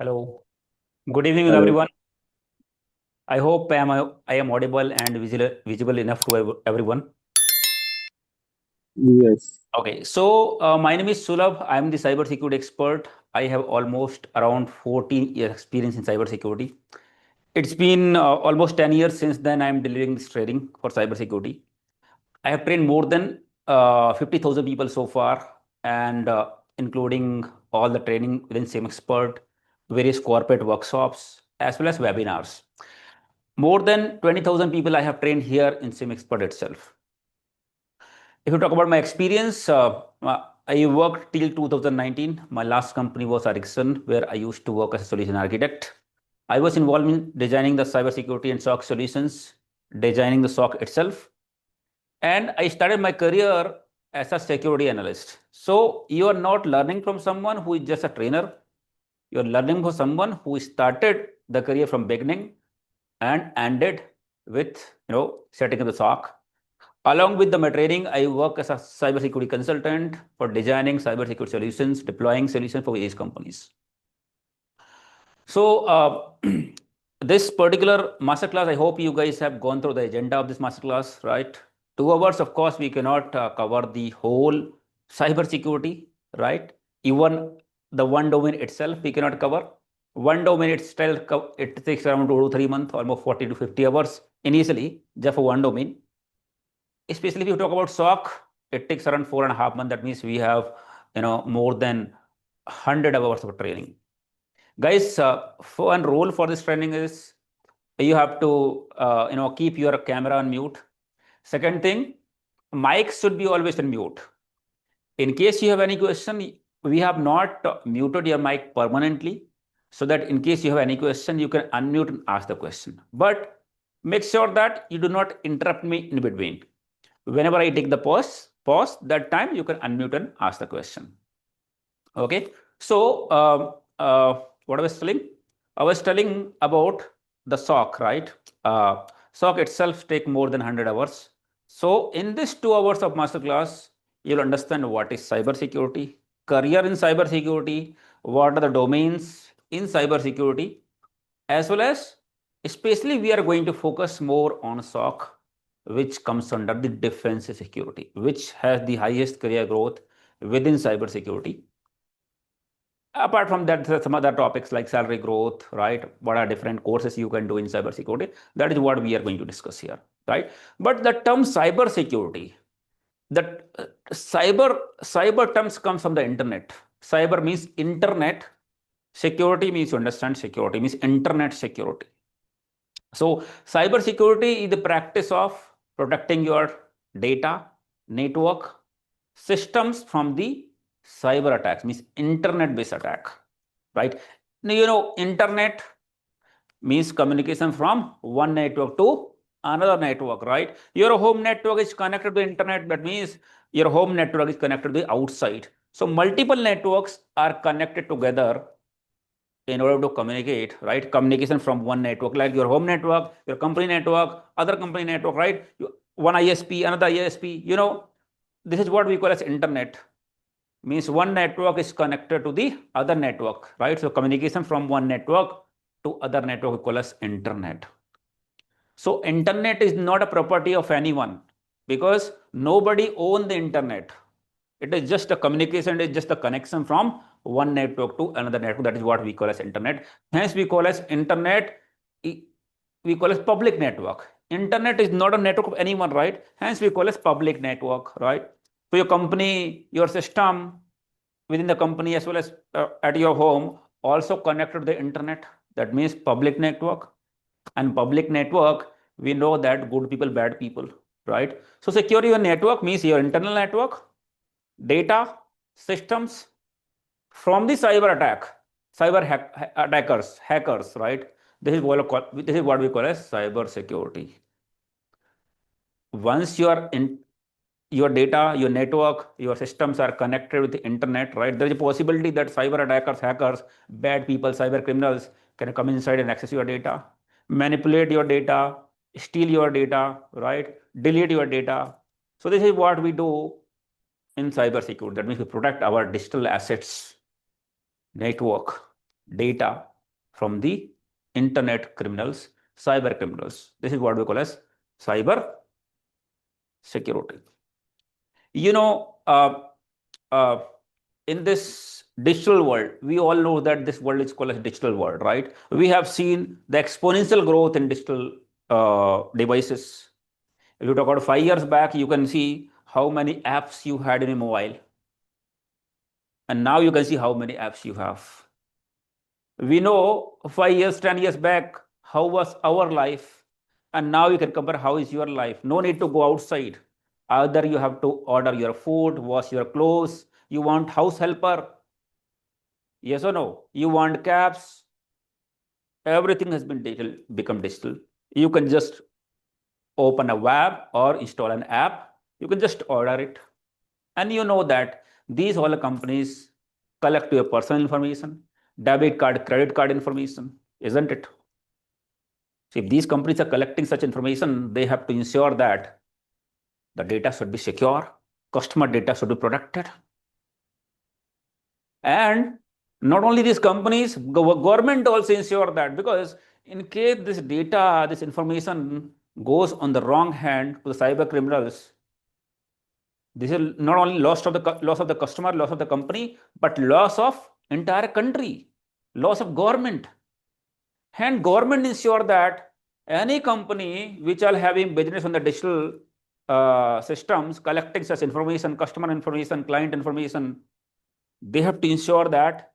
Hello. Good evening, Hello. everyone. I hope I am audible and visible enough to everyone. Yes. Okay, so my name is Sulabh. I am the cybersecurity expert. I have almost around 14 years experience in cybersecurity. It's been almost 10 years since then I am delivering this training for cybersecurity. I have trained more than 50,000 people so far, and including all the training within SIEM XPERT, various corporate workshops, as well as webinars. More than 20,000 people I have trained here in SIEM XPERT itself. If you talk about my experience, I worked till 2019. My last company was Ericsson, where I used to work as a solution architect. I was involved in designing the cybersecurity and SOC solutions, designing the SOC itself, and I started my career as a security analyst. So you are not learning from someone who is just a trainer. You are learning from someone who started the career from beginning and ended with setting up the SOC. Along with my training, I work as a cybersecurity consultant for designing cybersecurity solutions, deploying solutions for various companies. So this particular masterclass, I hope you guys have gone through the agenda of this masterclass, right? 2 hours, of course, we cannot cover the whole cybersecurity, right? Even the one domain itself, we cannot cover. One domain itself, it takes around 2 to 3 months, almost 40 to 50 hours initially, just for one domain. Especially if you talk about SOC, it takes around 4.5 months. That means we have, more than 100 hours of training. Guys, one rule for this training is you have to, keep your camera on mute. Second thing, mic should be always on mute. In case you have any question, we have not muted your mic permanently, so that in case you have any question, you can unmute and ask the question. But make sure that you do not interrupt me in between. Whenever I take the pause, that time you can unmute and ask the question. Okay. So what I was telling? I was telling about the SOC, right? SOC itself take more than 100 hours. So in this 2 hours of masterclass, you'll understand what is cybersecurity, career in cybersecurity, what are the domains in cybersecurity, as well as especially we are going to focus more on SOC, which comes under the defense security, which has the highest career growth within cybersecurity. Apart from that, there are some other topics like salary growth, right? What are different courses you can do in cybersecurity? That is what we are going to discuss here, right? But the term cybersecurity, that cyber terms comes from the internet. Cyber means internet. Security means, you understand, security means internet security. So cybersecurity is the practice of protecting your data, network, systems from the cyber attacks, means internet based attack, right? Now, internet means communication from one network to another network, right? Your home network is connected to the internet. That means your home network is connected to the outside. So multiple networks are connected together in order to communicate, right? Communication from one network, like your home network, your company network, other company network, right? One ISP, another ISP, this is what we call as internet. Means one network is connected to the other network, right? So communication from one network to other network we call as internet. So internet is not a property of anyone, because nobody owns the internet. It is just a communication, it is just a connection from one network to another network. That is what we call as internet. Hence we call as internet, we call as public network. Internet is not a network of anyone, right? Hence we call as public network, right? So your company, your system within the company, as well as at your home, also connected to the internet. That means public network. And public network, we know that good people, bad people, right? So secure your network means your internal network, data, systems from the cyber attack, hackers, right? This is what we call as cyber security. Once your data, your network, your systems are connected with the internet, right? There is a possibility that cyber attackers, hackers, bad people, cyber criminals can come inside and access your data, manipulate your data, steal your data, right? Delete your data. So this is what we do in cybersecurity. That means we protect our digital assets, network, data, from the internet criminals, cyber criminals. This is what we call as cyber security. You know, uh, in this digital world, we all know that this world is called as digital world, right? We have seen the exponential growth in digital devices. If you talk about 5 years back, you can see how many apps you had in a mobile. And now you can see how many apps you have. We know 5 years, 10 years back, how was our life? And now you can compare how is your life. No need to go outside. Either you have to order your food, wash your clothes, you want house helper. Yes or no? You want cabs. Everything has been digital, become digital. You can just open a web or install an app. You can just order it. And you know that these all companies collect your personal information, debit card, credit card information, isn't it? So if these companies are collecting such information, they have to ensure that the data should be secure, customer data should be protected. And not only these companies, government also ensure that, because in case this data, this information goes on the wrong hand to the cyber criminals, this is not only loss of the customer, loss of the company, but loss of entire country, loss of government. And government ensure that any company which are having business on the digital systems, collecting such information, customer information, client information, they have to ensure that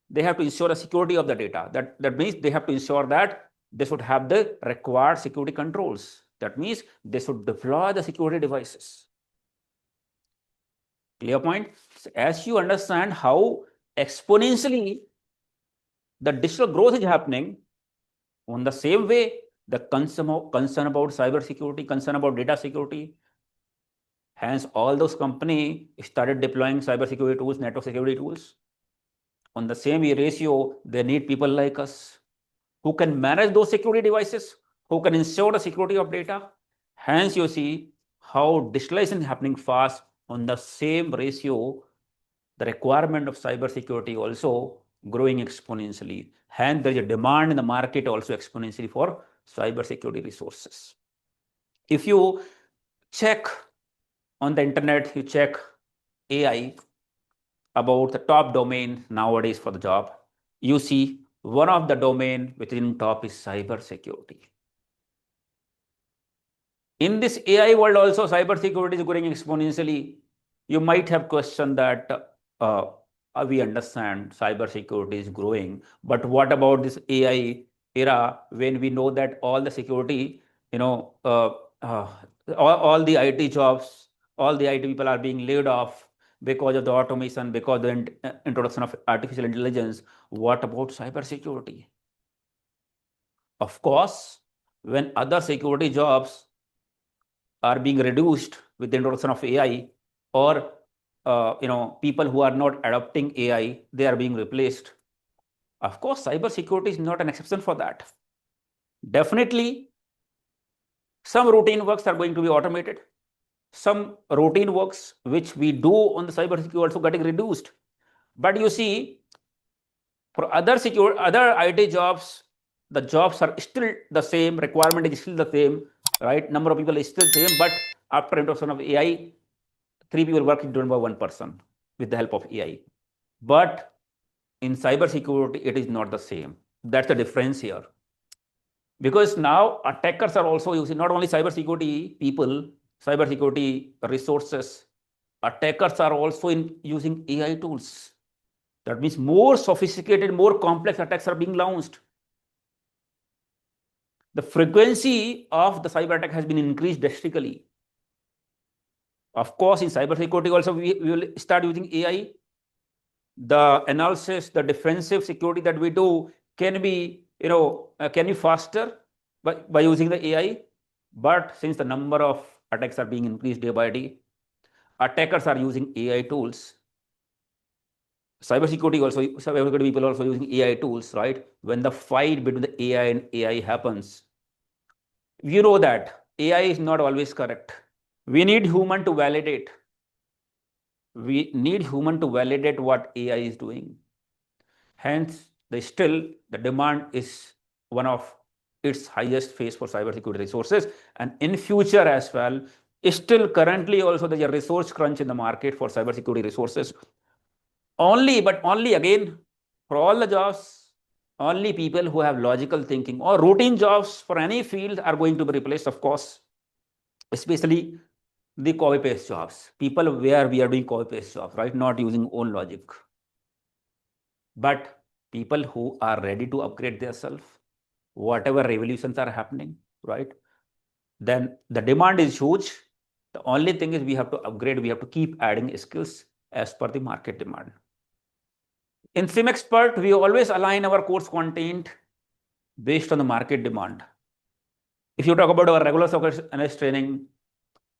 they have to ensure the security of the data. That means they have to ensure that they should have the required security controls. That means they should deploy the security devices. Clear point? So as you understand how exponentially the digital growth is happening, on the same way, the concern about cybersecurity, concern about data security, hence all those companies started deploying cybersecurity tools, network security tools. On the same ratio, they need people like us who can manage those security devices, who can ensure the security of data. Hence, you see how digitalization is happening fast. On the same ratio, the requirement of cybersecurity also growing exponentially. Hence, there is a demand in the market also exponentially for cybersecurity resources. If you check on the internet, you check AI about the top domain nowadays for the job, you see one of the domain within top is cybersecurity. In this AI world also, cybersecurity is growing exponentially. You might have questioned that we understand cybersecurity is growing, but what about this AI era when we know that all the security, all the IT jobs, all the IT people are being laid off because of the automation, because of the introduction of artificial intelligence. What about cybersecurity? Of course, when other security jobs are being reduced with the introduction of AI, or people who are not adopting AI, they are being replaced. Of course, cybersecurity is not an exception for that. Definitely, some routine works are going to be automated. Some routine works which we do on the cybersecurity also getting reduced. But you see, for other IT jobs, the jobs are still the same, requirement is still the same, right? Number of people is still same, but after introduction of AI, 3 people working done by one person with the help of AI. But in cybersecurity, it is not the same. That's the difference here. Because now attackers are also using not only cybersecurity people, cybersecurity resources, attackers are also using AI tools. That means more sophisticated, more complex attacks are being launched. The frequency of the cyber attack has been increased drastically. Of course, in cybersecurity also, we will start using AI. The analysis, the defensive security that we do can be, faster by using the AI. But since the number of attacks are being increased day by day, attackers are using AI tools. Cybersecurity people also using AI tools, right? When the fight between the AI and AI happens, you know that AI is not always correct. We need human to validate. We need human to validate what AI is doing. Hence, the demand is one of its highest phase for cybersecurity resources, and in future as well. Still, currently also there's a resource crunch in the market for cybersecurity resources. Only again, for all the jobs, only people who have logical thinking or routine jobs for any field are going to be replaced, of course, especially the copy paste jobs. People where we are doing copy paste jobs, right? Not using own logic. But people who are ready to upgrade themselves, whatever revolutions are happening, right? Then the demand is huge. The only thing is we have to upgrade, we have to keep adding skills as per the market demand. In SIEM XPERT, we always align our course content based on the market demand. If you talk about our regular SOC analyst training,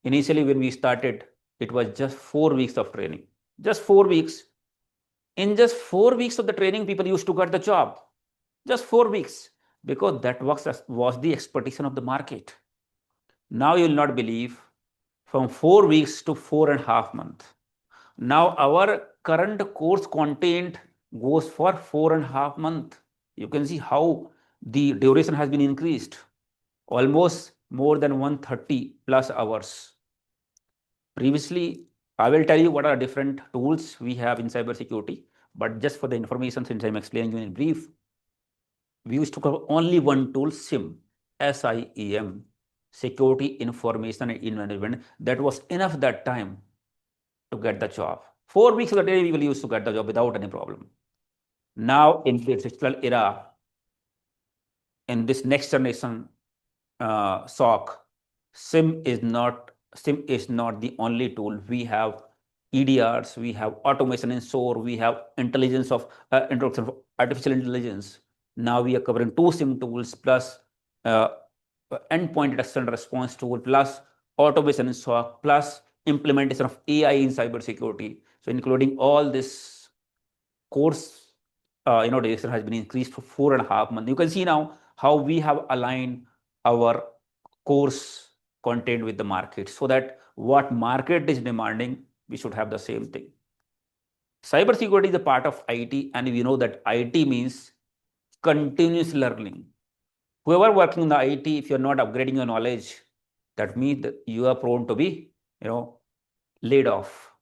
initially when we started, it was just 4 weeks of training. Just 4 weeks. In just 4 weeks of the training, people used to get the job. Just 4 weeks. Because that was the expectation of the market. Now you will not believe, from 4 weeks to 4.5 months. Now our current course content goes for 4.5 months. You can see how the duration has been increased, almost more than 130 plus hours. Previously, I will tell you what are different tools we have in cybersecurity, but just for the information, since I'm explaining you in brief, we used to cover only one tool, SIEM, SIEM, Security Information and Management. That was enough that time to get the job. 4 weeks of the day we will use to get the job without any problem. Now in the digital era, in this next generation SOC, SIEM is not the only tool. We have EDRs, we have automation in SOAR, we have introduction of artificial intelligence. Now we are covering 2 SIEM tools plus endpoint detection response tool plus automation in SOC plus implementation of AI in cybersecurity. So including all this course, duration has been increased for 4.5 months. You can see now how we have aligned our course content with the market, so that what market is demanding, we should have the same thing. Cybersecurity is a part of IT, and we know that IT means continuous learning. Whoever working in the IT, if you're not upgrading your knowledge, that means that you are prone to be, laid off.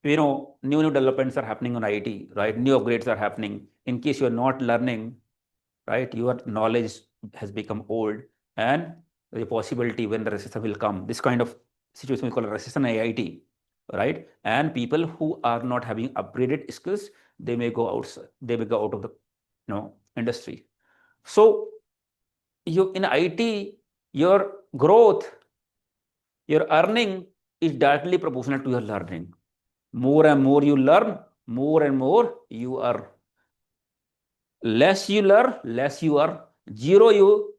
New developments are happening on IT, right? New upgrades are happening. In case you're not learning, right, your knowledge has become old, and the possibility when the recession will come, this kind of situation we call a recession IT, right? And people who are not having upgraded skills, they may go outside, they may go out of the industry. So in IT, your growth, your earning is directly proportional to your learning. More and more you learn, more and more you earn. Less you learn, less you earn. Zero you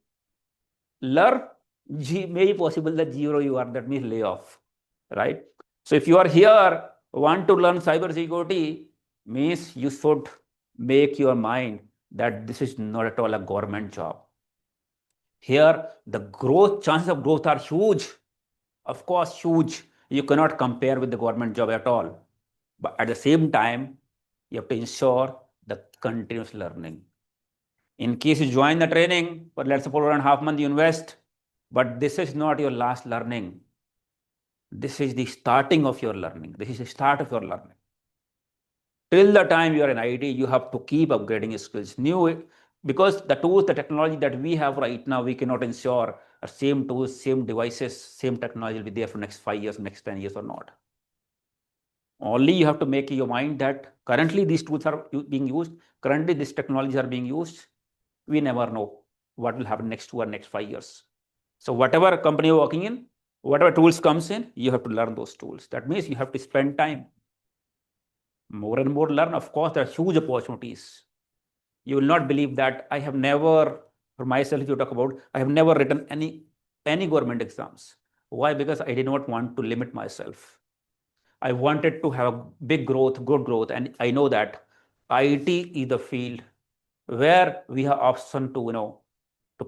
learn, may be possible that zero you earn, that means layoff, right? So if you are here, want to learn cybersecurity, means you should make your mind that this is not at all a government job. Here, the chances of growth are huge. Of course, huge. You cannot compare with the government job at all. But at the same time, you have to ensure the continuous learning. In case you join the training, for let's say 4.5 months you invest, but this is not your last learning. This is the starting of your learning. This is the start of your learning. Till the time you are in IT, you have to keep upgrading skills. Because the tools, the technology that we have right now, we cannot ensure same tools, same devices, same technology will be there for next 5 years, next 10 years or not. Only you have to make your mind that currently these tools are being used, currently these technologies are being used. We never know what will happen next 2 or next 5 years. So whatever company you're working in, whatever tools comes in, you have to learn those tools. That means you have to spend time. More and more learn. Of course, there are huge opportunities. You will not believe that I have never, for myself, if you talk about, I have never written any government exams. Why? Because I did not want to limit myself. I wanted to have big growth, good growth, and I know that IT is the field where we have option to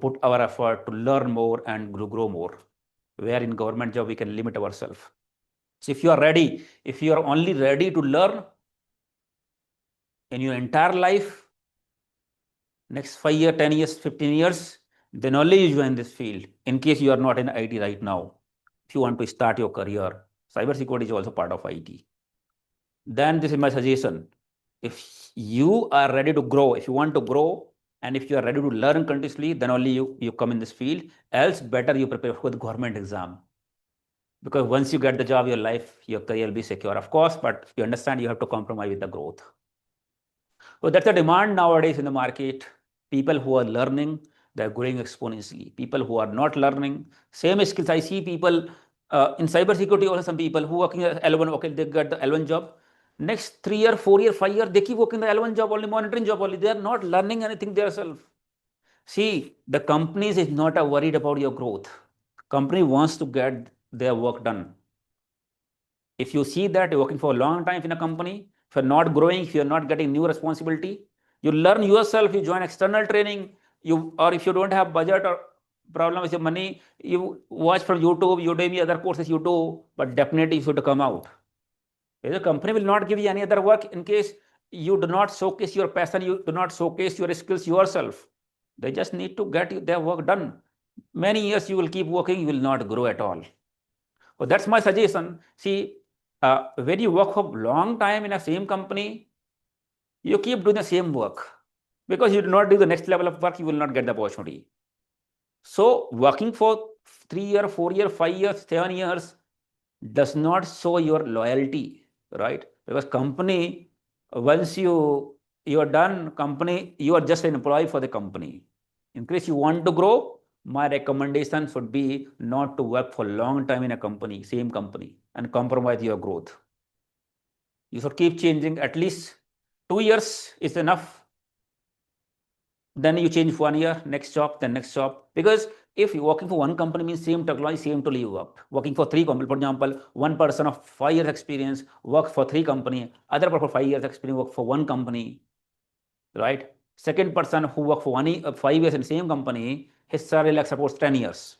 put our effort to learn more and grow more. Where in government job we can limit ourselves. So if you are ready, if you are only ready to learn, in your entire life, next 5 years, 10 years, 15 years, then only you join this field. In case you are not in IT right now, if you want to start your career, cybersecurity is also part of IT. Then this is my suggestion. If you are ready to grow, if you want to grow, and if you are ready to learn continuously, then only you come in this field. Else, better you prepare for the government exam. Because once you get the job, your life, your career will be secure, of course, but you understand you have to compromise with the growth. So that's the demand nowadays in the market. People who are learning, they're growing exponentially. People who are not learning, same skills. I see people in cybersecurity, also some people who working at L1, okay, they get the L1 job. Next 3 year, 4 year, 5 year, they keep working the L1 job only, monitoring job only. They are not learning anything themselves. See, the companies is not worried about your growth. Company wants to get their work done. If you see that you're working for a long time in a company, if you're not growing, if you're not getting new responsibility, you learn yourself, you join external training, or if you don't have budget or problem with your money, you watch from YouTube, Udemy, other courses you do, but definitely you should come out. The company will not give you any other work in case you do not showcase your passion, you do not showcase your skills yourself. They just need to get their work done. Many years you will keep working, you will not grow at all. So that's my suggestion. See, when you work for a long time in a same company, you keep doing the same work. Because you do not do the next level of work, you will not get the opportunity. So working for 3 years, 4 years, 5 years, 7 years does not show your loyalty, right? Because company, once you are done, company, you are just an employee for the company. In case you want to grow, my recommendation should be not to work for a long time in a company, same company, and compromise your growth. You should keep changing. At least 2 years is enough. Then you change 1 year, next job, then next job. Because if you're working for one company means same technology, same tool you work. Working for 3 companies, for example, one person of 5 years experience works for 3 companies, other person for 5 years experience work for one company, right? Second person who work for 5 years in the same company, his salary like suppose 10 years.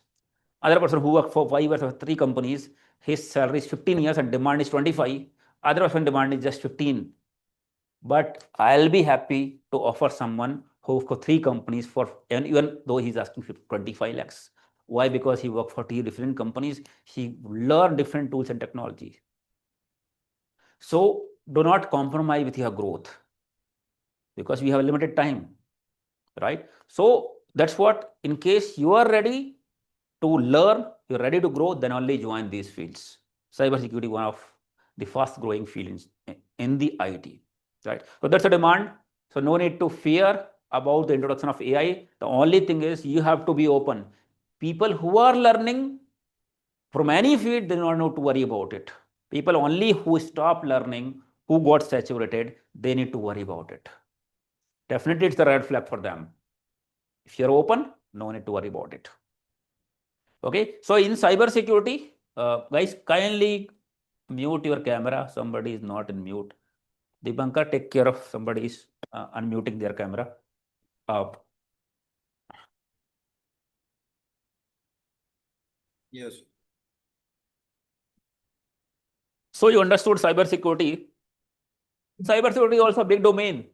Other person who work for 5 years for 3 companies, his salary is 15 years and demand is 25. Other person demand is just 15. But I'll be happy to offer someone who for 3 companies for, and even though he's asking for 25 lakhs. Why? Because he worked for 3 different companies. He learned different tools and technologies. So do not compromise with your growth because we have a limited time, right? So that's what, in case you are ready to learn, you're ready to grow, then only join these fields. Cybersecurity, one of the fast growing fields in the IT, right? So that's a demand. So no need to fear about the introduction of AI. The only thing is you have to be open. People who are learning from any field, they don't need to worry about it. People only who stop learning, who got saturated, they need to worry about it. Definitely it's the red flag for them. If you're open, no need to worry about it. Okay, so in cybersecurity, guys, kindly mute your camera. Somebody is not in mute. Dipankar, take care of somebody is unmuting their camera. Yes. So you understood cybersecurity. Cybersecurity is also a big domain.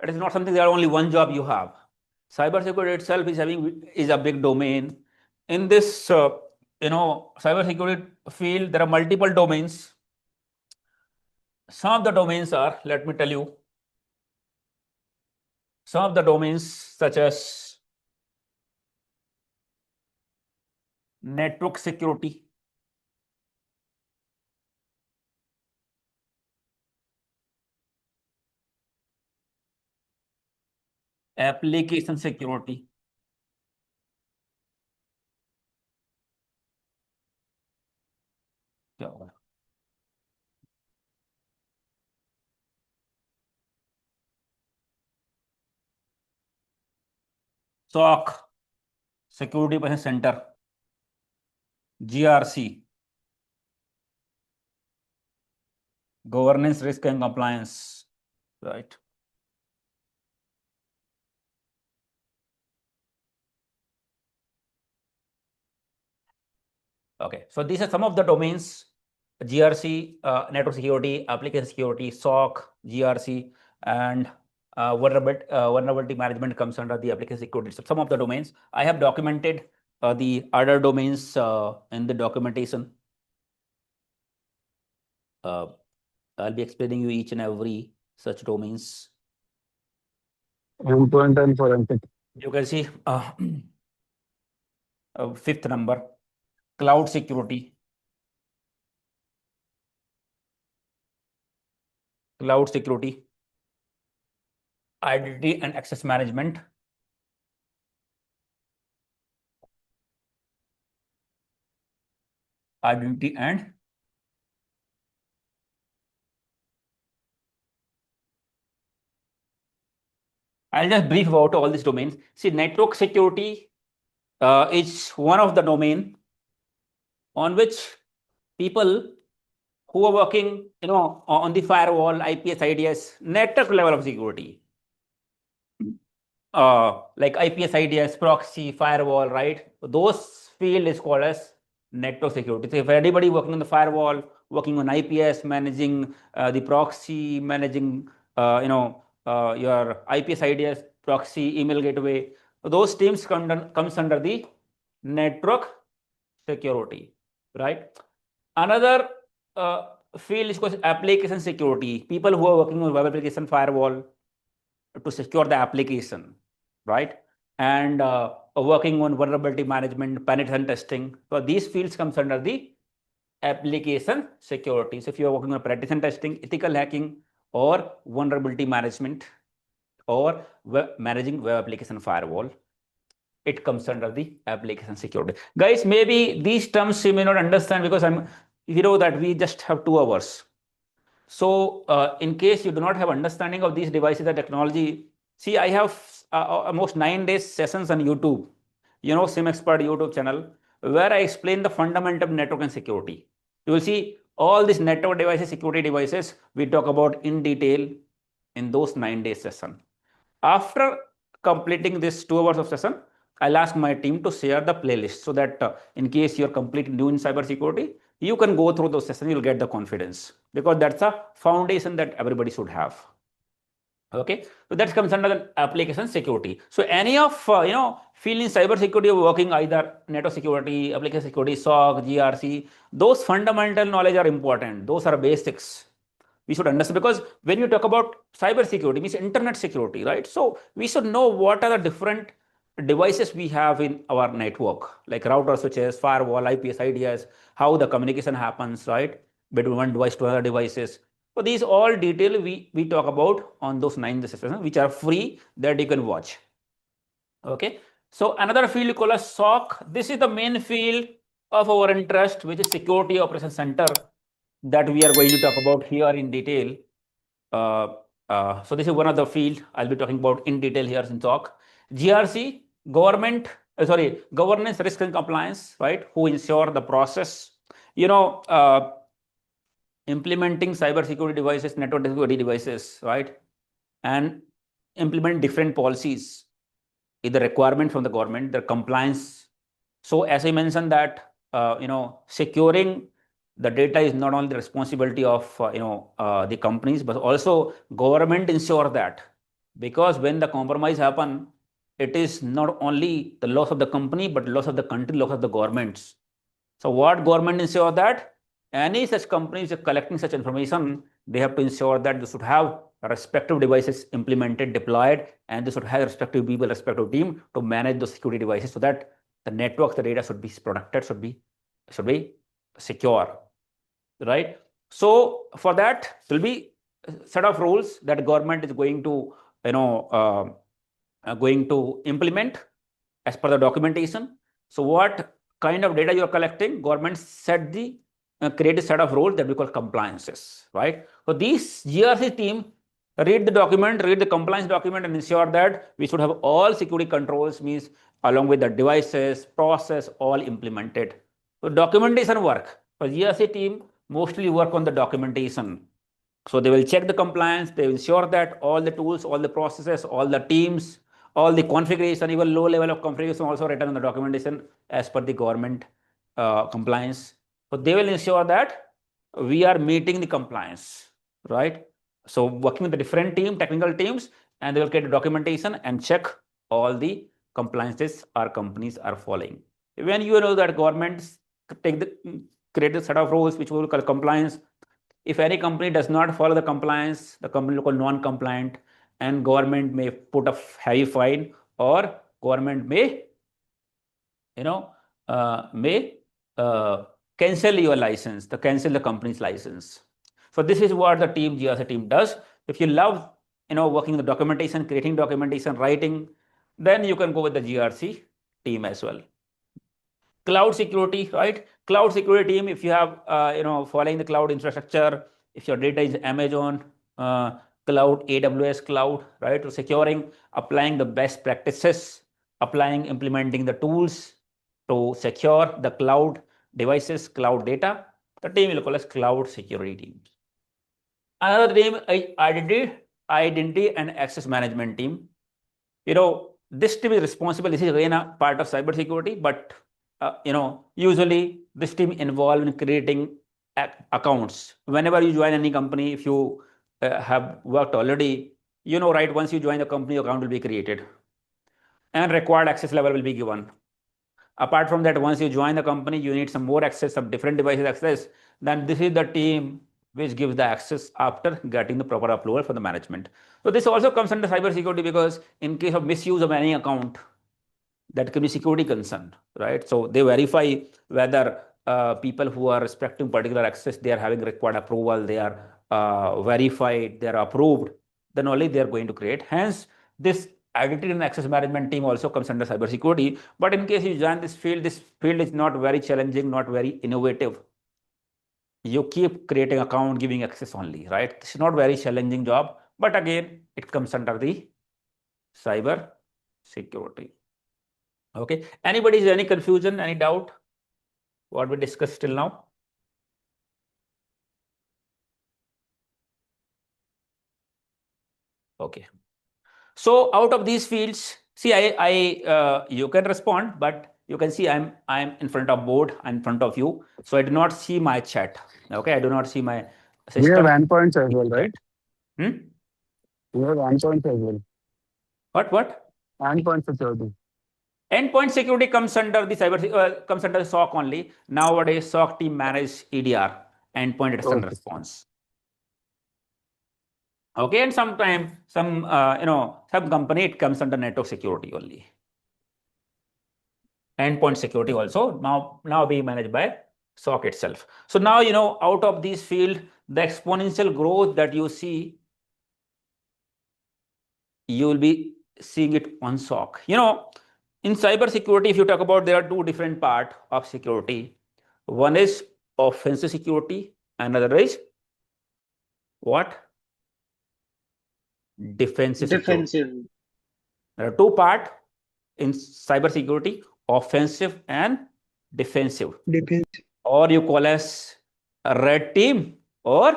It is not something that only one job you have. Cybersecurity itself is a big domain. In this, cybersecurity field, there are multiple domains. Some of the domains are, let me tell you, some of the domains such as network security, application security, SOC, Security Operations Center, GRC, governance, risk and compliance, right? Okay, so these are some of the domains: GRC, network security, application security, SOC, GRC, and vulnerability management comes under the application security. So some of the domains I have documented the other domains in the documentation. I'll be explaining you each and every such domains. Endpoint and forensic. You can see fifth number, cloud security. Cloud security, identity and access management, identity and I'll just brief about all these domains. See, network security is one of the domain on which people who are working, on the firewall, IPS, IDS, network level of security, like IPS, IDS, proxy, firewall, right? Those field is called as network security. So if anybody working on the firewall, working on IPS, managing the proxy, managing, your IPS, IDS, proxy, email gateway, those teams comes under the network security, right? Another field is called application security. People who are working on web application firewall to secure the application, right? And working on vulnerability management, penetration testing. So these fields comes under the application security. So if you are working on penetration testing, ethical hacking, or vulnerability management, or managing web application firewall, it comes under the application security. Guys, maybe these terms you may not understand because that we just have 2 hours. So in case you do not have understanding of these devices and technology, see, I have almost 9 days sessions on YouTube, SIEM XPERT YouTube channel, where I explain the fundamental of network and security. You will see all these network devices, security devices, we talk about in detail in those 9 days session. After completing this 2 hours of session, I'll ask my team to share the playlist so that in case you're completely new in cybersecurity, you can go through those sessions, you'll get the confidence, because that's a foundation that everybody should have. Okay, so that comes under the application security. So any of field in cybersecurity working either network security, application security, SOC, GRC, those fundamental knowledge are important. Those are basics we should understand, because when you talk about cybersecurity, means internet security, right? So we should know what are the different devices we have in our network, like router, switches, firewall, IPS, IDS, how the communication happens, right, between one device to other devices. So these all detail we talk about on those 9 sessions, which are free, that you can watch. Okay, so another field called as SOC. This is the main field of our interest, which is Security Operations Center, that we are going to talk about here in detail. So this is one of the field I'll be talking about in detail here in SOC. GRC, governance, risk and compliance, right? Who ensure the process, implementing cybersecurity devices, network security devices, right? And implement different policies, either requirement from the government, the compliance. So as I mentioned that, securing the data is not only the responsibility of, the companies, but also government ensure that, because when the compromise happen, it is not only the loss of the company, but loss of the country, loss of the governments. So what government ensure that any such companies collecting such information, they have to ensure that they should have respective devices implemented, deployed, and they should have respective people, respective team to manage those security devices, so that the network, the data should be protected, should be secure, right? So for that, there will be a set of rules that government is going to, implement as per the documentation. So what kind of data you are collecting, government set the create a set of rules that we call compliances, right? So these GRC team read the document, read the compliance document, and ensure that we should have all security controls, means along with the devices, process, all implemented. So documentation work. So GRC team mostly work on the documentation. So they will check the compliance, they will ensure that all the tools, all the processes, all the teams, all the configuration, even low level of configuration also written on the documentation as per the government compliance. So they will ensure that we are meeting the compliance, right? So working with the different technical teams, and they will create documentation and check all the compliances our companies are following. When you know that governments create a set of rules which we will call compliance. If any company does not follow the compliance, the company will call non-compliant, and government may put a heavy fine, or government may, may cancel your license, cancel the company's license. So this is what the GRC team does. If you love, working the documentation, creating documentation, writing, then you can go with the GRC team as well. Cloud security, right? Cloud security team, if you have, following the cloud infrastructure, if your data is Amazon cloud, AWS cloud, right? So securing, applying the best practices, implementing the tools to secure the cloud devices, cloud data. The team will call as cloud security team. Another team, identity and access management team. This team is responsible. This is again a part of cybersecurity, but usually this team involved in creating accounts. Whenever you join any company, if you have worked already, right, once you join the company, account will be created and required access level will be given. Apart from that, once you join the company, you need some more access, some different devices access. Then this is the team which gives the access after getting the proper approval from the management. So this also comes under cybersecurity, because in case of misuse of any account, that can be security concern, right? So they verify whether people who are respecting particular access, they are having required approval, they are verified, they are approved, then only they are going to create. Hence, this identity and access management team also comes under cybersecurity. But in case you join this field is not very challenging, not very innovative. You keep creating account, giving access only, right? This is not very challenging job, but again, it comes under the cyber security. Okay. Anybody is any confusion, any doubt? What we discussed till now? Okay. So out of these fields, see, you can respond, but you can see I'm in front of board, I'm in front of you, so I do not see my chat. Okay, I do not see my system. We have endpoints as well, right? We have endpoints as well. What? Endpoint security. Endpoint security comes under the comes under the SOC only. Nowadays, SOC team manage EDR, endpoint detection response. Okay, and sometimes some company, it comes under network security only. Endpoint security also now being managed by SOC itself. So now, out of these field, the exponential growth that you see, you will be seeing it on SOC. In cybersecurity, if you talk about, there are two different parts of security. One is offensive security, another is what? Defensive security. There are two parts in cybersecurity: offensive and defensive. Or you call as a red team or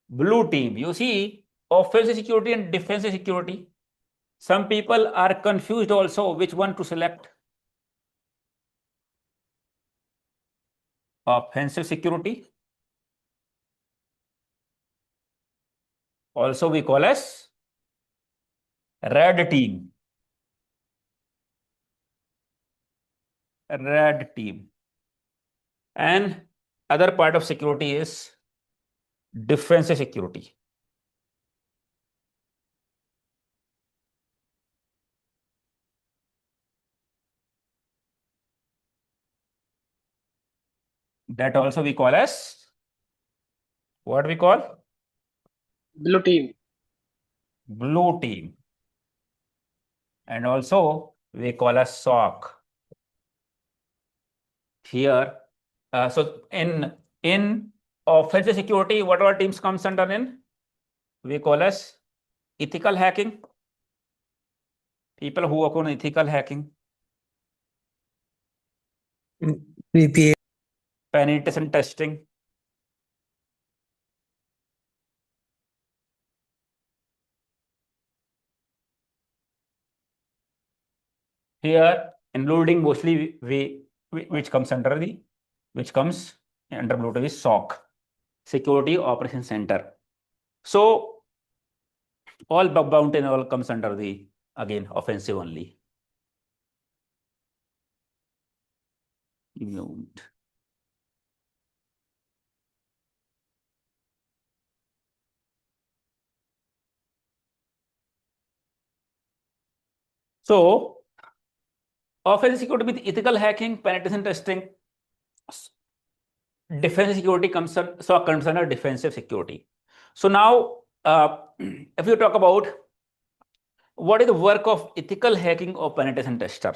blue team. You see, offensive security and defensive security. Some people are confused also which one to select. Offensive security, also we call as red team. Red team. And other part of security is defensive security. That also we call as, what we call? Blue team. Blue team. And also we call as SOC. Here, so in offensive security, what all teams comes under in? We call as ethical hacking. People who work on ethical hacking. VPA. Penetration testing. Here, including mostly which comes under Blue team is SOC, Security Operations Center. So all bug bounty and all comes under the, again, offensive only. Immune. So offensive security with ethical hacking, penetration testing, defensive security comes under defensive security. So now, if you talk about what is the work of ethical hacking or penetration tester,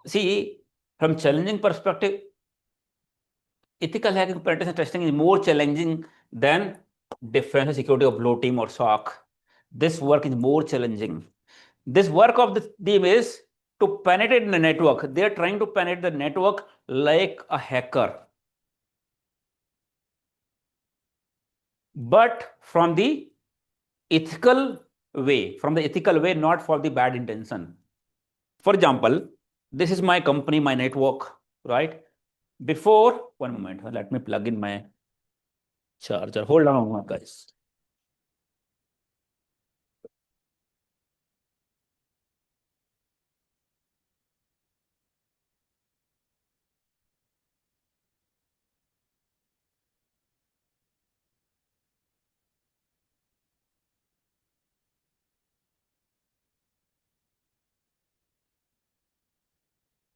see, from challenging perspective, ethical hacking penetration testing is more challenging than defensive security of blue team or SOC. This work is more challenging. This work of the team is to penetrate the network. They are trying to penetrate the network like a hacker, but from the ethical way, not for the bad intention. For example, this is my company, my network, right? Before, one moment, let me plug in my charger. Hold on, guys.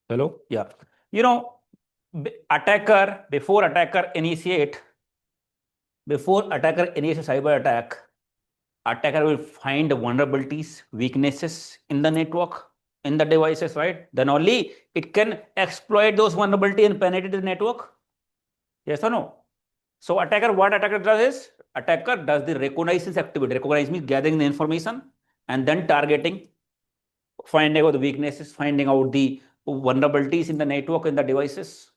Hello? Yeah. You know, before attacker initiate cyber attack, attacker will find vulnerabilities, weaknesses in the network, in the devices, right? Then only it can exploit those vulnerabilities and penetrate the network. Yes or no? So what attacker does is, attacker does the reconnaissance activity. Recognize means gathering the information and then targeting, finding out the weaknesses, finding out the vulnerabilities in the network and the devices.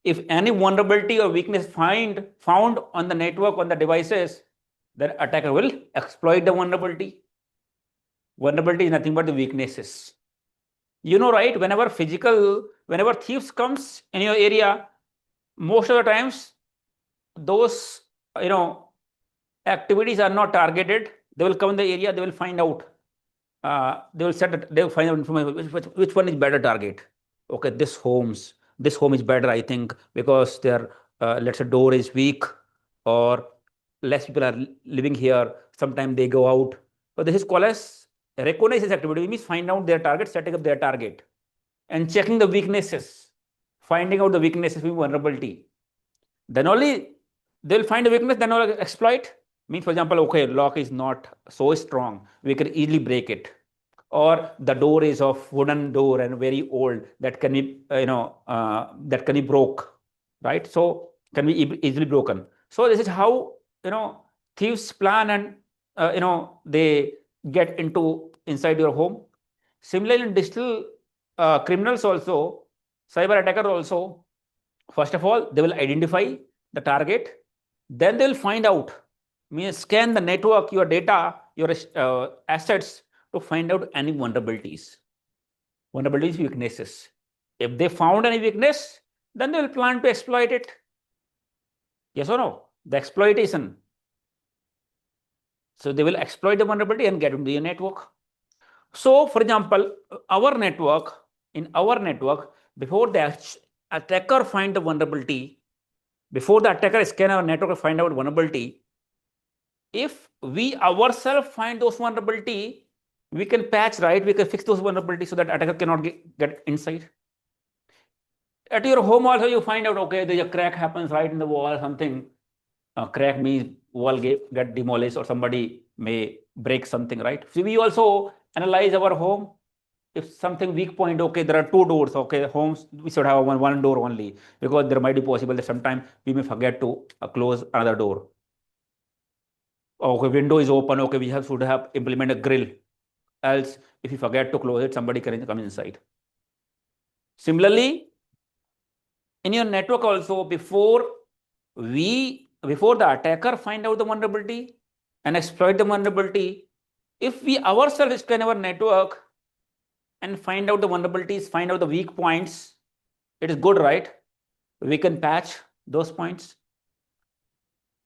If any vulnerability or weakness found on the network, on the devices, then attacker will exploit the vulnerability. Vulnerability is nothing but the weaknesses. You know, right? Whenever thieves comes in your area, most of the times those, activities are not targeted. They will come in the area, they will find out. They will find out information which one is better target. Okay, this home is better, I think, because their let's say door is weak, or less people are living here. Sometimes they go out. So this is called as reconnaissance activity. Means find out their target, setting up their target, and checking the weaknesses, finding out the weaknesses, vulnerability. Then only they'll find a weakness, then they'll exploit. Means, for example, okay, lock is not so strong, we can easily break it, or the door is of wooden door and very old, that can be that can be broke, right? So can be easily broken. So this is how thieves plan, and they get inside your home. Similarly, in digital criminals also, cyber attackers also, first of all, they will identify the target, then they will find out, means scan the network, your data, your assets, to find out any vulnerabilities, weaknesses. If they found any weakness, then they will plan to exploit it. Yes or no? The exploitation. So they will exploit the vulnerability and get into your network. So, for example, in our network, before the attacker find the vulnerability, before the attacker scan our network to find out vulnerability, if we ourselves find those vulnerability, we can patch, right? We can fix those vulnerabilities so that attacker cannot get inside. At your home also, you find out, okay, there's a crack happens right in the wall or something. Crack means wall get demolished, or somebody may break something, right? So we also analyze our home. If something weak point, okay, there are two doors, okay, homes, we should have one door only, because there might be possible that sometime we may forget to close another door. Okay, window is open, okay, we should have implement a grill, else if you forget to close it, somebody can come inside. Similarly, in your network also, before the attacker find out the vulnerability and exploit the vulnerability, if we ourselves scan our network and find out the vulnerabilities, find out the weak points, it is good, right? We can patch those points.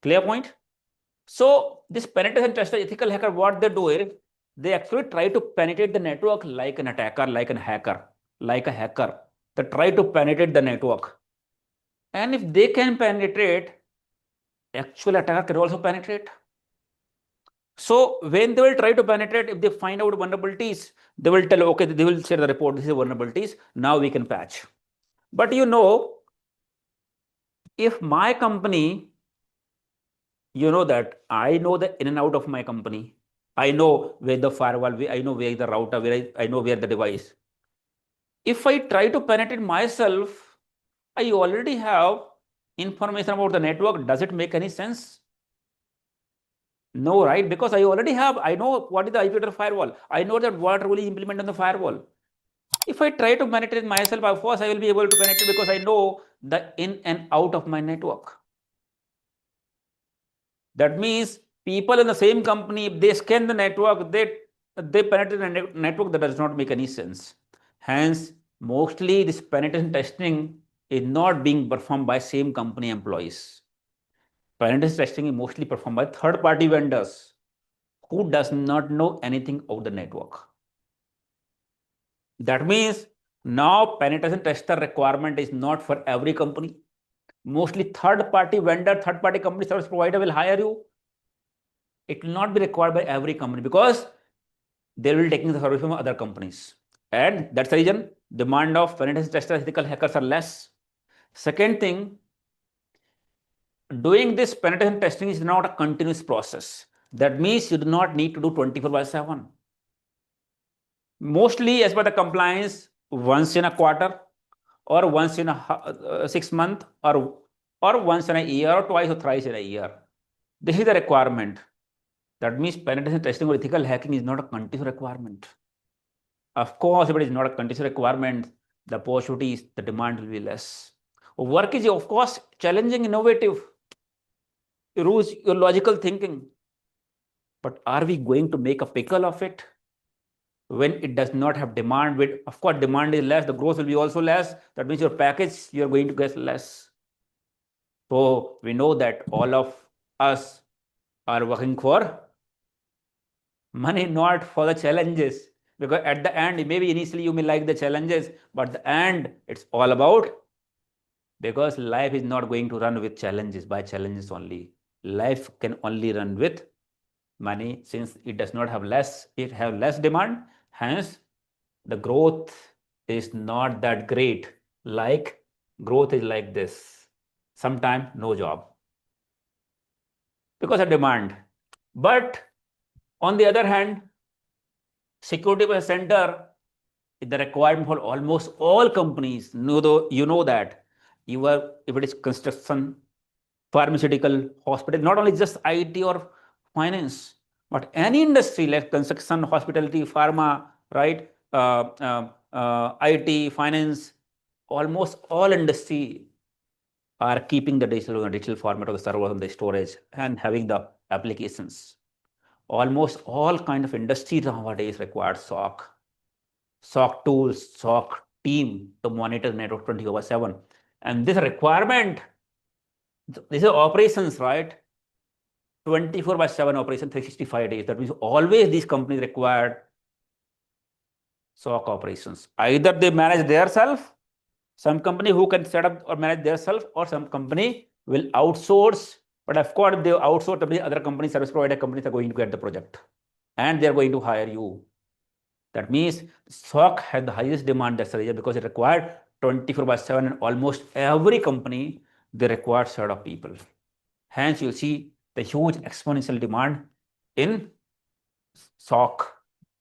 Clear point? So this penetration tester, ethical hacker, what they do is they actually try to penetrate the network like an attacker, like a hacker. They try to penetrate the network. And if they can penetrate, actual attacker can also penetrate. So when they will try to penetrate, if they find out vulnerabilities, they will tell, okay, they will share the report, this is vulnerabilities, now we can patch. But you know, if my company, you know that I know the in and out of my company, I know where the firewall, I know where the router, I know where the device. If I try to penetrate myself, I already have information about the network. Does it make any sense? No, right? Because I already have, I know what is the IP address firewall. I know that what rule is implemented on the firewall. If I try to penetrate myself, of course, I will be able to penetrate because I know the in and out of my network. That means people in the same company, if they scan the network, they penetrate the network, that does not make any sense. Hence, mostly this penetration testing is not being performed by same company employees. Penetration testing is mostly performed by third-party vendors who does not know anything about the network. That means now penetration tester requirement is not for every company. Mostly third-party vendor, third-party company service provider will hire you. It will not be required by every company because they will be taking the service from other companies. And that's the reason demand of penetration testers, ethical hackers are less. Second thing, doing this penetration testing is not a continuous process. That means you do not need to do 24/7. Mostly as per the compliance, once in a quarter or once in a 6 month or once in a year or twice or thrice in a year. This is the requirement. That means penetration testing or ethical hacking is not a continuous requirement. Of course, if it is not a continuous requirement, the opportunities, the demand will be less. Work is, of course, challenging, innovative, use your logical thinking. But are we going to make a pickle of it when it does not have demand? With, of course, demand is less, the growth will be also less. That means your package, you're going to get less. So we know that all of us are working for money, not for the challenges. Because at the end, maybe initially you may like the challenges, but at the end, it's all about, because life is not going to run with challenges, by challenges only. Life can only run with money, since it does not have less, it have less demand. Hence, the growth is not that great. Like growth is like this. Sometime no job because of demand. But on the other hand, security by center is the requirement for almost all companies. You know that if it is construction, pharmaceutical, hospital, not only just IT or finance, but any industry like construction, hospitality, pharma, right? IT, finance, almost all industry are keeping the digital format of the server and the storage and having the applications. Almost all kind of industries nowadays require SOC tools, SOC team to monitor network 24/7. And this requirement, this is operations, right? 24/7 operation, 365 days. That means always these companies require SOC operations. Either they manage themselves, some company who can set up or manage themselves, or some company will outsource. But of course, if they outsource, the other companies, service provider companies are going to get the project and they're going to hire you. That means SOC has the highest demand. That's the reason, because it required 24/7, and almost every company, they require set of people. Hence, you see the huge exponential demand in SOC.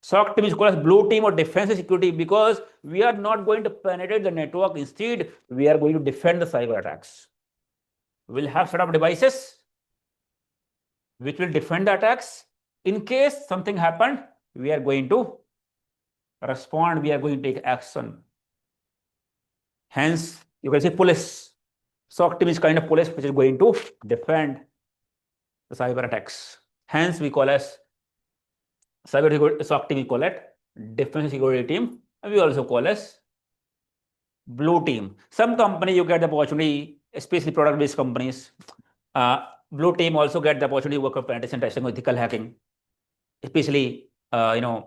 SOC team is called as blue team or defense security, because we are not going to penetrate the network. Instead, we are going to defend the cyber attacks. We'll have set of devices which will defend the attacks. In case something happened, we are going to respond, we are going to take action. Hence, you can say police. SOC team is kind of police which is going to defend the cyber attacks. Hence, we call as cyber security, SOC team, we call it defense security team, and we also call as blue team. Some company you get the opportunity, especially product-based companies, blue team also get the opportunity to work on penetration testing or ethical hacking, especially, hence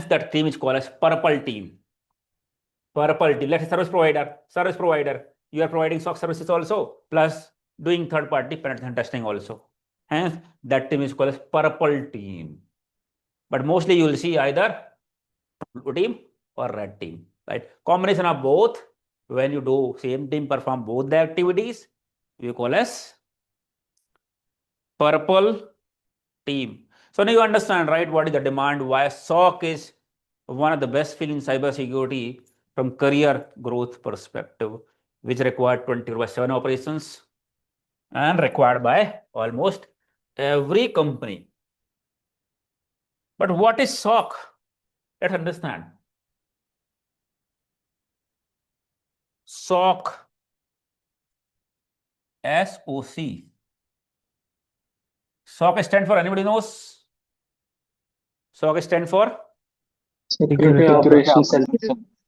that team is called as purple team. Purple team, let's say service provider, you are providing SOC services also, plus doing third-party penetration testing also. Hence, that team is called as purple team. But mostly you will see either blue team or red team, right? Combination of both. When you do same team perform both the activities, we call as purple team. So now you understand, right, what is the demand, why SOC is one of the best field in cybersecurity from career growth perspective, which required 24/7 operations and required by almost every company. But what is SOC? Let's understand. SOC, SOC. SOC stands for, anybody knows? SOC stands for Security Operations Center.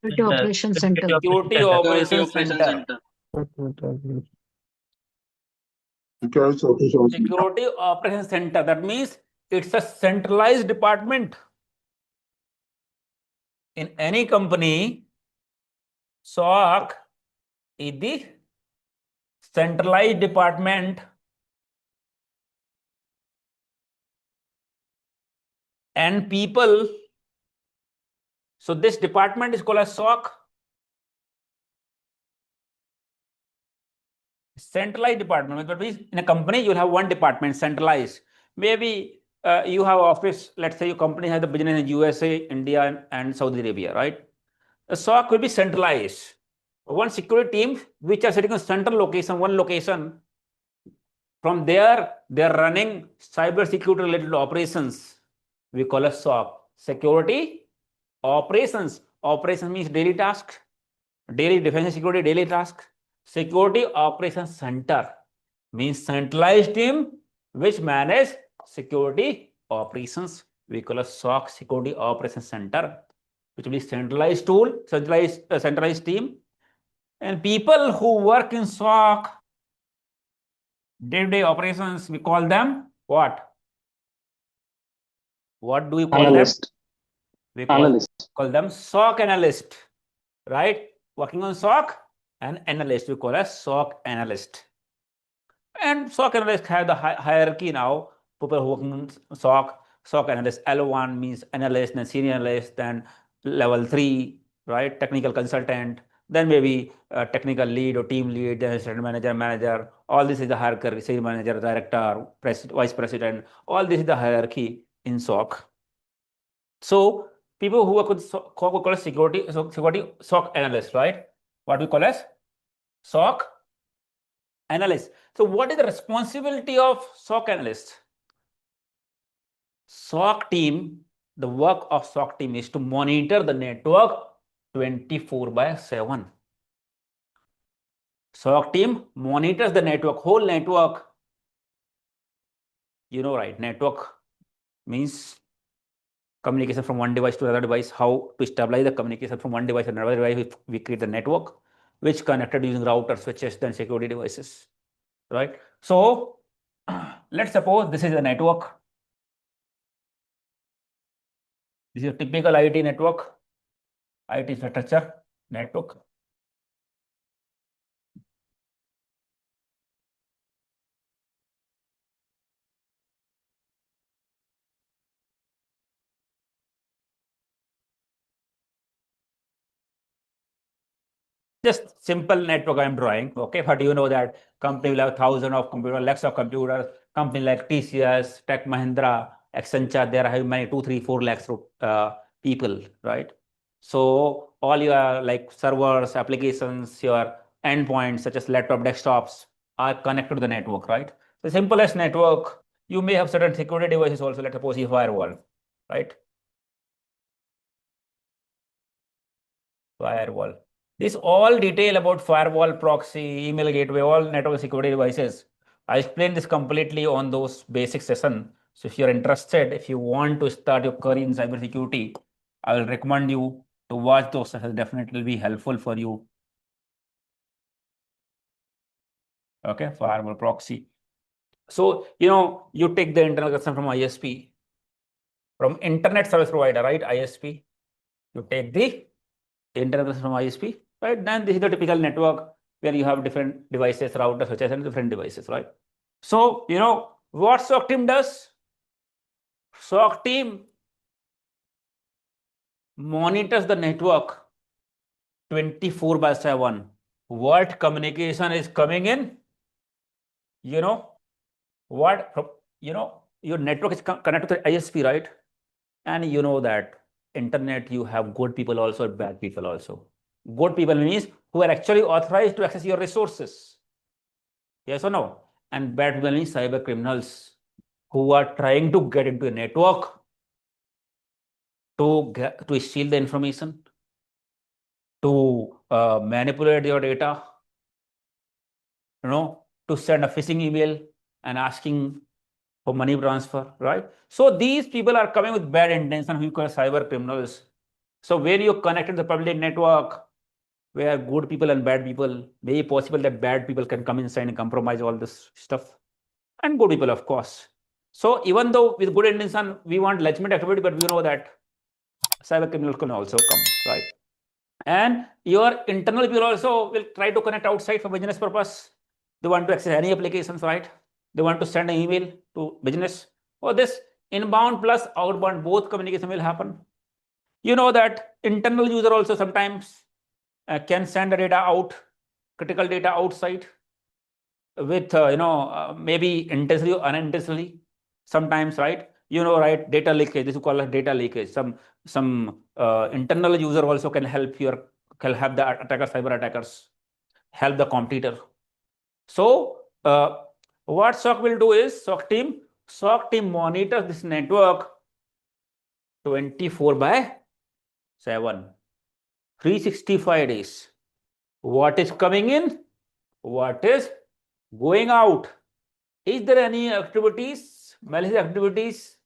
Security Operations Center. Security Operations Center. Security Operations Center. That means it's a centralized department. In any company, SOC is the centralized department and people. So this department is called a SOC. Centralized department. That means in a company, you'll have one department centralized. Maybe you have office, let's say your company has the business in USA, India, and Saudi Arabia, right? The SOC will be centralized. One security team which are sitting on central location, one location. From there, they are running cybersecurity related operations. We call it SOC. Security operations. Operations means daily task, daily defense and security daily task. Security Operations Center means centralized team which manage security operations. We call a SOC, Security Operations Center, which will be centralized tool, centralized team. And people who work in SOC, day-to-day operations, we call them what? What do we call Analyst. them? We call them SOC analyst, right? Working on SOC and analyst, we call as SOC analyst. And SOC analyst have the hierarchy now. People who work on SOC analyst, L1 means analyst, then senior analyst, then level 3, right? Technical consultant, then maybe technical lead or team lead, then assistant manager. All this is the hierarchy, sales manager, director, vice president. All this is the hierarchy in SOC. So people who work with SOC we call as security SOC analyst, right? What we call as SOC analyst. So what is the responsibility of SOC analyst? SOC team, the work of SOC team is to monitor the network 24/7. SOC team monitors the network, whole network. You know, right? Network means communication from one device to another device. How to stabilize the communication from one device to another device? We create the network, which connected using router, switches, then security devices, right? So let's suppose this is a network. This is a typical IT network, IT infrastructure network. Just simple network I'm drawing, okay? But you know that company will have thousands of computers, lakhs of computers. Company like TCS, Tech Mahindra, Accenture, there are many 2, 3, 4 lakhs people, right? So all your like servers, applications, your endpoints such as laptop, desktops are connected to the network, right? The simplest network, you may have certain security devices also. Let's suppose you firewall, right? Firewall. This all detail about firewall, proxy, email gateway, all network security devices. I explained this completely on those basic session. So if you're interested, if you want to start your career in cybersecurity, I will recommend you to watch those sessions. Definitely be helpful for you. Okay, firewall proxy. So, you take the internal connection from ISP, from internet service provider, right? ISP. You take the internal connection from ISP, right? Then this is the typical network where you have different devices, routers, switches, and different devices, right? So, what SOC team does? SOC team monitors the network 24/7. What communication is coming in? What, your network is connected to the ISP, right? And you know that internet, you have good people also, bad people also. Good people means who are actually authorized to access your resources. Yes or no? And bad people means cyber criminals who are trying to get into a network to steal the information, to manipulate your data, to send a phishing email and asking for money transfer, right? So these people are coming with bad intention, who you call cyber criminals. So when you connected the public network where good people and bad people, maybe possible that bad people can come inside and compromise all this stuff, and good people, of course. So even though with good intention we want legitimate activity, but we know that cyber criminals can also come, right? And your internal people also will try to connect outside for business purpose. They want to access any applications, right? They want to send an email to business. Or this inbound plus outbound, both communication will happen. You know that internal user also sometimes can send the data out, critical data outside with, maybe intentionally or unintentionally sometimes, right? Right? Data leakage, this is called data leakage. Some internal user also can help the attacker, cyber attackers, help the competitor. So what SOC will do is SOC team monitors this network 24/7, 365 days. What is coming in? What is going out? Is there any activities, malicious activities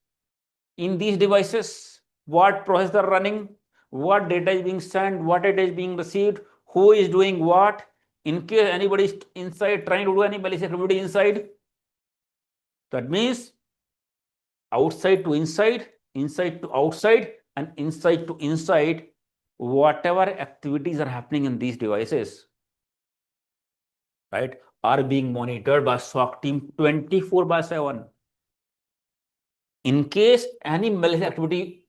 in these devices? What process are running? What data is being sent? What data is being received? Who is doing what? In case anybody is inside trying to do any malicious activity inside, that means outside to inside, inside to outside, and inside to inside, whatever activities are happening in these devices, right, are being monitored by SOC team 24/7. In case any malicious activity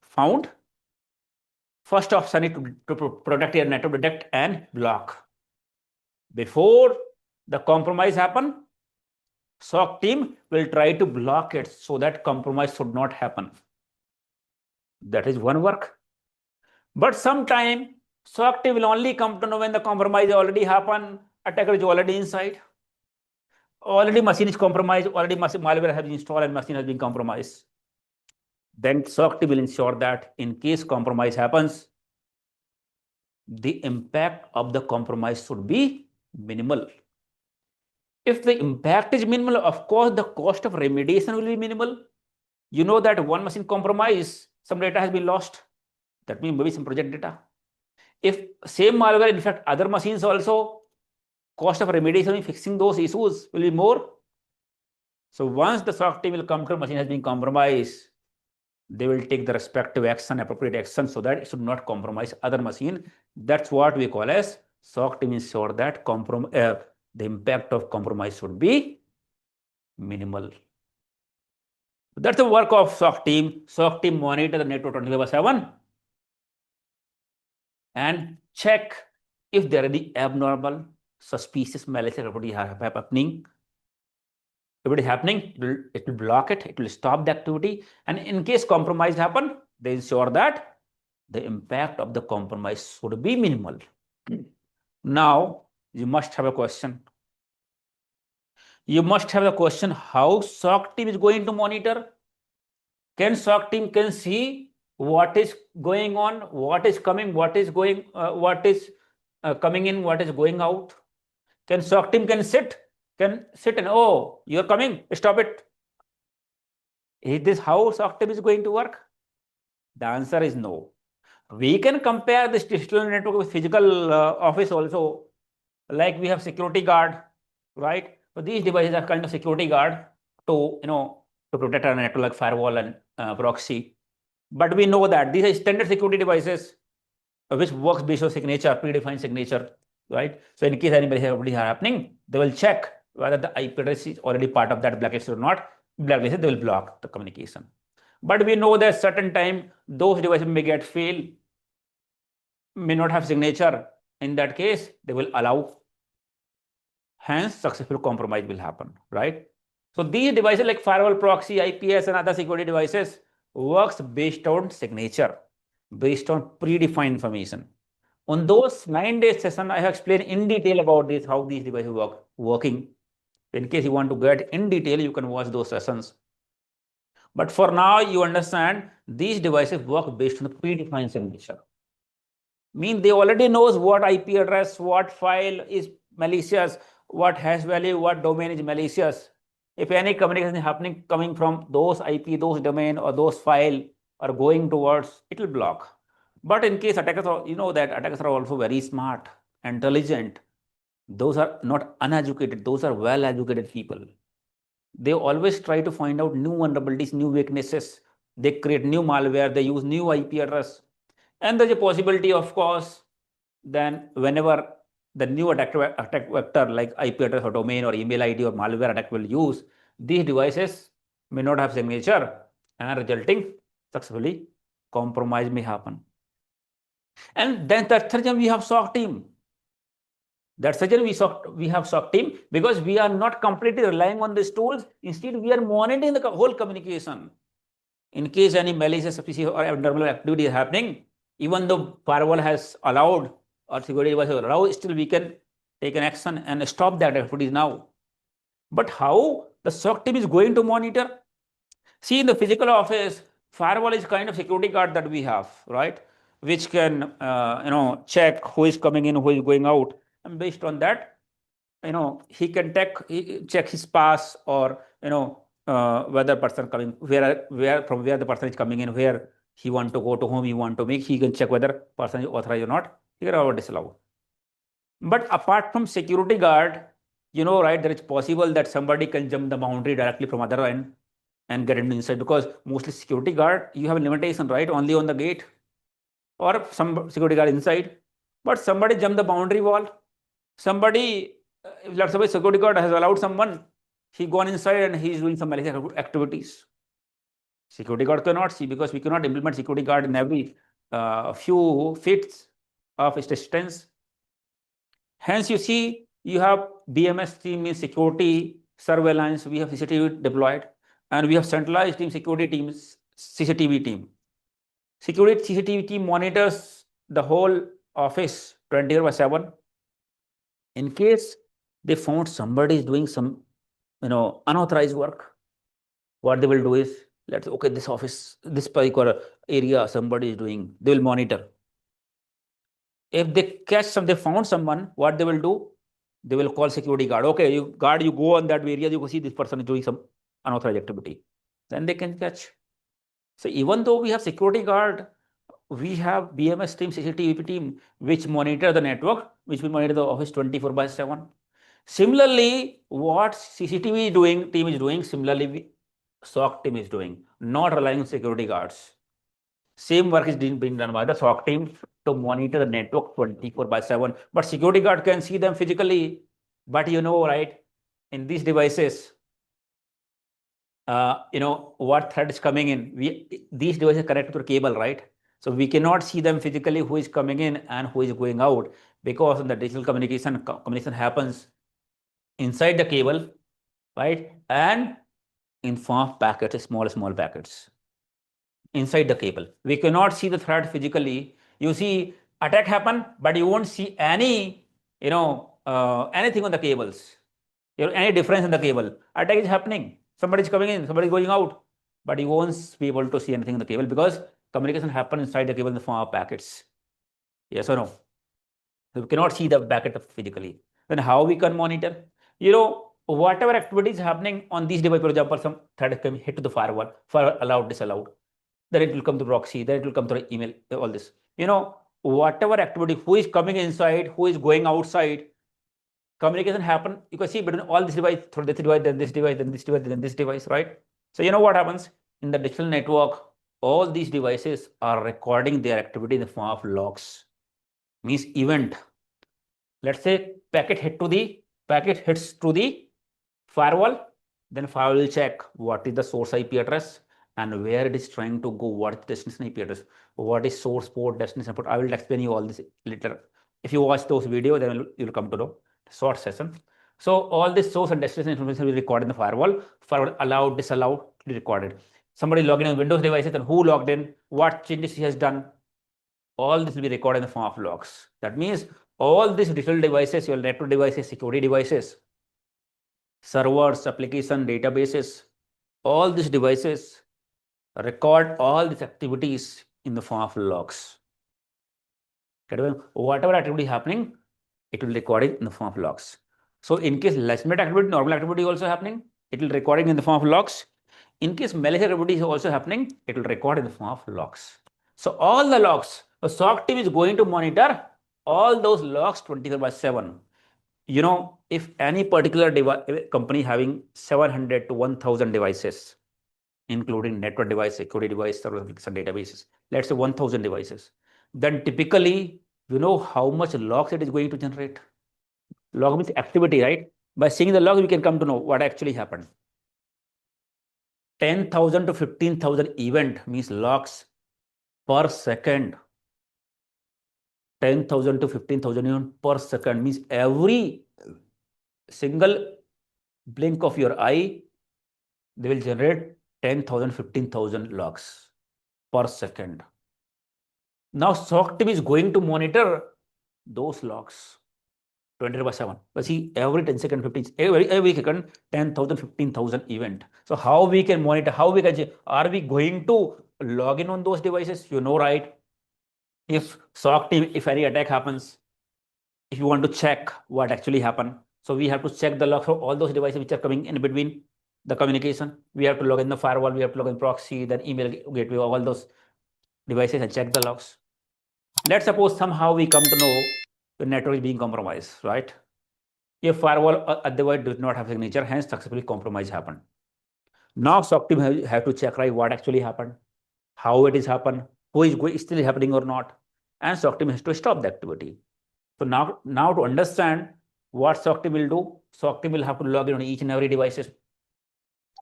found, first option is to protect your network, detect and block. Before the compromise happen, SOC team will try to block it so that compromise should not happen. That is one work. But sometime SOC team will only come to know when the compromise already happened, attacker is already inside, already machine is compromised, already malware has been installed and machine has been compromised. Then SOC team will ensure that in case compromise happens, the impact of the compromise should be minimal. If the impact is minimal, of course, the cost of remediation will be minimal. You know that one machine compromise, some data has been lost. That means maybe some project data. If same malware infect other machines also, cost of remediation in fixing those issues will be more. So once the SOC team will come to machine has been compromised, they will take the respective action, appropriate action, so that it should not compromise other machine. That's what we call as SOC team ensure that the impact of compromise should be minimal. That's the work of SOC team. SOC team monitor the network 24/7 and check if there are any abnormal, suspicious, malicious activity happening. If it is happening, it will block it. It will stop the activity. And in case compromise happen, they ensure that the impact of the compromise should be minimal. Now, you must have a question. You must have a question how SOC team is going to monitor. Can SOC team can see what is going on, what is coming, what is going, coming in, what is going out? Can SOC team can sit and, oh, you're coming, stop it. Is this how SOC team is going to work? The answer is no. We can compare this digital network with physical office also. Like we have security guard right? So these devices are kind of security guard to, to protect our network like firewall and proxy. But we know that these are standard security devices which works based on signature, predefined signature, right? So in case anybody is happening, they will check whether the IP address is already part of that blacklist or not. Blacklisted, they will block the communication. But we know that certain time those devices may get fail, may not have signature. In that case, they will allow. Hence, successful compromise will happen, right? So these devices like firewall, proxy, IPS, and other security devices works based on signature, based on predefined information. On those 9-day session, I have explained in detail about this, how these devices working. In case you want to get in detail, you can watch those sessions. But for now, you understand these devices work based on the predefined signature. Mean they already knows what IP address, what file is malicious, what hash value, what domain is malicious. If any communication is happening coming from those IP, those domain, or those file are going towards, it will block. But in case attackers are, that attackers are also very smart, intelligent. Those are not uneducated, those are well-educated people. They always try to find out new vulnerabilities, new weaknesses. They create new malware, they use new IP address. And there's a possibility, of course, then whenever the new attack vector like IP address or domain or email ID or malware attack will use, these devices may not have signature and resulting successfully compromise may happen. And then the third time we have SOC team. That's surgeon we have SOC team because we are not completely relying on these tools. Instead, we are monitoring the whole communication. In case any malicious or abnormal activity is happening, even though firewall has allowed or security device has allowed, still we can take an action and stop that activity now. But how the SOC team is going to monitor? See, in the physical office, firewall is kind of security guard that we have, right? Which can, check who is coming in, who is going out. And based on that, he can check his pass or, whether person coming, from where the person is coming in, where he want to go, to whom he want to make, he can check whether person is authorized or not, he can allow or disallow. But apart from security guard, right, there is possible that somebody can jump the boundary directly from other end and get into inside, because mostly security guard, you have a limitation, right, only on the gate or some security guard inside. But somebody jump the boundary wall, somebody, let's suppose security guard has allowed someone, he gone inside and he is doing some malicious activities. Security guard cannot see, because we cannot implement security guard in every few feet of distance. Hence, you see, you have BMS team in security surveillance, we have CCTV deployed, and we have centralized team, security teams, CCTV team. Security CCTV team monitors the whole office 24/7. In case they found somebody is doing some, unauthorized work, what they will do is, okay, this office, this particular area, somebody is doing, they will monitor. If they they found someone, what they will do? They will call security guard. Okay, you go on that area, you go see this person is doing some unauthorized activity. Then they can catch. So even though we have security guard, we have BMS team, CCTV team, which monitor the network, which will monitor the office 24/7. Similarly, what CCTV team is doing, similarly, SOC team is doing, not relying on security guards. Same work is being done by the SOC team to monitor the network 24/7. But security guard can see them physically. But right, in these devices, what threat is coming in. These devices are connected to a cable, right? So we cannot see them physically, who is coming in and who is going out, because in the digital communication happens inside the cable, right? And in form of packets, small packets inside the cable. We cannot see the threat physically. You see attack happen, but you won't see any, anything on the cables. Any difference in the cable. Attack is happening. Somebody is coming in, somebody is going out, but you won't be able to see anything in the cable, because communication happens inside the cable in the form of packets. Yes or no? So we cannot see the packet physically. Then how we can monitor? Whatever activity is happening on these devices, for example, some threat can hit to the firewall, allowed, disallowed. Then it will come to proxy, then it will come to the email, all this. Whatever activity, who is coming inside, who is going outside, communication happen. You can see between all this device, through this device, then this device, then this device, then this device, right? So you know what happens in the digital network? All these devices are recording their activity in the form of logs. Means event. Let's say packet hits to the firewall. Then firewall will check what is the source IP address and where it is trying to go. What is the destination IP address? What is source port, destination port? I will explain you all this later. If you watch those videos, then you'll come to know. Short session. So all this source and destination information will be recorded in the firewall. Firewall allowed, disallowed, to be recorded. Somebody logged in on Windows devices, and who logged in, what changes he has done. All this will be recorded in the form of logs. That means all these digital devices, your network devices, security devices, servers, application, databases, all these devices record all these activities in the form of logs. Whatever activity happening, it will record it in the form of logs. So in case legitimate activity, normal activity also happening, it will record it in the form of logs. In case malicious activity is also happening, it will record in the form of logs. So all the logs, the SOC team is going to monitor all those logs 24/7. You know, if any particular company having 700 to 1000 devices, including network device, security device, server application databases, let's say 1000 devices, then typically, you know how much logs it is going to generate. Log means activity, right? By seeing the logs, we can come to know what actually happened. 10,000 to 15,000 event means logs per second. 10,000 to 15,000 event per second means every single blink of your eye, they will generate 10,000, 15,000 logs per second. Now, SOC team is going to monitor those logs 24/7. But see, every 10 seconds, 15, every second, 10,000, 15,000 event. So how we can monitor, how we can, are we going to log in on those devices? You know, right? If SOC team, if any attack happens, if you want to check what actually happened, so we have to check the logs for all those devices which are coming in between the communication. We have to log in the firewall, we have to log in proxy, then email gateway, all those devices and check the logs. Let's suppose somehow we come to know the network is being compromised, right? If firewall otherwise does not have signature, hence successfully compromise happened. Now SOC team have to check, right, what actually happened, how it is happened, who is still happening or not, and SOC team has to stop the activity. So now to understand what SOC team will do, SOC team will have to log in on each and every devices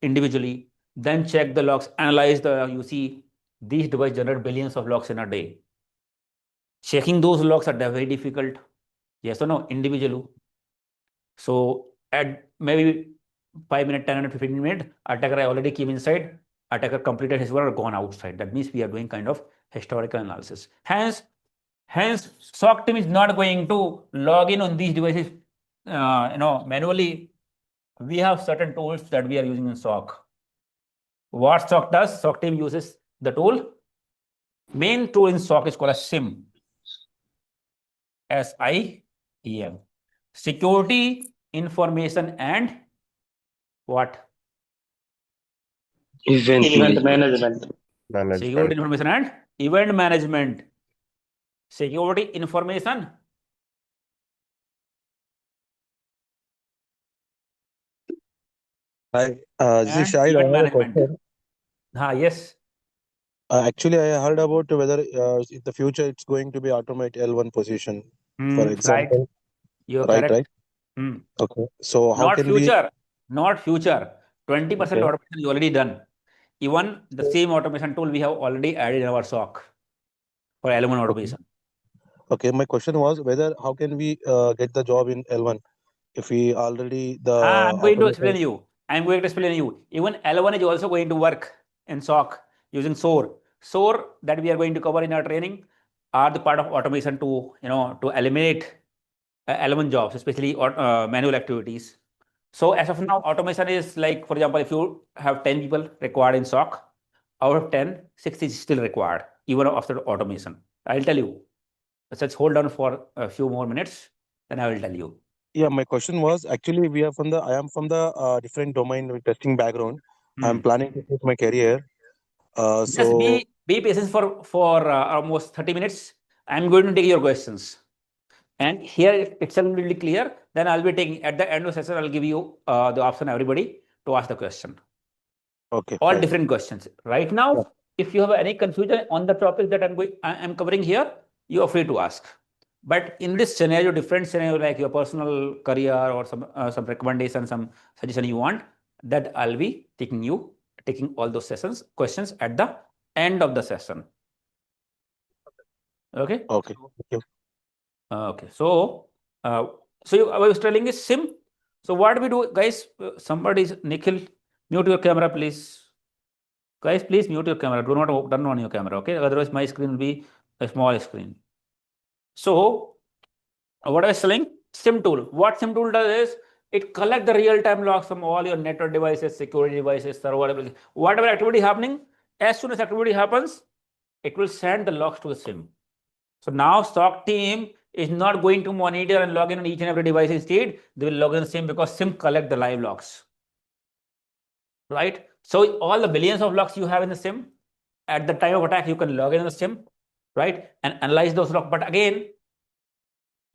individually, then check the logs, analyze you see these devices generate billions of logs in a day. Checking those logs are very difficult. Yes or no? Individually. So at maybe 5 minutes, 10 minutes, 15 minutes, attacker already came inside, attacker completed his work or gone outside. That means we are doing kind of historical analysis. Hence, SOC team is not going to log in on these devices manually. We have certain tools that we are using in SOC. What SOC does? SOC team uses the tool. Main tool in SOC is called a SIEM. SIEM. Security, information, and what? Event management. Security, information, and event management. Security, information. Hi, this And is Shahid. I event have a management. question. Yes. Actually, I heard about whether in the future it's going to be automate L1 position, for Right. example. You're Right, correct. right. Okay. So how Not can we? future. Not future. 20% Okay. automation is already done. Even the same automation tool we have already added in our SOC for L1 automation. Okay. My question was whether how can we get the job in L1 if we already the I'm going to explain automation. you. I'm going to explain you. Even L1 is also going to work in SOC using SOAR. SOAR that we are going to cover in our training are the part of automation to eliminate L1 jobs, especially manual activities. So as of now, automation is like, for example, if you have 10 people required in SOC, out of 10, 6 is still required, even after automation. I'll tell you. Let's hold on for a few more minutes, then I will tell you. Yeah, my question was actually I am from the different domain with testing background. I'm planning to take my career. Just So be patient for almost 30 minutes. I'm going to take your questions. And here itself will be clear that Then I'll be taking, at the end of the session, I'll give you the option, everybody, to ask the question. Okay. All fine. different questions. Right now, Yeah. if you have any confusion on the topic that I'm covering here, you are free to ask. But in this scenario, different scenario, like your personal career or some recommendation, some suggestion you want, that I'll be taking all those questions at the end of the session. Okay. Okay. Thank you. Okay. So I was telling is SIM. So what do we do, guys? Somebody's Nikhil, mute your camera, please. Guys, please mute your camera. Do not turn on your camera. Okay. Otherwise, my screen will be a small screen. So what I was telling, SIM tool. What SIM tool does is it collects the real-time logs from all your network devices, security devices, server, whatever activity happening. As soon as activity happens, it will send the logs to the SIM. So now SOC team is not going to monitor and log in on each and every device. Instead, they will log in the SIM because SIM collect the live logs. Right? So all the billions of logs you have in the SIM, at the time of attack, you can log in the SIM, right? And analyze those logs. But again,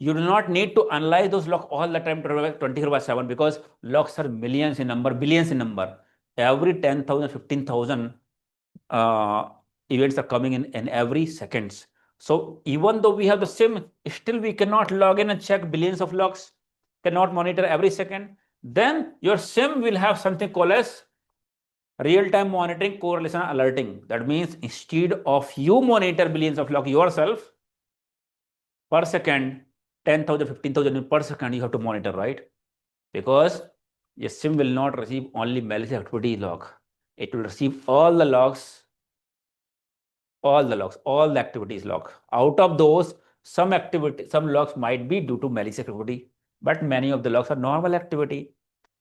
you do not need to analyze those logs all the time 24/7 because logs are millions in number, billions in number. Every 10,000, 15,000 events are coming in every seconds. So even though we have the SIM, still we cannot log in and check billions of logs, cannot monitor every second. Then your SIM will have something called as real-time monitoring, correlation, alerting. That means instead of you monitor billions of logs yourself per second, 10,000, 15,000 per second, you have to monitor, right? Because your SIM will not receive only malicious activity log. It will receive all the logs, all the activities log. Out of those, some logs might be due to malicious activity, but many of the logs are normal activity.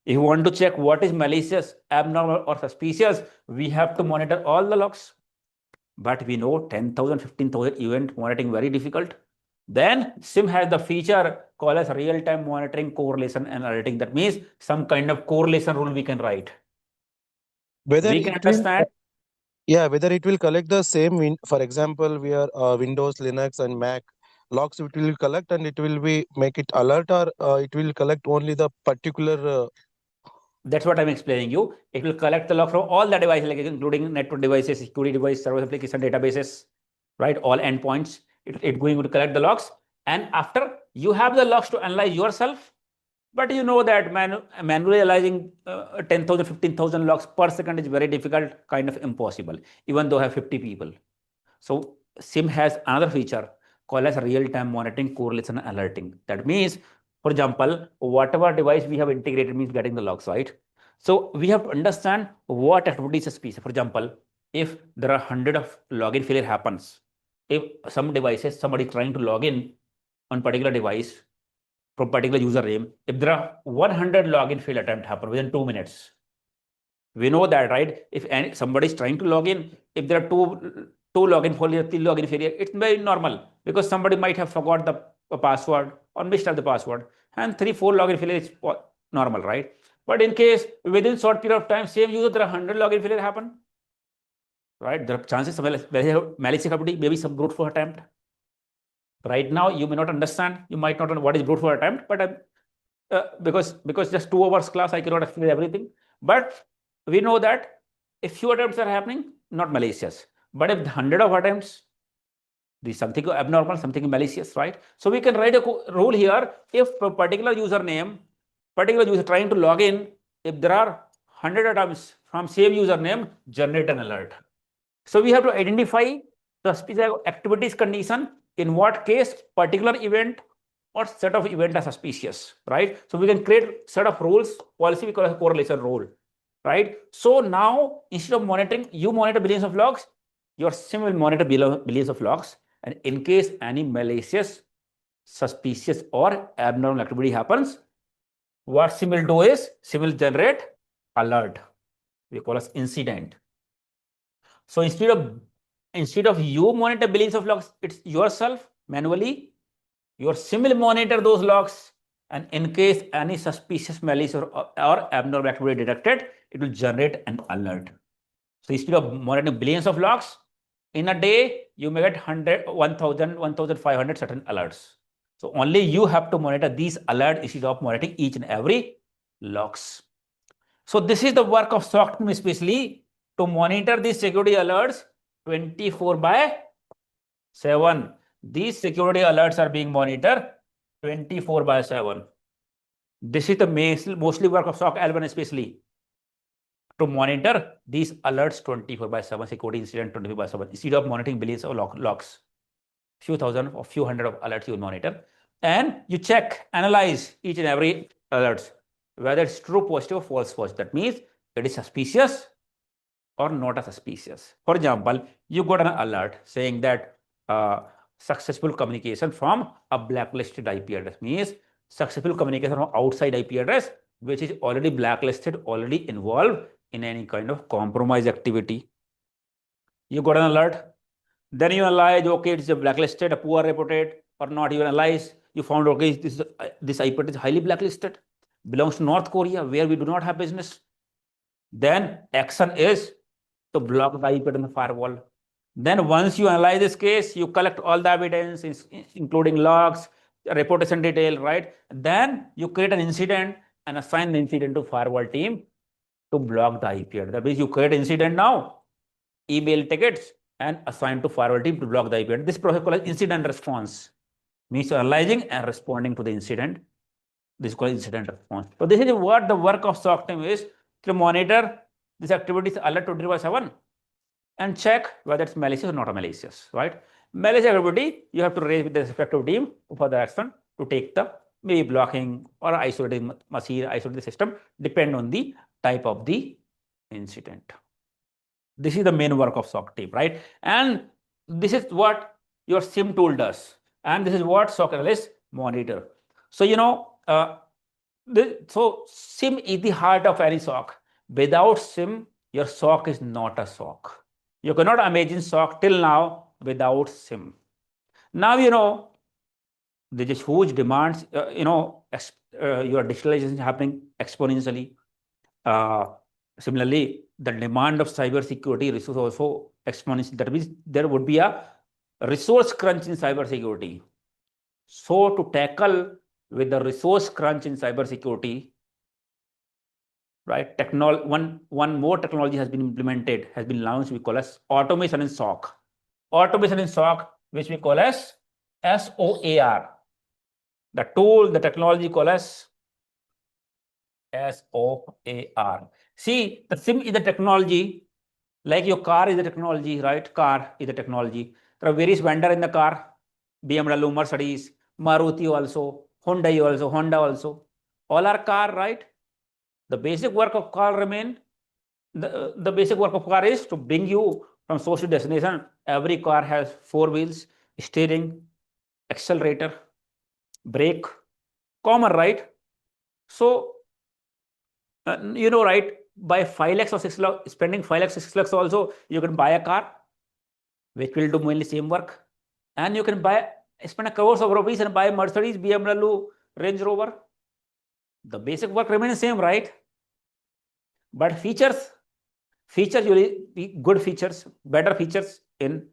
If you want to check what is malicious, abnormal, or suspicious, we have to monitor all the logs. But we know 10,000, 15,000 event monitoring very difficult. Then SIM has the feature called as real-time monitoring, correlation, and alerting. That means some kind of correlation rule we can write. Whether We can it will, understand. yeah, whether it will collect the same, for example, we are Windows, Linux, and Mac logs. It will collect and it will be make it alert, or it will collect only the particular. That's what I'm explaining you. It will collect the log from all the devices, like including network devices, security devices, server application databases, right? All endpoints. It's going to collect the logs. And after you have the logs to analyze yourself, but you know that manually analyzing 10,000, 15,000 logs per second is very difficult, kind of impossible, even though I have 50 people. So SIM has another feature called as real-time monitoring, correlation, and alerting. That means, for example, whatever device we have integrated means getting the logs, right? So we have to understand what activity is suspicious. For example, if there are 100 of login failure happens, if some devices, somebody trying to log in on particular device from particular username, if there are 100 login fail attempt happen within 2 minutes, we know that, right? If somebody is trying to log in, if there are two login failure, 3 login failure, it's very normal because somebody might have forgot the password or missed the password, and 3-4 login failure is normal, right? But in case within short period of time, same user, there are 100 login failure happen, right? There are chances of malicious activity, maybe some brute force attempt. Right now, you may not understand, you might not know what is brute force attempt, but because just 2 hours class, I cannot explain everything. But we know that if few attempts are happening, not malicious. But if 100 of attempts, there's something abnormal, something malicious, right? So we can write a rule here. If a particular username, particular user trying to log in, if there are 100 attempts from same username, generate an alert. So we have to identify the specific activities condition, in what case particular event or set of event are suspicious, right? So we can create set of rules, policy we call a correlation rule, right? So now instead of monitoring, you monitor billions of logs, your SIM will monitor billions of logs, and in case any malicious, suspicious, or abnormal activity happens, what SIM will do is SIM will generate alert. We call as incident. So instead of you monitor billions of logs, it's yourself manually. Your SIM will monitor those logs, and in case any suspicious malicious or abnormal activity detected, it will generate an alert. So instead of monitoring billions of logs, in a day, you may get 100, 1,000, 1,500 certain alerts. So only you have to monitor these alerts instead of monitoring each and every logs. So this is the work of SOC team, especially to monitor these security alerts 24/7. These security alerts are being monitored 24/7. This is the mostly work of SOC L1, especially to monitor these alerts 24/7, security incident 24/7, instead of monitoring billions of logs. Few thousand or few hundred of alerts you monitor, and you check, analyze each and every alerts, whether it's true positive or false positive. That means it is suspicious or not a suspicious. For example, you got an alert saying that successful communication from a blacklisted IP address, means successful communication from outside IP address, which is already blacklisted, already involved in any kind of compromise activity. You got an alert, then you analyze, okay, it's a blacklisted, a poor reputed, or not. You analyze, you found, okay, this IP address is highly blacklisted, belongs to North Korea, where we do not have business. Then action is to block the IP address in the firewall. Then once you analyze this case, you collect all the evidence, including logs, reputation detail, right? Then you create an incident and assign the incident to firewall team to block the IP address. That means you create incident now, email tickets, and assign to firewall team to block the IP address. This process is called incident response. Means you're analyzing and responding to the incident. This is called incident response. So this is what the work of SOC team is, to monitor these activities alert 24/7 and check whether it's malicious or not a malicious, right? Malicious activity, you have to raise with the respective team for the action to take the maybe blocking or isolating machine, isolating the system, depend on the type of the incident. This is the main work of SOC team, right? And this is what your SIEM tool does. And this is what SOC analysts monitor. So, so SIEM is the heart of any SOC. Without SIEM, your SOC is not a SOC. You cannot imagine SOC till now without SIEM. Now, there's huge demands, your digitalization is happening exponentially. Similarly, the demand of cybersecurity resource also exponential. That means there would be a resource crunch in cybersecurity. So to tackle with the resource crunch in cybersecurity, right? One more technology has been implemented, has been launched, we call as automation in SOC. Automation in SOC, which we call as SOAR. The tool, the technology called as SOAR. See, the SIEM is the technology, like your car is the technology, right? Car is the technology. There are various vendors in the car, BMW, Mercedes, Maruti also, Honda also. All are car, right? The basic work of car remain. The basic work of car is to bring you from source to destination. Every car has 4 wheels, steering, accelerator, brake, common, right? So, right, by 5 lakhs or 6 lakhs, spending 5 lakhs, 6 lakhs also, you can buy a car, which will do mainly same work. And you can spend a crores of rupees and buy Mercedes, BMW, Range Rover. The basic work remains same, right? But features will be good features, better features in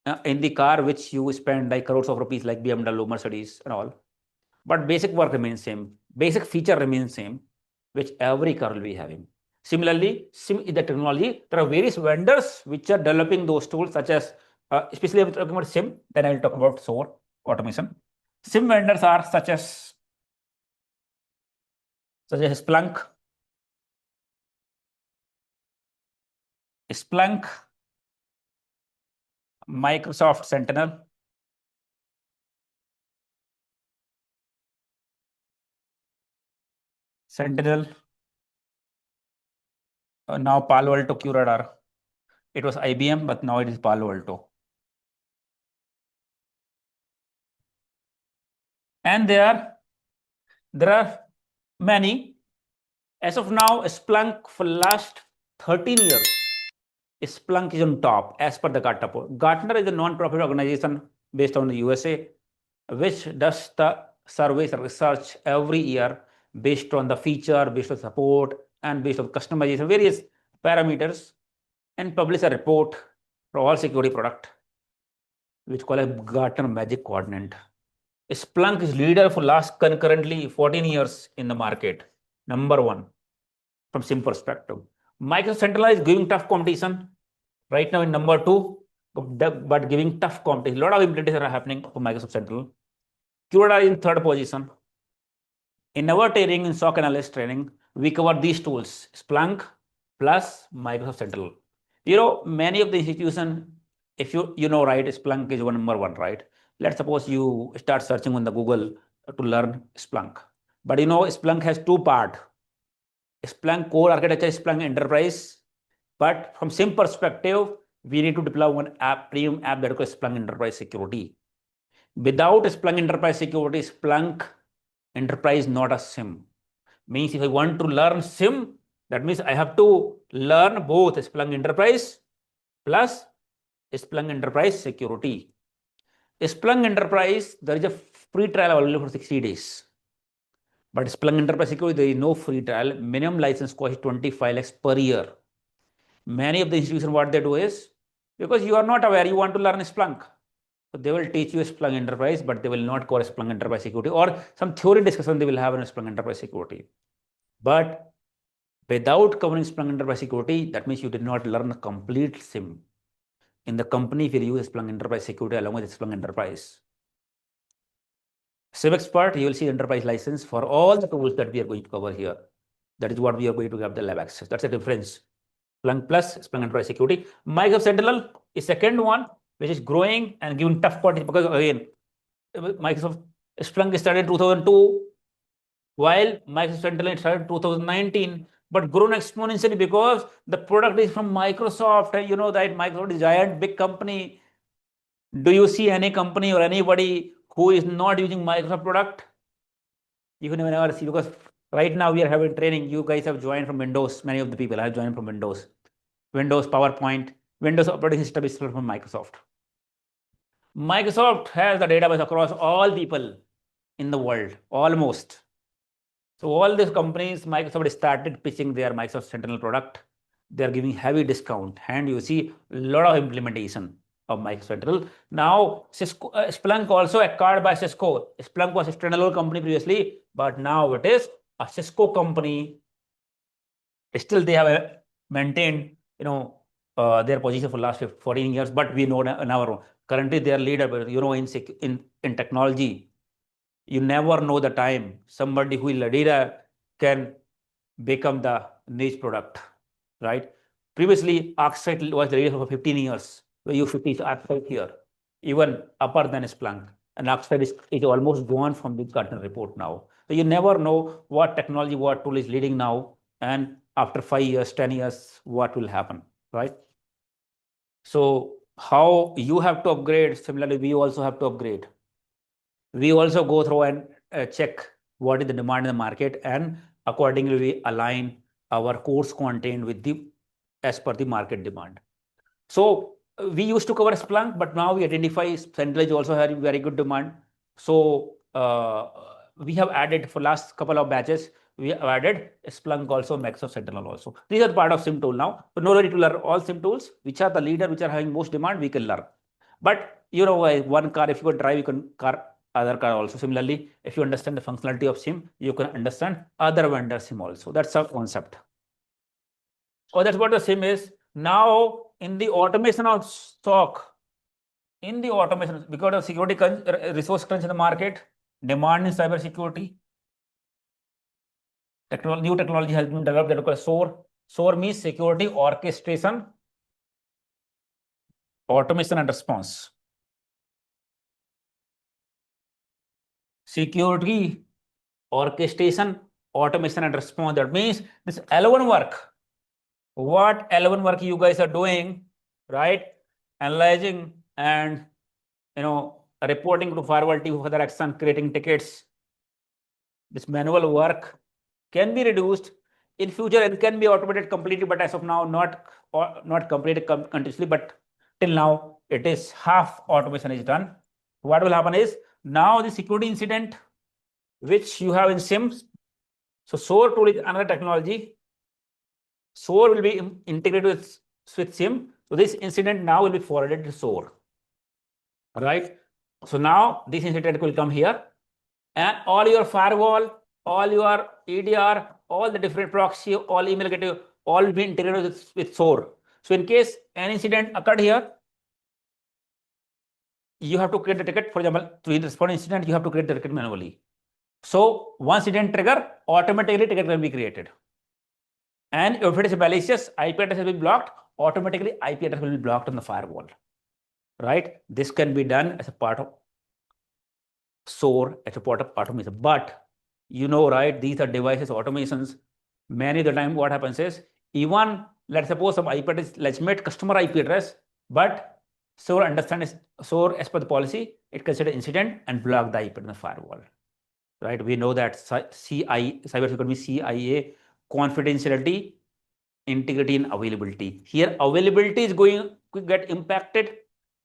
the car which you spend like crores of rupees, like BMW, Mercedes and all. But basic work remains same. Basic feature remains same, which every car will be having. Similarly, SIEM is the technology. There are various vendors which are developing those tools, such as, especially if I'm talking about SIEM, then I will talk about SOAR automation. SIEM vendors are such as Splunk, Microsoft Sentinel, now Palo Alto QRadar. It was IBM, but now it is Palo Alto. And there are many. As of now, Splunk for last 13 years, Splunk is on top as per the Gartner report. Gartner is a non-profit organization based on the USA, which does the surveys and research every year based on the feature, based on support, and based on customization, various parameters, and publish a report for all security product, which called a Gartner Magic Quadrant. Splunk is leader for last concurrently 14 years in the market. Number one, from SIEM perspective. Microsoft Sentinel is giving tough competition right now in number two, but giving tough competition. A lot of implementations are happening for Microsoft Sentinel. QRadar in third position. In our training, in SOC Analyst training, we cover these tools, Splunk plus Microsoft Sentinel. You know, many of the institutions, if you know, right, Splunk is number one, right? Let's suppose you start searching on the Google to learn Splunk. But you know, Splunk has two parts. Splunk core architecture, Splunk enterprise. But from SIEM perspective, we need to deploy one app, premium app that is called Splunk Enterprise Security. Without Splunk Enterprise Security, Splunk Enterprise not a SIEM. Means if I want to learn SIEM, that means I have to learn both Splunk Enterprise plus Splunk Enterprise Security. Splunk Enterprise, there is a free trial available for 60 days. But Splunk Enterprise Security, there is no free trial. Minimum license cost is 25 lakhs per year. Many of the institutions, what they do is, because you are not aware, you want to learn Splunk. So they will teach you Splunk Enterprise, but they will not cover Splunk Enterprise Security, or some theory discussion they will have on Splunk Enterprise Security. But without covering Splunk Enterprise Security, that means you did not learn a complete SIEM. In the company, if you use Splunk Enterprise Security along with Splunk Enterprise. SIEM XPERT, you will see the enterprise license for all the tools that we are going to cover here. That is what we are going to have the lab access. That's the difference. Splunk plus Splunk Enterprise Security. Microsoft Sentinel is second one, which is growing and giving tough competition, because again, Microsoft Splunk started in 2002, while Microsoft Sentinel started in 2019, but grown exponentially because the product is from Microsoft, and you know that Microsoft is a giant, big company. Do you see any company or anybody who is not using Microsoft product? You can never see, because right now we are having training. You guys have joined from Windows. Many of the people have joined from Windows. Windows, PowerPoint, Windows operating system is from Microsoft. Microsoft has the database across all people in the world, almost. So all these companies, Microsoft started pitching their Microsoft Sentinel product. They're giving heavy discount, and you see a lot of implementation of Microsoft Sentinel. Now, Cisco, Splunk also acquired by Cisco. Splunk was a standalone company previously, but now it is a Cisco company. Still, they have maintained, their position for last 14 years. But we know now currently they are leader. But you know, in technology, you never know the time somebody who is a leader can become the niche product, right? Previously, ArcSight was the leader for 15 years. Where you 50 ArcSight here, even upper than Splunk. And ArcSight is almost gone from the Gartner report now. So you never know what technology, what tool is leading now, and after 5 years, 10 years, what will happen, right? So how you have to upgrade, similarly, we also have to upgrade. We also go through and check what is the demand in the market, and accordingly we align our course content with the as per the market demand. So we used to cover Splunk, but now we identify Sentinel is also having very good demand. So we have added for last couple of batches, we have added Splunk also, Microsoft Sentinel also. These are part of SIEM tool now. So no need to learn all SIEM tools, which are the leader, which are having most demand, we can learn. But you know, one car, if you can drive, you can car other car also. Similarly, if you understand the functionality of SIEM, you can understand other vendor SIEM also. That's our concept. Oh, that's what the SIEM is. Now, in the automation of SOC, in the automation, because of security resource crunch in the market, demand in cybersecurity, new technology has been developed that is called SOAR. SOAR means security orchestration, automation and response. Security orchestration, automation and response. That means this L1 work. What L1 work you guys are doing, right? Analyzing and reporting to firewall team for further action, creating tickets. This manual work can be reduced in future. It can be automated completely, but as of now, not completed continuously. But till now, it is half automation is done. What will happen is now the security incident which you have in SIEMs. So SOAR tool is another technology. SOAR will be integrated with SIEM. So this incident now will be forwarded to SOAR. Right? So now this incident will come here, and all your firewall, all your EDR, all the different proxy, all email gateway, all will be integrated with SOAR. So in case an incident occurred here, you have to create the ticket. For example, to respond incident, you have to create the ticket manually. So once incident trigger, automatically ticket will be created. And if it is malicious, IP address will be blocked, automatically IP address will be blocked on the firewall, right? This can be done as a part of SOAR, as a part of automation. But you know, right, these are devices automations. Many of the time what happens is, even let's suppose some IP address, legitimate customer IP address, but SOAR understands SOAR as per the policy, it considers incident and block the IP in the firewall, right? We know that cybersecurity CIA, confidentiality, integrity, and availability. Here, availability is going to get impacted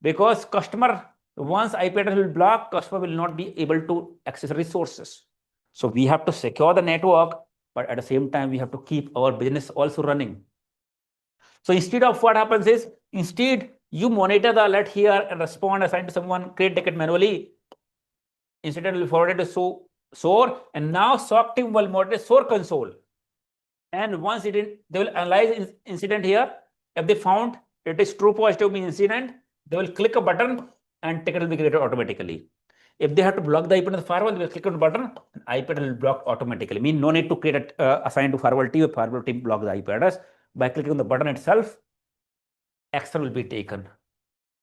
because customer, once IP address will block, customer will not be able to access resources. So we have to secure the network, but at the same time, we have to keep our business also running. So instead of what happens is, instead you monitor the alert here and respond, assign to someone, create ticket manually, incident will be forwarded to SOAR, and now SOC team will monitor SOAR console. And once they will analyze incident here. If they found it is true positive means incident, they will click a button and ticket will be created automatically. If they have to block the IP on the firewall, they will click on the button and IP address will block automatically. Mean no need to create assign to firewall team. Firewall team block the IP address by clicking on the button itself. Action will be taken.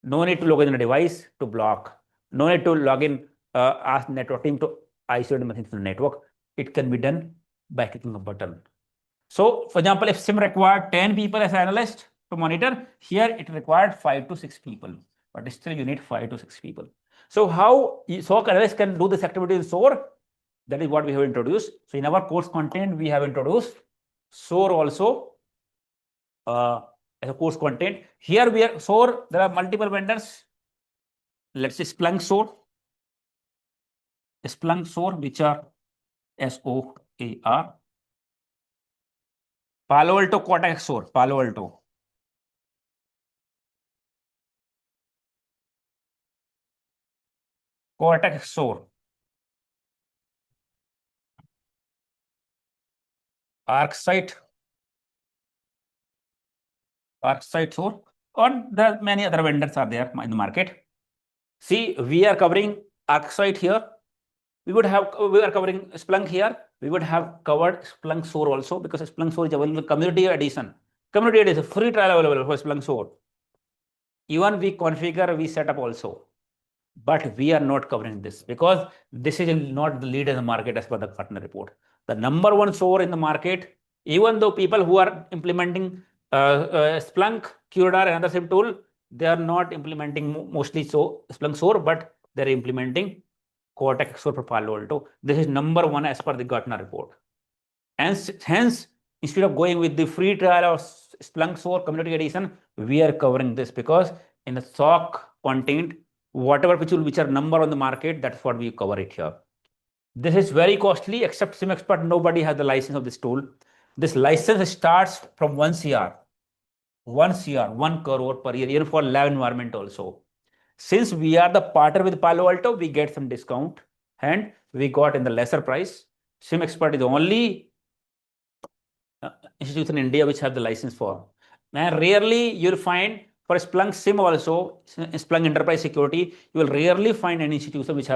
No need to log in the device to block. No need to log in. Ask network team to isolate the machine from the network. It can be done by clicking a button. So, for example, if SIM required 10 people as analyst to monitor, here it required 5 to 6 people, but still you need 5 to 6 people. So, how SOC analyst can do this activity in SOAR? That is what we have introduced. So, in our course content, we have introduced SOAR also as a course content. Here we are SOAR, there are multiple vendors. Let's say Splunk SOAR, which are SOAR. Palo Alto Cortex XSOAR, Palo Alto. Cortex XSOAR. ArcSight SOAR, or there are many other vendors are there in the market. See, we are covering ArcSight here. We are covering Splunk here. We would have covered Splunk SOAR also, because Splunk SOAR is available community edition. Community edition, free trial available for Splunk SOAR. Even we configure, we set up also. But we are not covering this because this is not the lead in the market as per the Gartner report. The number one SOAR in the market, even though people who are implementing Splunk, QRadar, and other SIM tool, they are not implementing mostly Splunk SOAR, but they're implementing Cortex XSOAR for Palo Alto. This is number one as per the Gartner report. And hence, instead of going with the free trial of Splunk SOAR Community Edition, we are covering this because in the SOC content, whatever which are number on the market, that's what we cover it here. This is very costly, except SIEM XPERT. Nobody has the license of this tool. This license starts from 1 CR, 1 crore per year, even for lab environment also. Since we are the partner with Palo Alto, we get some discount and we got in the lesser price. SIEM XPERT is the only institution in India which have the license for. And rarely you'll find for Splunk SIM also, Splunk Enterprise Security, you will rarely find any institution which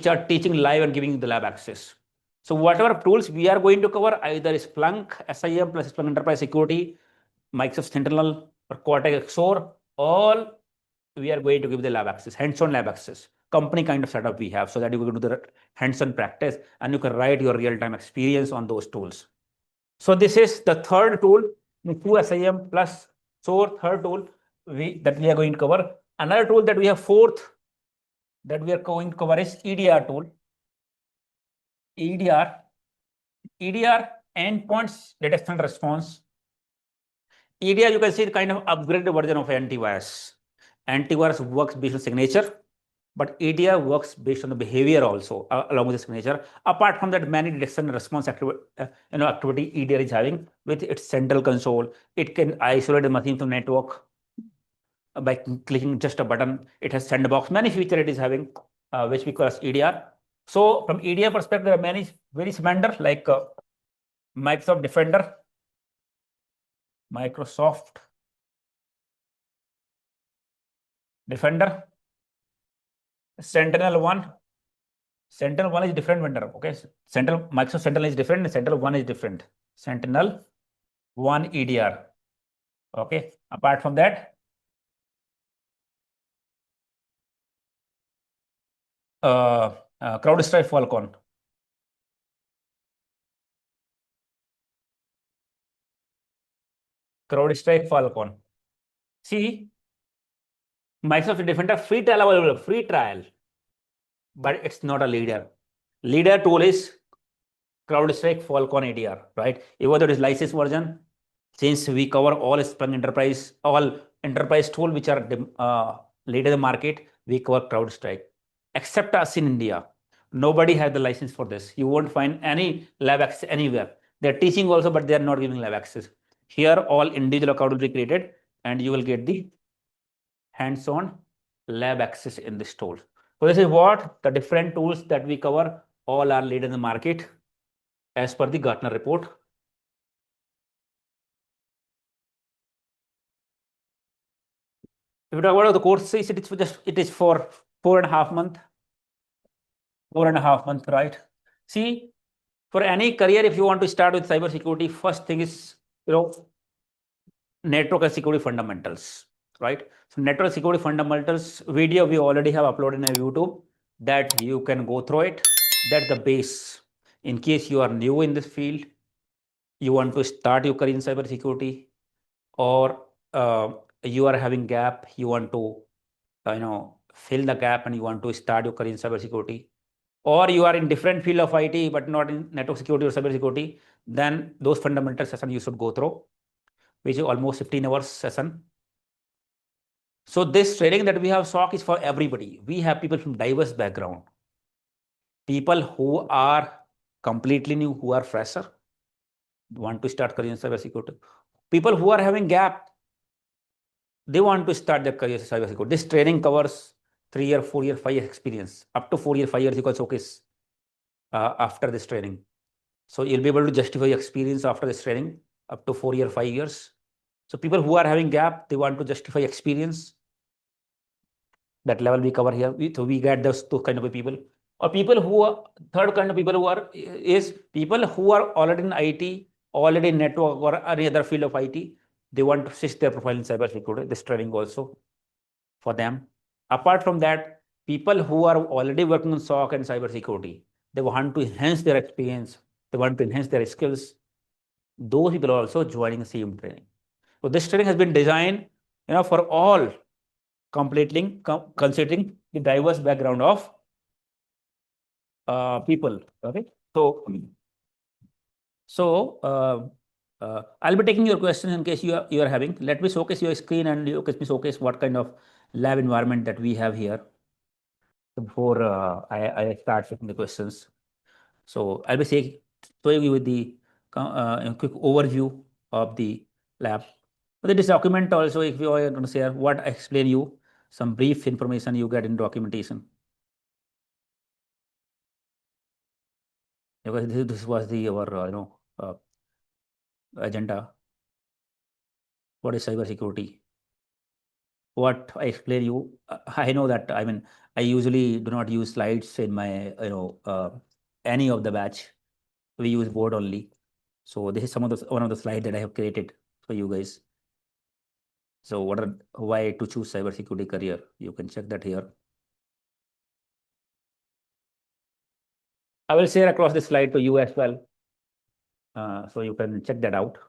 are teaching live and giving the lab access. So whatever tools we are going to cover, either Splunk SIEM plus Splunk Enterprise Security, Microsoft Sentinel, or Cortex XSOAR, all we are going to give the lab access, hands-on lab access, company kind of setup we have, so that you can do the hands-on practice and you can write your real-time experience on those tools. So this is the third tool, the 2 SIEM plus SOAR, third tool that we are going to cover. Another tool that we have, fourth, that we are going to cover is EDR tool. EDR endpoints detection and response. EDR, you can see the kind of upgraded version of antivirus. Antivirus works based on signature, but EDR works based on the behavior also, along with the signature. Apart from that, many detection and response activity EDR is having with its central console. It can isolate the machine from network. by clicking just a button. It has sandbox, many features it is having, which we call as EDR. So from EDR perspective, there are many various vendors like Microsoft Defender, Microsoft Defender, Sentinel-1. Sentinel-1 is different vendor. Okay, Microsoft Sentinel is different. Sentinel-1 is different. Sentinel-1 EDR. Okay. Apart from that, CrowdStrike Falcon. CrowdStrike Falcon. See, Microsoft Defender free trial available, free trial, but it's not a leader. Leader tool is CrowdStrike Falcon ADR, right? Even though it is licensed version, since we cover all Splunk enterprise, all enterprise tool which are leader in the market, we cover CrowdStrike. Except us in India, nobody has the license for this. You won't find any lab access anywhere. They're teaching also, but they're not giving lab access. Here, all individual account will be created, and you will get the hands-on lab access in this tool. So this is what the different tools that we cover all are leader in the market as per the Gartner report. If you talk about the course, it is for 4.5 months. 4.5 months, right? See, for any career, if you want to start with cybersecurity, first thing is, network and security fundamentals, right? So network security fundamentals video we already have uploaded in YouTube that you can go through it. That's the base. In case you are new in this field, you want to start your career in cybersecurity, or you are having gap, you want to fill the gap and you want to start your career in cybersecurity, or you are in different field of IT but not in network security or cybersecurity, then those fundamental session you should go through, which is almost 15 hours session. So this training that we have SOC is for everybody. We have people from diverse background, people who are completely new, who are fresher, want to start career in cybersecurity, people who are having gap, they want to start their career in cybersecurity. This training covers 3 year, 4 year, 5 year experience. Up to 4 year, 5 years you can showcase after this training. So you'll be able to justify your experience after this training up to 4 year, 5 years. So people who are having gap, they want to justify experience. That level we cover here. So we get those two kind of people. Or people who are, third kind of people who are, is people who are already in IT, already in network or any other field of IT. They want to switch their profile in cybersecurity. This training also for them. Apart from that, people who are already working on SOC and cybersecurity, they want to enhance their experience. They want to enhance their skills. Those people are also joining the same training. So this training has been designed, for all, considering the diverse background of people. Okay. So I'll be taking your questions in case you are having. Let me showcase your screen and you can showcase what kind of lab environment that we have here before I start taking the questions. So I'll be showing you with the quick overview of the lab. But this document also, if you are going to share what I explain you, some brief information you get in documentation. Because this was our agenda. What is cybersecurity? What I explain you, I know that I usually do not use slides in my any of the batch. We use board only. So this is one of the slides that I have created for you guys. So why to choose cybersecurity career? You can check that here. I will share across this slide to you as well. So you can check that out.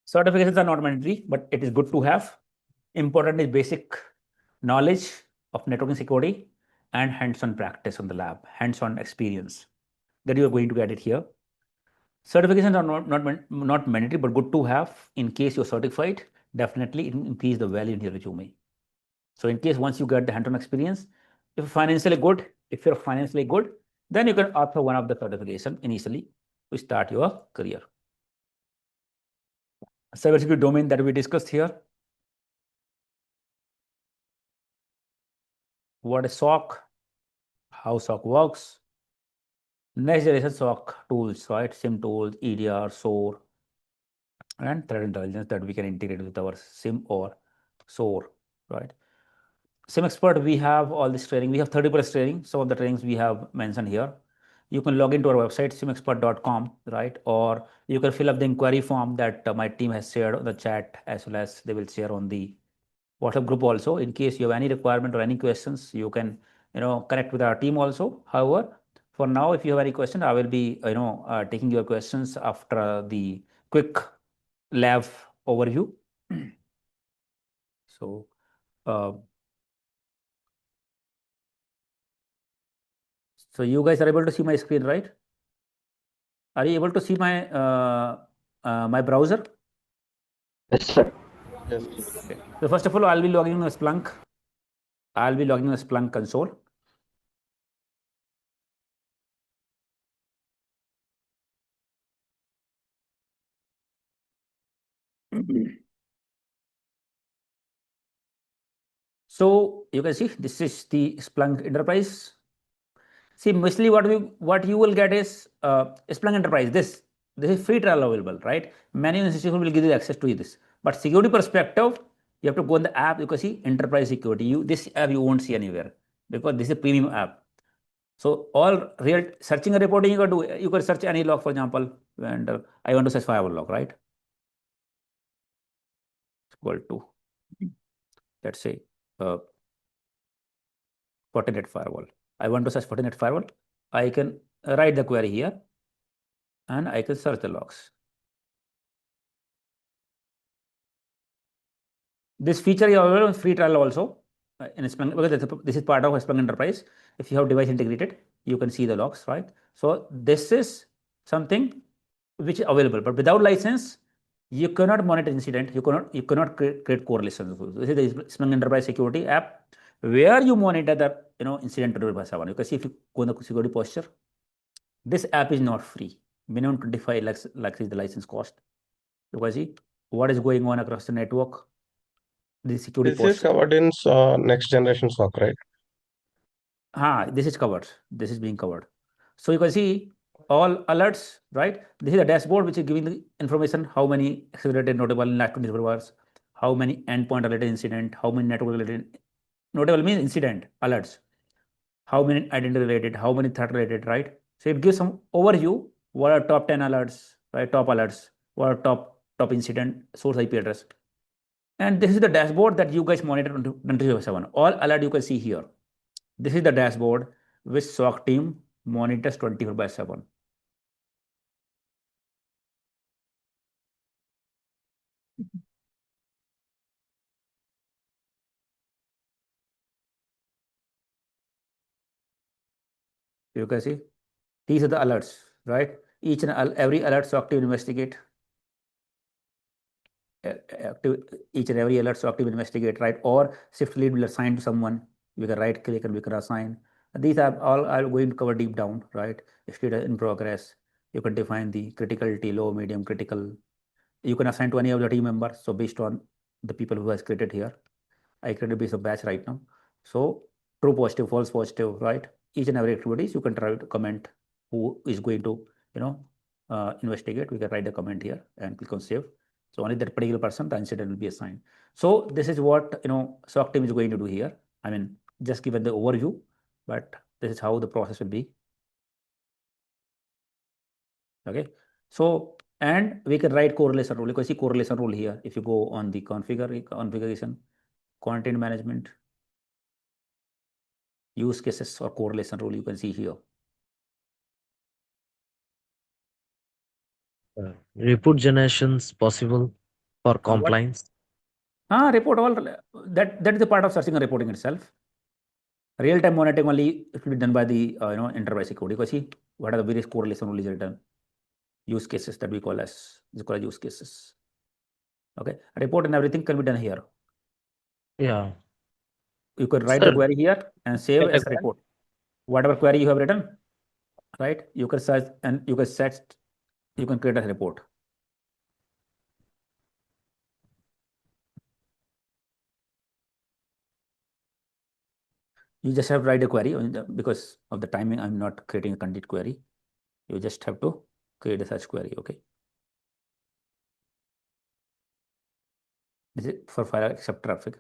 Certifications are not mandatory, but it is good to have. Important is basic knowledge of networking security and hands-on practice on the lab, hands-on experience that you are going to get it here. Certifications are not mandatory, but good to have in case you're certified. Definitely increase the value in your resume. So in case once you get the hands-on experience, if you're financially good, Then you can opt for one of the certification initially to start your career. Cybersecurity domain that we discussed here. What is SOC? How SOC works? Next generation SOC tools, right? SIM tools, EDR, SOAR, and threat intelligence that we can integrate with our SIM or SOAR, right? SIEM XPERT, we have all this training. We have 30+ training. Some of the trainings we have mentioned here. You can log into our website, siemexpert.com, right? Or you can fill up the inquiry form that my team has shared on the chat, as well as they will share on the WhatsApp group also. In case you have any requirement or any questions, you can connect with our team also. However, for now, if you have any question, I will be taking your questions after the quick lab overview. So so you guys are able to see my screen, right? Are you able to see my my browser? Yes, sir. Yes. Okay. So first of all, I'll be logging in a Splunk. I'll be logging in a Splunk console. So you can see this is the Splunk Enterprise. See, mostly what you will get is Splunk Enterprise. This is free trial available, right? Many institutions will give you access to this. But security perspective, you have to go in the app. You can see Enterprise Security. This app you won't see anywhere because this is a premium app. So all real searching and reporting you can do. You can search any log, for example, and I want to search firewall log, right? Equal to, let's say, Fortinet firewall. I want to search Fortinet firewall. I can write the query here, and I can search the logs. This feature is available in free trial also in Splunk, because this is part of Splunk Enterprise. If you have device integrated, you can see the logs, right? So this is something which is available, but without license, you cannot monitor incident. You cannot create correlations. This is the Splunk Enterprise Security app where you monitor the incident 24/7. You can see if you go in the security posture. This app is not free. Minimum 25 lakhs is the license cost. You can see what is going on across the network. The security This is posture. covered in next generation SOC, right? This is covered. This is being covered. So you can see all alerts, right? This is a dashboard which is giving the information how many accelerated notable in last 24 hours, how many endpoint related incident, how many network related. Notable means incident alerts, how many identity related, how many threat related, right? So it gives some overview. What are top 10 alerts, right? Top alerts. What are top incident, source IP address. And this is the dashboard that you guys monitor 24/7. All alert you can see here. This is the dashboard which SOC team monitors 24/7. You can see these are the alerts, right? Each and every alert SOC team investigate. Each and every alert SOC team investigate, right? Or shift lead will assign to someone. We can right click and we can assign. These are all I'm going to cover deep down, right? State in progress. You can define the criticality, low, medium, critical. You can assign to any of the team members. So based on the people who has created here, I created based on batch right now. So true positive, false positive, right? Each and every activities you can try to comment who is going to investigate. We can write the comment here and click on save. So only that particular person, the incident will be assigned. So this is what SOC team is going to do here. I mean, just given the overview, but this is how the process will be. Okay. So and we can write correlation rule. You can see correlation rule here. If you go on the configuration, content management, use cases or correlation rule, you can see here. Report generations possible for compliance? Report all that is the part of searching and reporting itself. Real-time monitoring only it will be done by the enterprise security. You can see what are the various correlation rules written. Use cases that we call as use cases. Okay, report and everything can be done here. Yeah. You could write Sir, the query here and save as a report. Whatever query you have written, right? You can search and you can create a report. You just have to write a query because of the timing. I'm not creating a content query. You just have to create a search query. Okay. This is for file except traffic.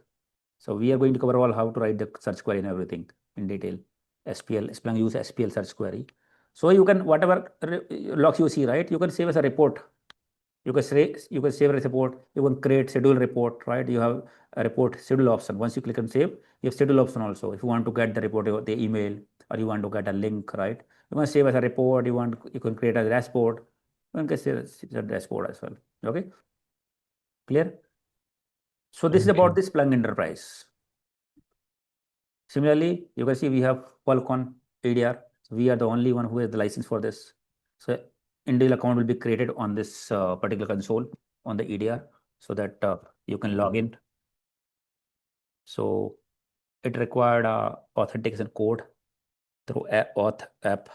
So we are going to cover all how to write the search query and everything in detail. SPL, Splunk use SPL search query. So you can, whatever logs you see, right? You can save as a report. You can save as a report. You can create schedule report, right? You have a report schedule option. Once you click on save, you have schedule option also. If you want to get the report, the email, or you want to get a link, right? You can save as a report. You can create a dashboard. You can save as a dashboard as well. Okay. Clear? So this is about this Splunk Enterprise. Similarly, you can see we have Falcon EDR. We are the only one who has the license for this. So individual account will be created on this particular console on the EDR so that you can log in. So it required authentication code through auth app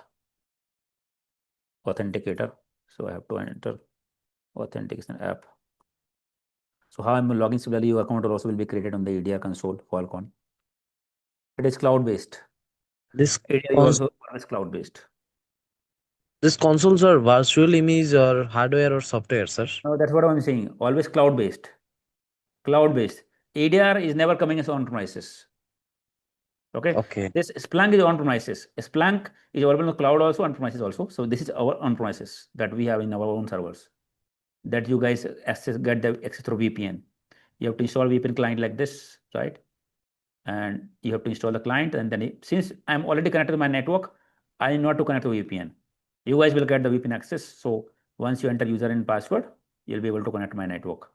authenticator. So I have to enter authentication app. So how I'm logging, similarly your account also will be created on the EDR console Falcon. It is cloud-based. This EDR cons- also is cloud-based. These consoles are virtual image or hardware or software, sir? No, that's what I'm saying. Always cloud-based. Cloud-based. EDR is never coming as on-premises. Okay. Okay. This Splunk is on-premises. Splunk is available in the cloud also, on-premises also. So this is our on-premises that we have in our own servers that you guys get the access through VPN. You have to install VPN client like this, right? And you have to install the client, and then since I'm already connected to my network, I need not to connect to VPN. You guys will get the VPN access. So once you enter user and password, you'll be able to connect to my network.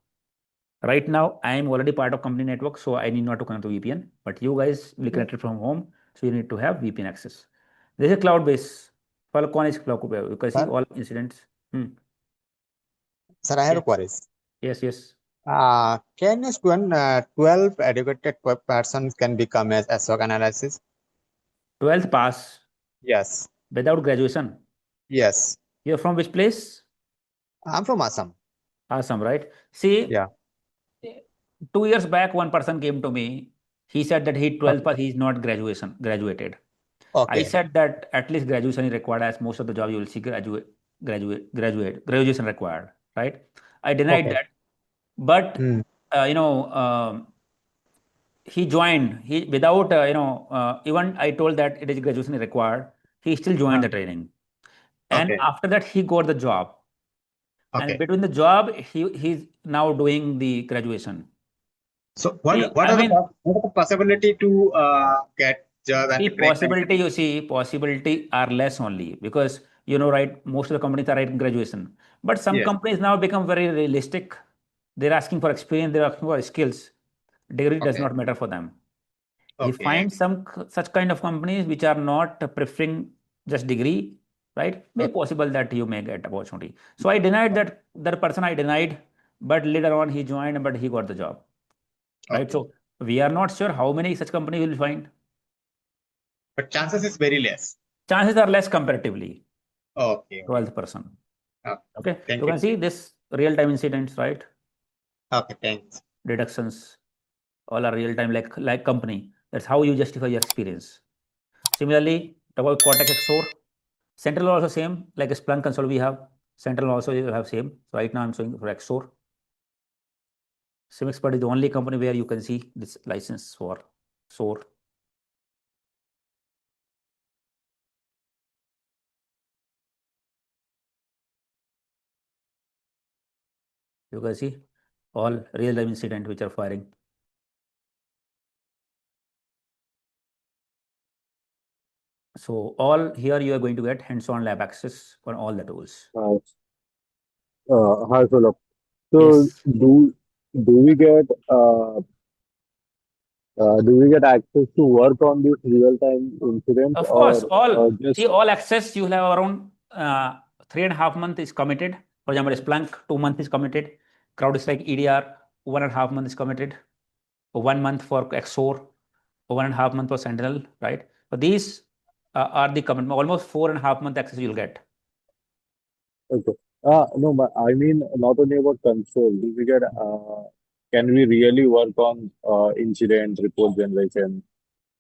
Right now, I am already part of company network, so I need not to connect to VPN. But you guys will connect it from home, so you need to have VPN access. This is cloud-based. Falcon is cloud-based. You can see Sir? all incidents. Sir, I have Yes. queries. Yes. Can a student 12 educated persons can become as SOC analysis? 12th pass Yes. without graduation. Yes. You're from which place? I'm from Assam. Assam, right? See, Yeah. 2 years back, one person came to me. He said that he 12th pass, he's not graduated. I Okay. said that at least graduation is required, as most of the job you will see graduation required, right? I denied Okay. that, but Hmm. he joined. He without even I told that it is graduation is required. He still joined the training, and Okay. after that he got the job. And Okay. between the job, he's now doing the graduation. So See, what I are the mean, what are the possibility to get job see, and break possibility are less only because right, most of the companies are writing graduation. But some Yes. companies now become very realistic. They're asking for experience, they're asking for skills. Degree does Okay. not matter for them. If you Okay. find some such kind of companies which are not preferring just degree, right? May possible that you may get opportunity. So I denied that person. I denied, but later on he joined, but he got the job, right? Okay. So we are not sure how many such companies will find. But chances is very less. Chances are less comparatively. Okay. 12th person. Okay. Okay. Thank You you. can see this real-time incidents, right? Okay. Thanks. Deductions, all are real-time like company. That's how you justify your experience. Similarly, about Cortex XSOAR. Central also same, like a Splunk console we have. Central also you have same. So right now I'm showing for XSOAR. SIEM XPERT is the only company where you can see this license for SOAR. You can see all real-time incident which are firing. So all here you are going to get hands-on lab access on all the tools. Hi, Sulabh. So, Yes. do we get access to work on these real-time incidents, Of course, or just all access you will have around 3.5 months is committed. For example, Splunk 2 months is committed. CrowdStrike EDR 1.5 months is committed. 1 month for XSOAR, 1.5 months for Sentinel, right? So these are the commit. Almost 4.5 month access you'll get. Okay. No, but I mean not only about control. Do we get, can we really work on incident report generation?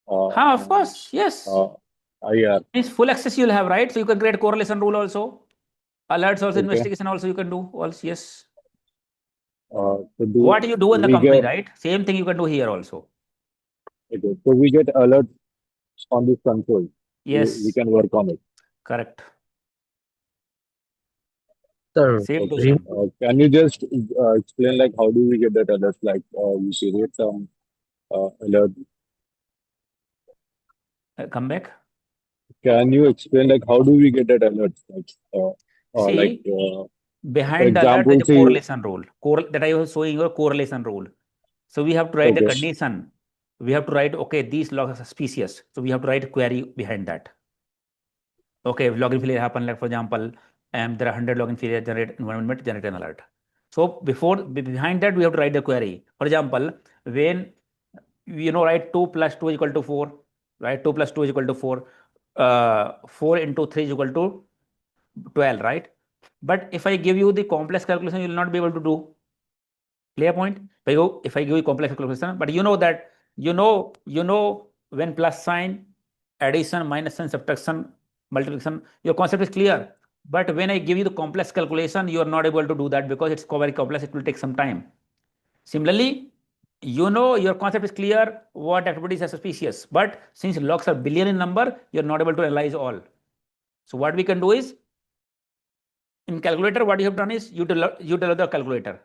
Of And, course, yes. IR. Means full access you'll have, right? So you can create correlation rule also. Alerts also, Okay. investigation also you can do. Also, yes. So What you do in the we company, get, right? Same thing you can do here also. okay. So we get alerts on this control. We Yes, can work on it. correct. Sir, Same to re- same. Can you just explain like how do we get that alert? Like we create some alert. Come back. Can you explain like how do we get that alert? Like See, for behind the alert example, is a say correlation rule. That I was showing you a correlation rule. So we have to write a okay. condition. We have to write, okay, these logs are suspicious. So we have to write a query behind that. Okay, if login failure happen, like for example, there are 100 login failure generate environment, generate an alert. So behind that, we have to write the query. For example, when write 2 plus 2 is equal to 4, right? 2 plus 2 is equal to 4. 4 into 3 is equal to 12, right? But if I give you the complex calculation, you will not be able to do. Clear point? If I give you complex calculation, but you know that when plus sign, addition, minus sign, subtraction, multiplication, your concept is clear. But when I give you the complex calculation, you are not able to do that because it's very complex. It will take some time. Similarly, your concept is clear what activities are suspicious, but since logs are billion in number, you're not able to analyze all. So what we can do is, in calculator, what you have done is you tell the calculator,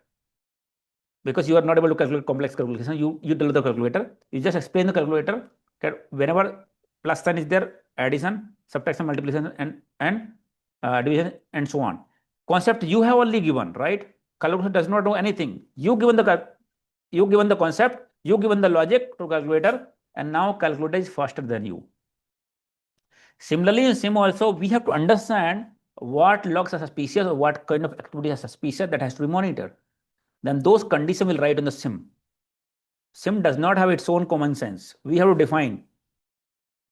because you are not able to calculate complex calculation. You tell the calculator, you just explain the calculator that whenever plus sign is there, addition, subtraction, multiplication, and division, and so on. Concept you have only given, right? Calculator does not know anything. You given the concept, you given the logic to calculator, and now calculator is faster than you. Similarly, in SIM also, we have to understand what logs are suspicious or what kind of activity are suspicious that has to be monitored. Then those conditions will write on the SIM. SIM does not have its own common sense. We have to define.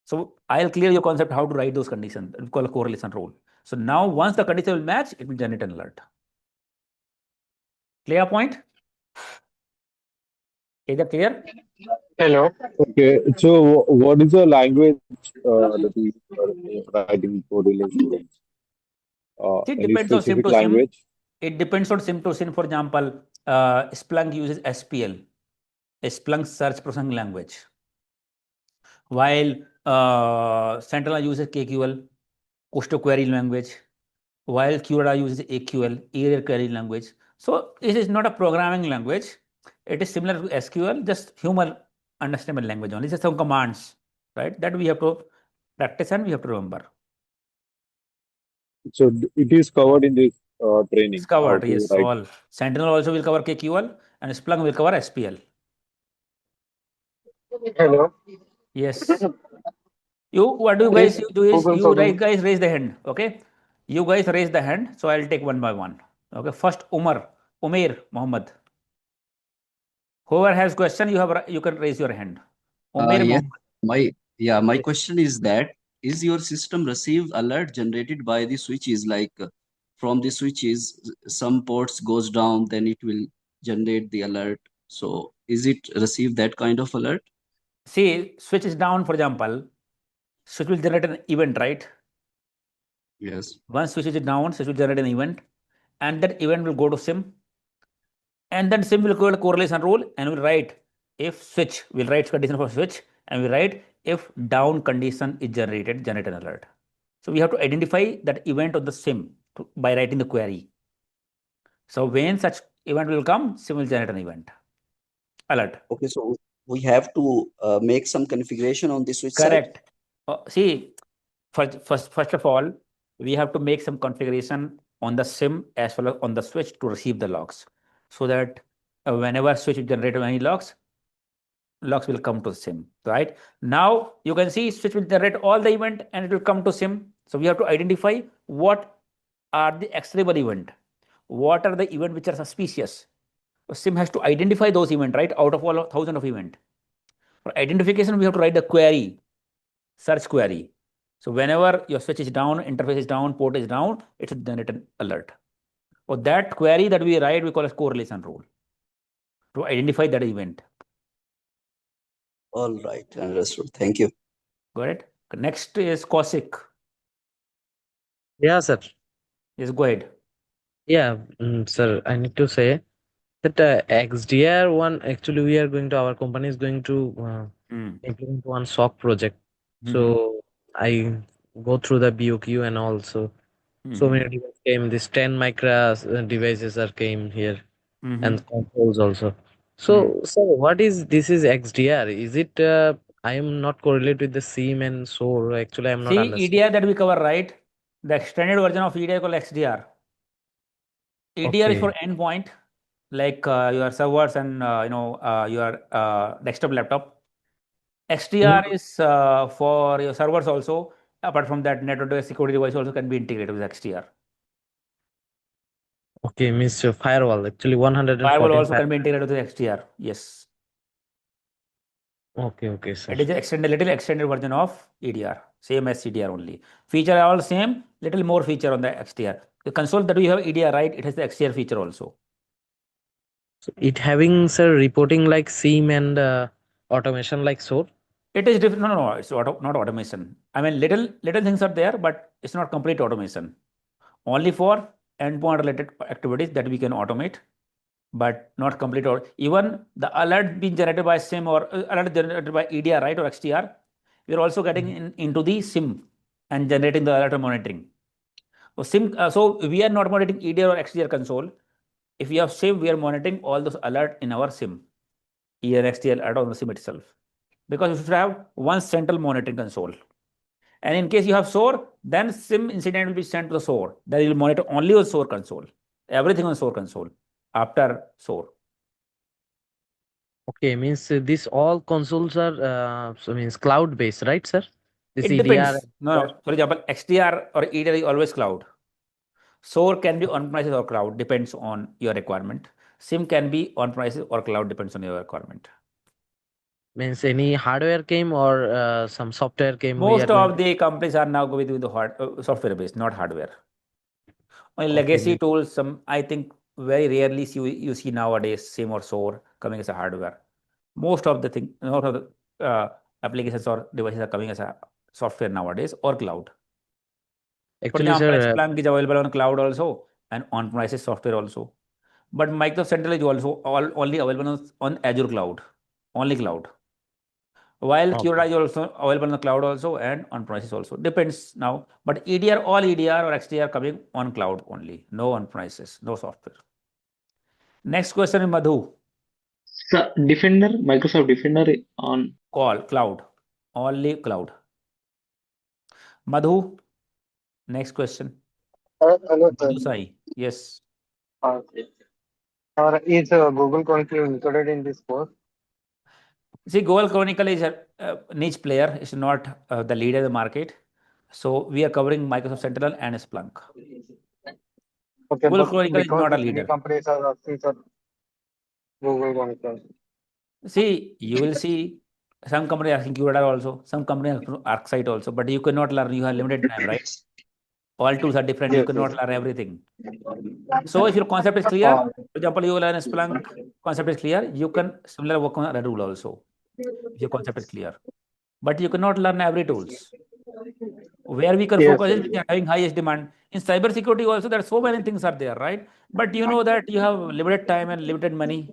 So I'll clear your concept how to write those conditions. We call a correlation rule. So now once the condition will match, it will generate an alert. Clear point? Is that clear? Hello. Okay. So what is the language that we are writing correlation? It Any depends on SIM specific to SIM. language? It depends on SIM to SIM. For example, Splunk uses SPL, Splunk search processing language, while Sentinel uses KQL, Coastal Query language, while QRadar uses AQL, Area Query language. So it is not a programming language. It is similar to SQL, just human understandable language only. Just some commands, right? That we have to practice and we have to remember. So it is covered in this training. It's covered, how to yes. write. All Sentinel also will cover KQL, and Splunk will cover SPL. Hello. Yes. What do you guys do is guys raise the hand. Okay. You guys raise the hand. So I'll take one by one. Okay. First, Umair Muhammad. Whoever has question, you can raise your hand. Umair Yes, Muhammad. my question is that is your system receive alert generated by the switches, like from the switches some ports goes down, then it will generate the alert. So is it receive that kind of alert? See, switch is down, for example, switch will generate an event, right? Yes. Once switch is down, switch will generate an event, and that event will go to SIM, and then SIM will call a correlation rule and will write if switch, will write condition for switch, and we write if down condition is generated, generate an alert. So we have to identify that event of the SIM by writing the query. So when such event will come, SIM will generate an event alert. Okay, so we have to make some configuration on the switch side. Correct. See, first of all, we have to make some configuration on the SIM as well as on the switch to receive the logs, so that whenever switch generates any logs will come to SIM. Right now, you can see switch will generate all the event and it will come to SIM. So we have to identify what are the actionable event, what are the event which are suspicious. So SIM has to identify those event, right, out of all 1,000 of event. For identification, we have to write the query, search query. So whenever your switch is down, interface is down, port is down, it should generate an alert. Or that query that we write, we call as correlation rule to identify that event. All right, understood. Thank you. Got it? Next is COSIC. Yeah, sir. Yes, go ahead. Yeah, sir, I need to say that XDR one, actually, we are going to, our company is going to implement one SOC project. So I go through the BOQ and also so many devices came. This 10 micra devices are came here and controls also. So, sir, what is this is XDR? Is it I am not correlated with the SIEM and SOAR. Actually, I am not See, understanding. EDR that we cover, right? The extended version of EDR called XDR. EDR is for Okay. endpoint, like your servers and your desktop laptop. XDR is for your servers also. Apart from that, network security device also can be integrated with XDR. Okay, means firewall. Actually, Firewall 114 also can be integrated with XDR. Yes. Okay, sir. It is extended, little extended version of EDR, same as CDR only. Feature are all same, little more feature on the XDR. The console that we have EDR, right? It has the XDR feature also. So it having, sir, reporting like SIEM and automation like SOAR. It is different. No. It's not automation. I mean, little things are there, but it's not complete automation. Only for endpoint related activities that we can automate, but not complete. Or even the alert being generated by SIM or alert generated by EDR, right, or XDR, we are also getting into the SIM and generating the alert monitoring. So SIM. So we are not monitoring EDR or XDR console. If we have SIM, we are monitoring all those alert in our SIM, EDR, XDR alert on the SIM itself, because we should have one central monitoring console. And in case you have SOAR, then SIM incident will be sent to the SOAR. Then you will monitor only on SOAR console, everything on SOAR console after SOAR. Okay, means this all consoles are so means cloud based, right, sir? This It EDR. depends. No. For example, XDR or EDR is always cloud. SOAR can be on-premises or cloud, depends on your requirement. SIM can be on-premises or cloud, depends on your requirement. Means any hardware came or some software came. We are Most going of the companies are now going with the software based, not hardware. Only Okay, legacy tools, some I think very rarely you see nowadays SIM or SOAR coming as a hardware. Most of the applications or devices are coming as a software nowadays or cloud. For actually, example, sir. Splunk is available on cloud also and on-premises software also. But Microsoft Central is also only available on Azure cloud, only cloud. While QRadar is also available on the cloud also and on-premises also. Depends now. But EDR, all EDR or XDR coming on cloud only. No on-premises, no software. Next question is Madhu. So Defender, Microsoft Defender on Cloud. Only cloud. Madhu, next question. Hello, sir. Madhu Sai. Yes. Is Google Conclave included in this course? See, Google Chronicle is a niche player. It's not the leader in the market. So we are covering Microsoft Sentinel and Splunk. Okay, Google but Chronicle is because not a many leader. companies are asking for Google Conclave. See, you will see some company asking QRadar also, some company asking ArcSight also, but you cannot learn. You have limited time, right? All tools are different. You Yes, cannot yes. learn everything. So if your concept is clear, for example, you learn Splunk, concept is clear, you can similar work on Red Rule also. If your concept is clear, but you cannot learn every tools. Where we can Yes, focus is sir. we are having highest demand in cybersecurity also. There are so many things are there, right? But you know that you have limited time and limited money.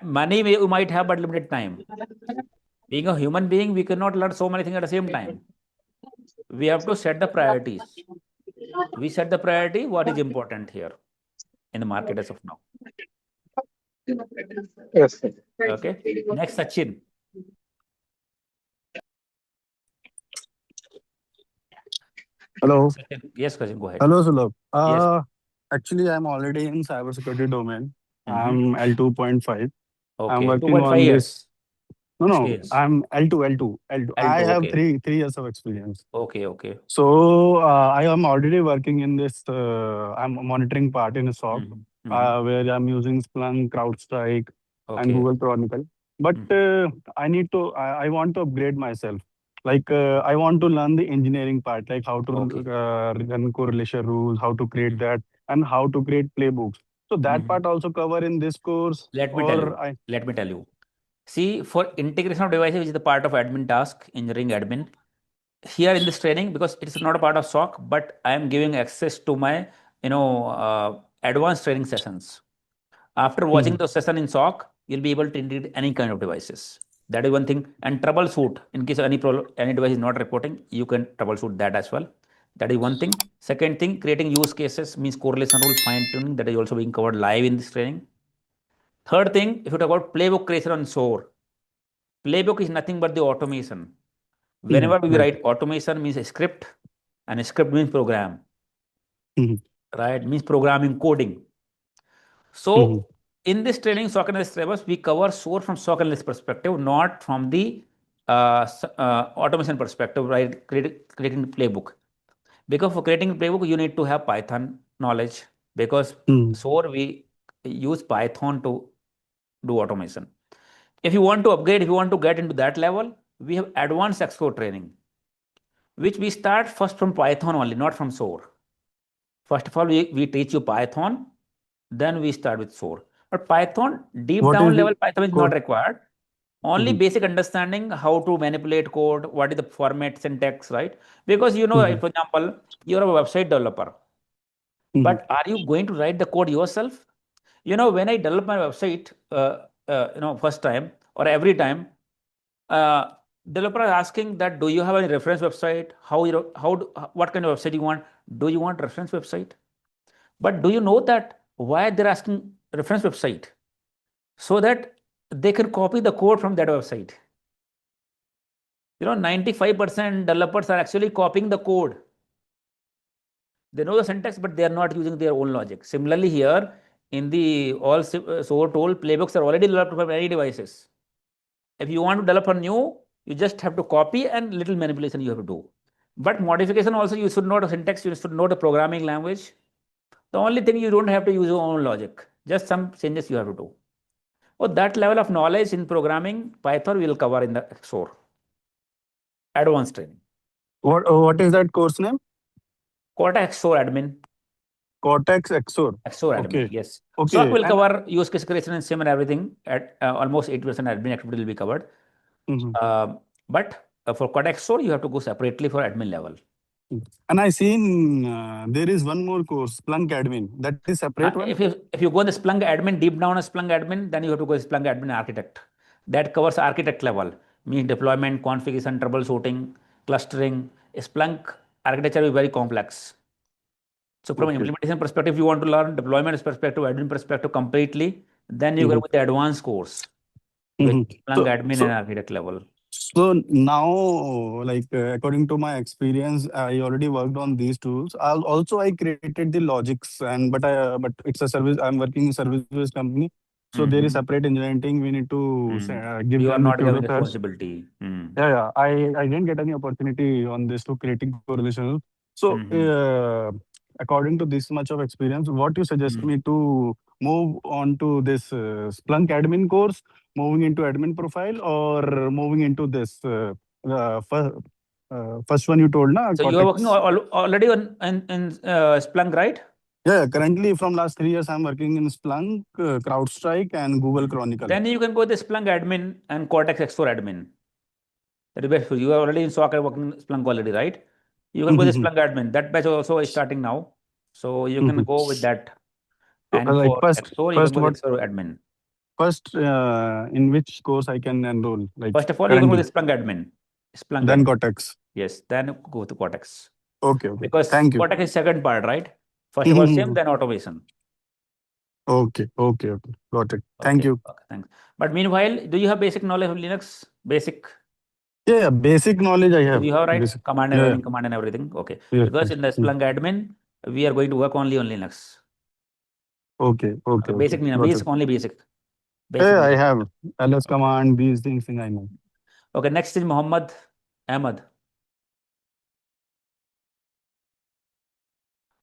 Money you might have, but limited time. Being a human being, we cannot learn so many things at the same time. We have to set the priorities. We set the priority, what is important here in the market as of now. Yes, sir. Okay. Next, Sachin. Hello. Sachin. Yes, Sachin, go ahead. Hello, Sulabh. Yes. Actually, I'm already in cybersecurity domain. Mhm. I'm L2.5. I'm Okay. working 2.5 on this. years No, experience. I'm L2. I L2. have Okay. three years of experience. Okay. So I am already working in this. I'm monitoring part in a SOC, where I'm using Splunk, CrowdStrike, and Okay. Google Chronicle. But I want to upgrade myself. Like I want to learn the engineering part, like how to Okay. run correlation rules, how to create that, and how to create playbooks. So that part also cover in this course, Let me tell you. or I. Let me tell you. See, for integration of devices, which is the part of admin task, engineering admin, here in this training, because it's not a part of SOC, but I am giving access to my, advanced training sessions. After watching the session in SOC, you'll be able to integrate any kind of devices. That is one thing. And troubleshoot in case any problem, any device is not reporting, you can troubleshoot that as well. That is one thing. Second thing, creating use cases means correlation rule fine tuning. That is also being covered live in this training. Third thing, if you talk about playbook creation on SOAR, playbook is nothing but the automation. Whenever we write automation means a script, and a script means program, right? Means programming, coding. So in this training, SOC analyst syllabus, we cover SOAR from SOC analyst perspective, not from the automation perspective, right? Creating playbook. Because for creating playbook, you need to have Python knowledge, because SOAR we use Python to do automation. If you want to upgrade, if you want to get into that level, we have advanced XSOAR training, which we start first from Python only, not from SOAR. First of all, we teach you Python, then we start with SOAR. But Python, deep What down is the level, Python is not code? required. Only basic understanding how to manipulate code, what is the format, syntax, right? Because for example, you're a website developer, but are you going to write the code yourself? When I develop my website, first time or every time, developer is asking that, do you have any reference website? What kind of website you want? Do you want reference website? But do you know that why they're asking reference website? So that they can copy the code from that website. 95% developers are actually copying the code. They know the syntax, but they are not using their own logic. Similarly, here in the all SOAR tool, playbooks are already developed for many devices. If you want to develop a new, you just have to copy and little manipulation you have to do. But modification also, you should know the syntax, you should know the programming language. The only thing, you don't have to use your own logic. Just some changes you have to do. That level of knowledge in programming, Python will cover in the SOAR. Advanced training. What is that course name? Cortex XSOAR admin. Cortex XSOAR. XSOAR admin, Okay. yes. Okay. SOC will cover use case creation and SIEM and everything. At almost 80% admin activity will be covered. But for Cortex XSOAR, you have to go separately for admin level. And I seen there is one more course, Splunk admin. That is separate one. If you go the Splunk admin, deep down a Splunk admin, then you have to go Splunk admin architect. That covers architect level, means deployment, configuration, troubleshooting, clustering. Splunk architecture is very complex. So from an implementation perspective, if you want to learn deployment perspective, admin perspective completely, then you go with the advanced course with Splunk admin and architect level. So now, like according to my experience, I already worked on these tools. I created the logics, but it's a service. I'm working in a service-based company, so there is separate engineering team. We need to give You are them the not given tutor first. responsibility. Yeah. I didn't get any opportunity on this to creating correlation. So according to this much of experience, what you suggest me to move on to this Splunk admin course, moving into admin profile, or moving into this first one you told, na? So you are working already in Splunk, right? Yeah, currently from last 3 years, I'm working in Splunk, CrowdStrike, and Google Chronicle. Then you can go the Splunk admin and Cortex XSOAR admin. That is best for you. You are already in SOC working in Splunk already, right? You can go the Splunk admin. That batch also is starting now. So you can go with that. And like for first XSOAR, you can go what? the XSOAR admin. First, in which course I can enroll? Like first of all, you can go the Splunk admin. Splunk then admin. Cortex. Yes, then go to Cortex. Okay. Because Thank you. Cortex is second part, right? First of all, SIEM, then automation. Okay. Got it. Thank you. Okay, thanks. But meanwhile, do you have basic knowledge of Linux? Basic? Yeah, basic knowledge I have. You have, right? Basic. Command and running command and everything. Okay. Yes, Because in the Splunk admin, we are going to work only on Linux. Okay. Basic, only basic. Yeah, I have ls command, these things I know. Okay, next is Muhammad Ahmad.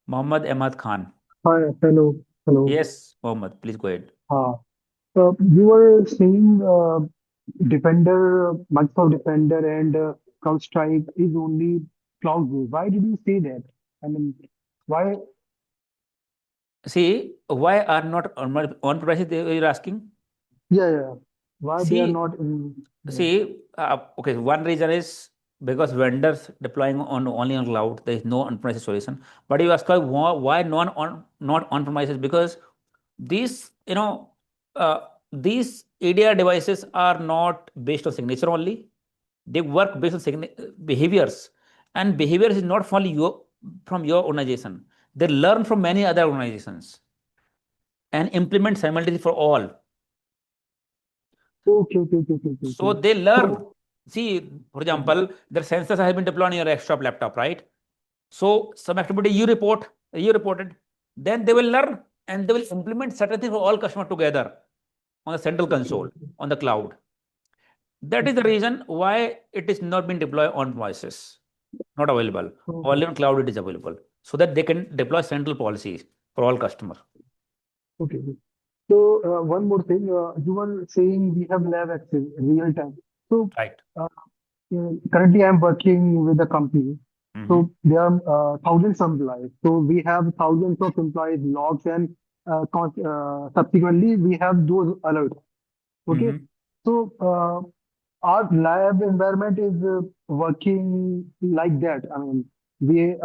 Muhammad Ahmad Khan. Hi, hello. Yes, Muhammad, please go ahead. You were saying Defender, Microsoft Defender, and CrowdStrike is only cloud-based. Why did you say that? I mean, why? See, why are not on-premises, you're asking? Yeah. Why they are See, not in? okay, one reason is because vendors deploying on only on cloud, there is no on-premises solution. But you ask why not on-premises? Because these, these EDR devices are not based on signature only. They work based on behaviors, and behaviors is not from your organization. They learn from many other organizations and implement simultaneously for all. Okay. So they learn. See, for example, their sensors have been deployed on your desktop laptop, right? So some activity you reported, then they will learn and they will implement certain things for all customers together on the central console on the cloud. That is the reason why it is not being deployed on premises, not available. Only on cloud it is available, so that they can deploy central policies for all customers. Okay. So one more thing, you were saying we have lab access real time. So Right. currently I'm working with a company. So there are thousands of employees. So we have thousands of employees logs and subsequently we have those alerts. Okay. So our lab environment is working like that. I mean, we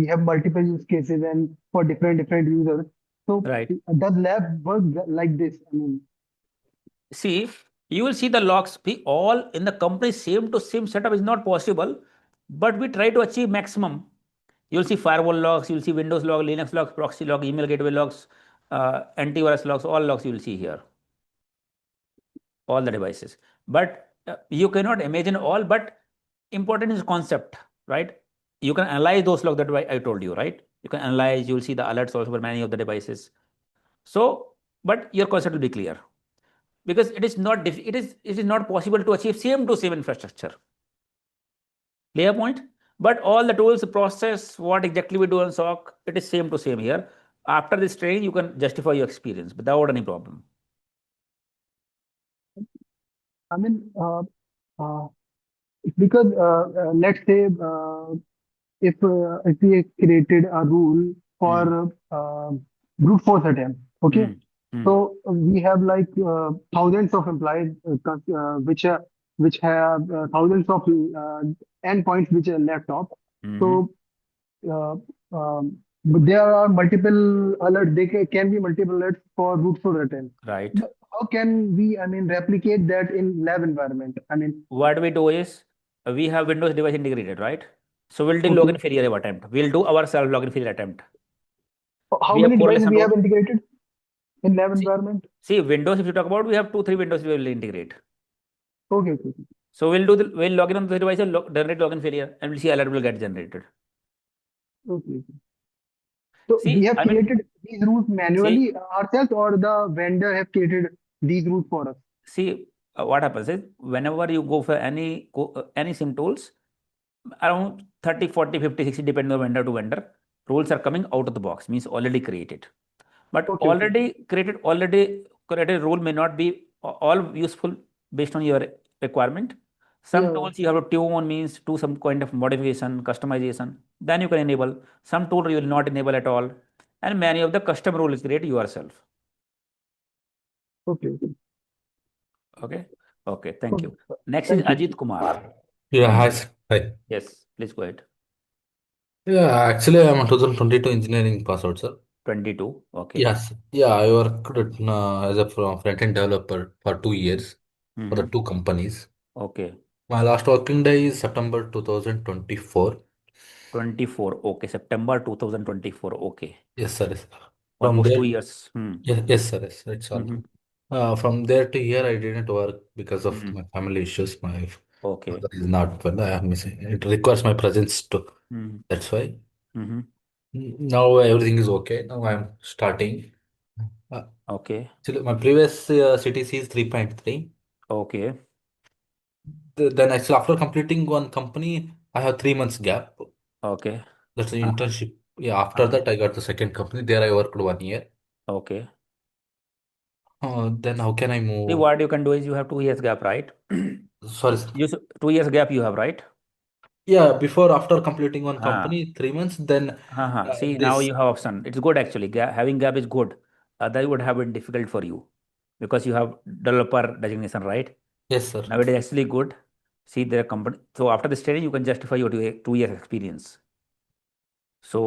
have multiple use cases and for different users. So Right. does lab work like this? I mean, See, you will see the logs be all in the company same to same setup is not possible, but we try to achieve maximum. You'll see firewall logs, you'll see Windows log, Linux logs, proxy log, email gateway logs, antivirus logs, all logs you will see here, all the devices. But you cannot imagine all, but important is concept, right? You can analyze those logs that I told you, right? You can analyze, you'll see the alerts also for many of the devices. So, but your concept will be clear, because it is not possible to achieve same to same infrastructure. Clear point? But all the tools, process, what exactly we do on SOC, it is same to same here. After this training, you can justify your experience without any problem. I mean, because let's say if we created a rule for brute force attempt, okay. So we have like thousands of employees which have thousands of endpoints which are laptop. So but there are multiple alerts. Can be multiple alerts for brute force attempt. Right. But how can we, I mean, replicate that in lab environment? I mean, what we do is we have Windows device integrated, right? So we'll do okay. login failure attempt. We'll do ourselves login failure attempt. How We many have devices correlation we have rule. integrated in lab environment? See, Windows, if you talk about, we have 2-3 Windows we will integrate. Okay. So we'll log in on the device and generate login failure, and we'll see alert will get generated. Okay. So See, we have I mean, created these rules manually ourselves, or the vendor have created these rules for us? see, what happens is whenever you go for any SIM tools, around 30, 40, 50, 60, depending on vendor to vendor, rules are coming out of the box, means already created. But Okay. already created rule may not be all useful based on your requirement. Some Yeah. tools you have to tune, means do some kind of modification, customization. Then you can enable. Some tool you will not enable at all. And many of the custom rules create yourself. Okay. Okay. Okay. Thank you. Okay. Next is Thank you. Ajit Kumar. Yeah, hi. Hi. Yes, please go ahead. Yeah, actually, I'm a 2022 engineering pass out, sir. 22. Okay. Yes. Yeah, I worked as a front-end developer for 2 years for the two companies. Okay. My last working day is September 2024. 24. Okay. September 2024. Okay. Yes, sir. Yes. From Almost 2 there, years. yes, sir. Yes, it's all. From there to here, I didn't work because of my family issues. My Okay. mother is not well. I am missing. It requires my presence to. That's why. Now everything is okay. Now I'm starting. Okay. Actually, my previous CTC is 3.3. Okay. Then actually after completing one company, I have 3 months gap. Okay. That's an internship. Yeah, after that I got the second company. There I worked 1 year. Okay. Then how can I See, move? what you can do is you have 2 years gap, right? Sorry, sir. 2 years gap you have, right? Yeah, before after completing one Ah. company, 3 months, then See, now this. you have option. It's good actually. Having gap is good. That would have been difficult for you because you have developer designation, right? Yes, sir. Now it is actually good. See, their company. So after this training, you can justify your 2 years experience. So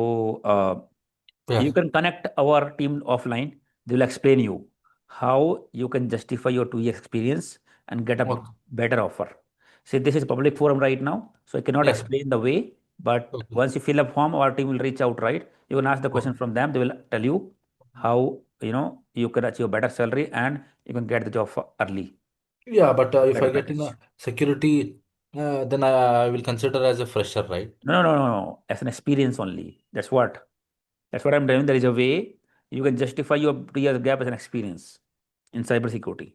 Yeah. you can connect our team offline. They will explain you how you can justify your 2 years experience and get a Okay. better offer. See, this is a public forum right now, so I cannot Yeah. explain the way. But Okay. once you fill up form, our team will reach out, right? You can ask the question Okay. from them. They will tell you how you can achieve a better salary and you can get the job early. Yeah, but if Better I get in package. a security, then I will consider as a fresher, right? No. As an experience only. That's what. That's what I'm telling. There is a way you can justify your 2 years gap as an experience in cybersecurity.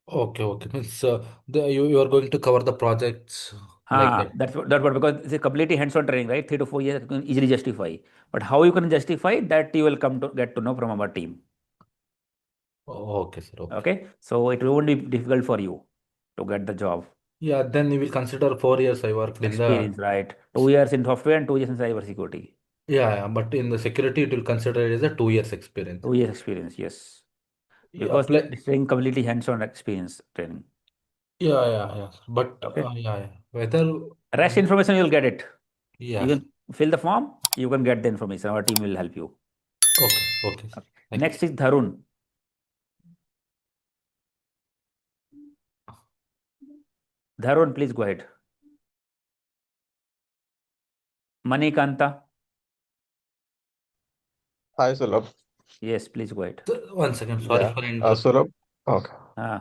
Okay. Means you are going to cover the projects like that. That's what because it's a completely hands-on training, right? 3 to 4 years you can easily justify. But how you can justify that you will come to get to know from our team. Okay, sir. Okay. Okay, so it won't be difficult for you to get the job. Yeah, then you will consider 4 years I worked in the. Experience, right? 2 years in software and 2 years in cybersecurity. Yeah, but in the security, it will consider it as a 2 years experience. 2 years experience, yes. Yeah, Because it's saying completely hands-on experience training. yeah. But Okay. yeah. Whether Rest information you'll get it. You yes. can fill the form, you can get the information. Our team will help you. Okay. Okay. Thank Next is Dharun. Dharun, please go ahead. Manikanta. Hi, Sulabh. Yes, please go ahead. you. 1 second. Sorry Yeah. for interrupt. Sulabh. Okay.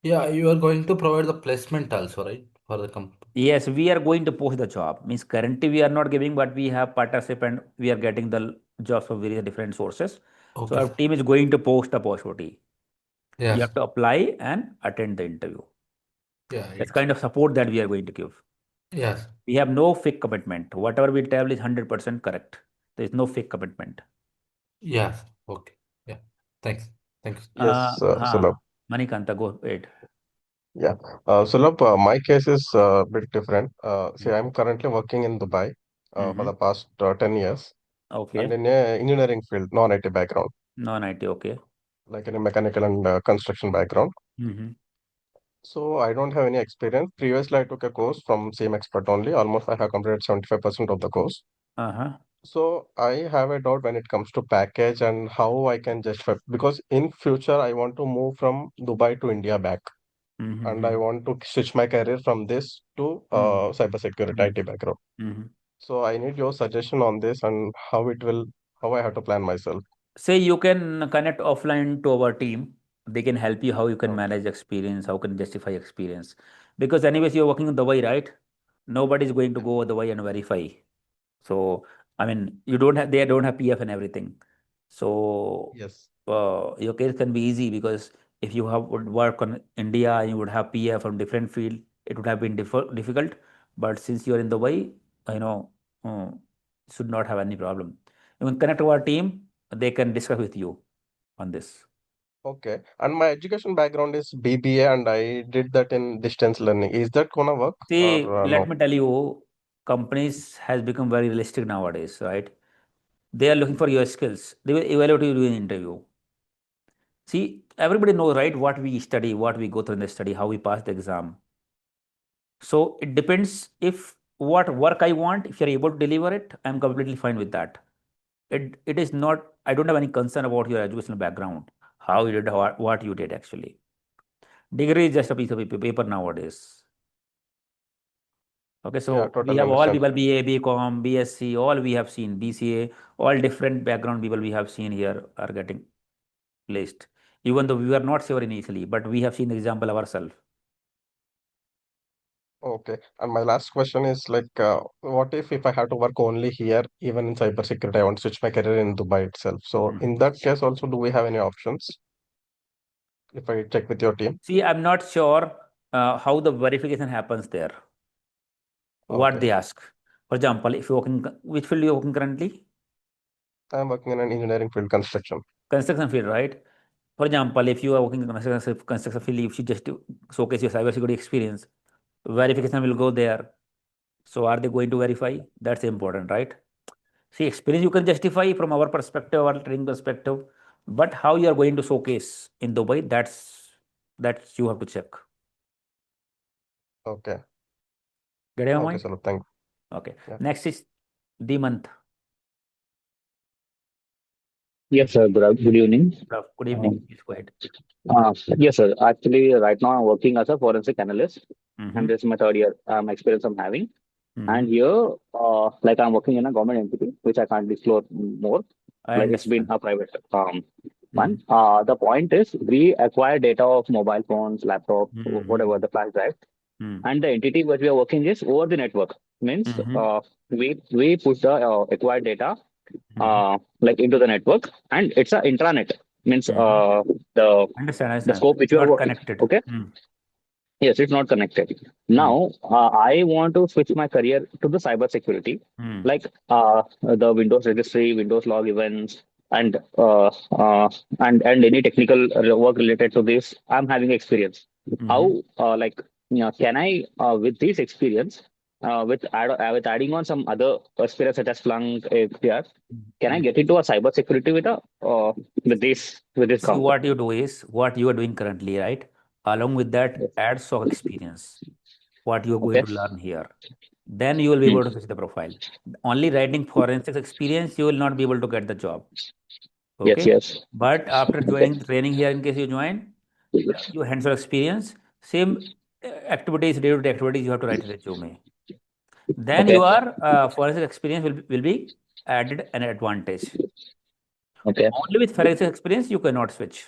Yeah, you are going to provide the placement also, right? For the company. Yes, we are going to post the job. Means currently we are not giving, but we have partnership and we are getting the jobs from various different sources. So Okay, our sir. team is going to post the opportunity. You Yes. have to apply and attend the interview. Yeah. That's kind of support that we are going to give. Yes. We have no fake commitment. Whatever we tell is 100% correct. There is no fake commitment. Yes. Okay. Yeah. Thanks. Yes, Sulabh. Manikanta, go ahead. Yeah. Sulabh, my case is a bit different. See, I'm currently working in Dubai for the past 10 years and Okay. in a engineering field, non-IT background, Non-IT, okay. like in a mechanical and construction background. So I don't have any experience. Previously, I took a course from SIEM XPERT only. Almost I have completed 75% of the course. So I have a doubt when it comes to package and how I can justify because in future I want to move from Dubai to India back and I want to switch my career from this to cybersecurity IT background. So I need your suggestion on this and how I have to plan myself. Say you can connect offline to our team. They can help you how you can Okay. manage experience, how can justify experience. Because anyways, you're working in Dubai, right? Nobody is going to go Dubai and verify. So I mean, they don't have PF and everything. So Yes. your case can be easy because if you would work on India and you would have PF from different field, it would have been difficult. But since you're in Dubai, you know, uh, should not have any problem. You can connect to our team. They can discuss with you on this. Okay. And my education background is BBA and I did that in distance learning. Is that gonna work See, or let no? me tell you, companies has become very realistic nowadays, right? They are looking for your skills. They will evaluate you during interview. See, everybody knows, right, what we study, what we go through in the study, how we pass the exam. So it depends if what work I want, if you're able to deliver it, I'm completely fine with that. It is not, I don't have any concern about your educational background, how you did, what you did actually. Degree is just a piece of paper nowadays. Okay, Yeah, so we totally have all understand. people, BA, BCom, BSc, all we have seen, BCA, all different background people we have seen here are getting placed. Even though we were not sure initially, but we have seen the example ourselves. Okay. And my last question is like, what if I have to work only here, even in cybersecurity, I want to switch my career in Dubai itself. So in that case also, do we have any options if I check with your team? See, I'm not sure how the verification happens there. What Okay. they ask. For example, if you're working, which field you're working currently? I'm working in an engineering field, construction. Construction field, right? For example, if you are working in construction field, if you just showcase your cybersecurity experience, verification will go there. So are they going to verify? That's important, right? See, experience you can justify from our perspective, our training perspective, but how you are going to showcase in Dubai, that's you have to check. Okay. Get your Okay, mind? Sulabh, thank you. Okay. Yeah. Next is Demant. Yes, sir. Good evening. Good evening. Please go ahead. Yes, sir. Actually, right now I'm working as a forensic analyst, Mm-hmm. and this is my third year experience I'm having. Mm-hmm. And here, like I'm working in a government entity, which I can't disclose more. I Like it's been understand. a private one. The point is, we acquire data of mobile phones, laptops, whatever the flash drive, and the entity which we are working is over the network. Means we push the acquired data like into the network, and it's a intranet. Means the Understand. scope which you are Not working. connected. Okay. Yes, it's not connected. Now, I want to switch my career to the cybersecurity, like the Windows registry, Windows log events, and and any technical work related to this. I'm having experience. How like can I with this experience with adding on some other experience such as Splunk, EDR, can I get into a cybersecurity with a with this See, company? what you do is what you are doing currently, right? Along with that, add SOC experience. What you are going to learn here. Then you will be able to switch the profile. Only writing forensics experience, you will not be able to get the job. Okay. Yes. But after joining the training here, in case you join, your hands-on experience, same activities, day-to-day activities, you have to write a resume. Then your forensic experience will be added an advantage. Okay. Only with forensic experience, you cannot switch.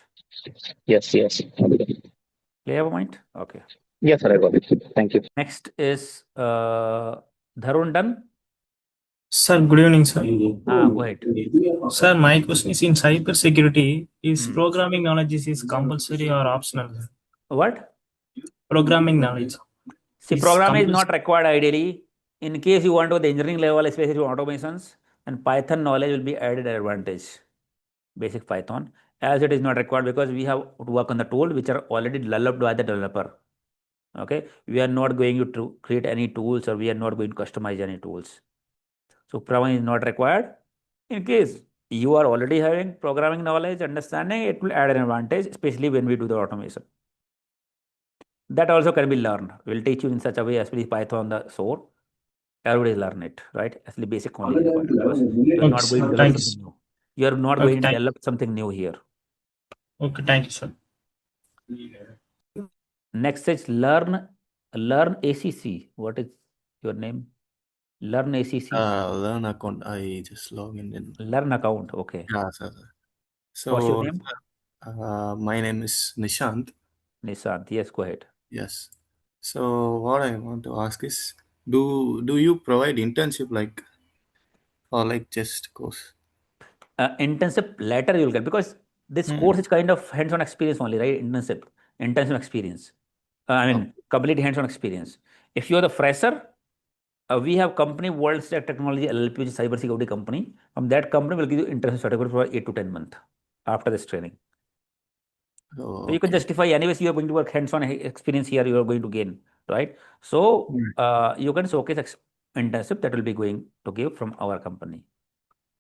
Yes. Okay. Clear point? Okay. Yes, sir, I got it. Thank you. Next is Dharun Dunn. Sir, good evening, sir. Go ahead. Sir, my question is in cybersecurity, is programming knowledge is compulsory or optional? What? Programming knowledge. See, programming is not required ideally. In case you want to the engineering level, especially automations, and Python knowledge will be added advantage. Basic Python, as it is not required because we have to work on the tool which are already developed by the developer. Okay, we are not going to create any tools, or we are not going to customize any tools. So programming is not required. In case you are already having programming knowledge, understanding, it will add an advantage, especially when we do the automation. That also can be learned. We'll teach you in such a way, especially Python, the SOAR. Everybody learn it, right? Actually, basic only required because you are not going to develop something new. You are not going to develop something new here. Okay, thank you, sir. Next is learn ACC. What is your name? Learn ACC. Learn account. I just log in. Learn account. Okay. Yeah, sir. So, what's your name? My name is Nishant. Nishant. Yes, go ahead. Yes. So what I want to ask is, do you provide internship or just course? Internship later you'll get, because this course is kind of hands-on experience only, right? Internship experience. Complete hands-on experience. If you are the fresher, we have company World Stack Technology LLP, which is cybersecurity company. From that company will give you internship certificate for 8 to 10 months after this training. So you can justify, anyways, you are going to work hands-on experience here, you are going to gain, right? So you can showcase internship that will be going to give from our company.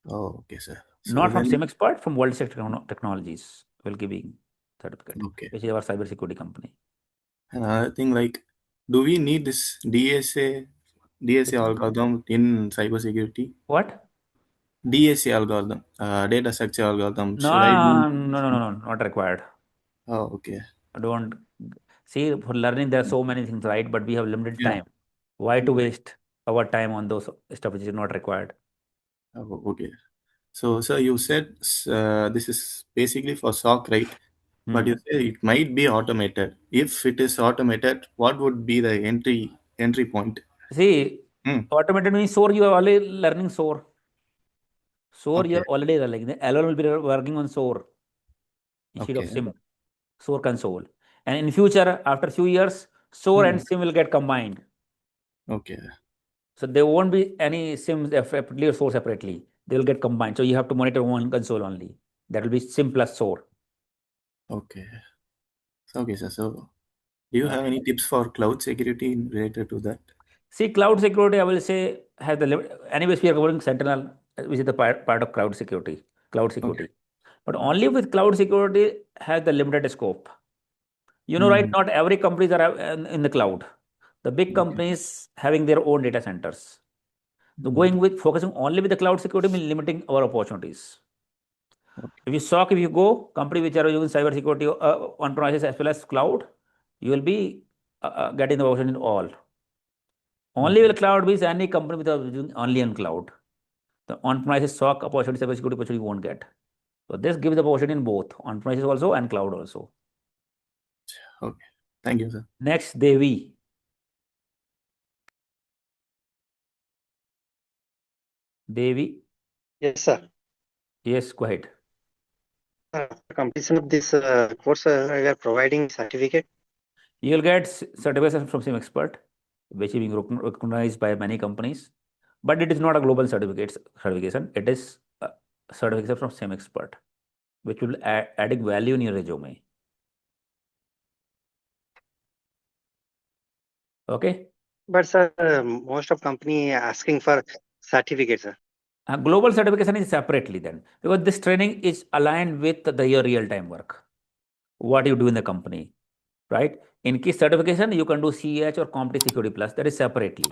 Oh, okay, sir. So not from SIEM XPERT, from World Stack Technologies will giving certificate, which is our cybersecurity company. Another thing, do we need this DSA algorithm in cybersecurity? What? DSA algorithm, data structure algorithm. No, not required. Oh, okay. Don't see, for learning there are so many things, right? But we have limited time. Why to waste our time on those stuff which is not required? Oh, okay. So, sir, you said this is basically for SOC, right? But you say it might be automated. If it is automated, what would be the entry point? See, automated means SOAR, you are already learning SOAR. SOAR, you are already learning. The LLM will be working on SOAR instead of SIEM, SOAR console. And in future, after few years, SOAR and SIEM will get combined. Okay. So there won't be any SIEM separately or SOAR separately. They will get combined. So you have to monitor one console only. That will be SIEM plus SOAR. Okay. Okay, sir. So, do you have any tips for cloud security related to that? See, cloud security, I will say, has the limit. Anyways, we are covering Sentinel, which is the part of cloud security. Okay. But only with cloud security has the limited scope. Right, not every companies are in the cloud. The big companies having their own data centers. So focusing only with the cloud security means limiting our opportunities. If you go company which are using cybersecurity on premises as well as cloud, you will be getting the opportunity in all. Only with cloud means any company which are using only on cloud. The on-premises SOC opportunity, cybersecurity opportunity you won't get. So this gives the opportunity in both on-premises also and cloud also. Okay. Thank you, sir. Next, Devi. Devi. Yes, sir. Yes, go ahead. After completion of this course, we are providing certificate. You will get certification from SIEM XPERT, which is being recognized by many companies, but it is not a global certification. It is a certification from SIEM XPERT, which will adding value in your resume. Okay. But sir, most of company asking for certificate, sir. Global certification is separately then, because this training is aligned with your real-time work, what you do in the company, right? In case certification, you can do CH or Company Security Plus, that is separately,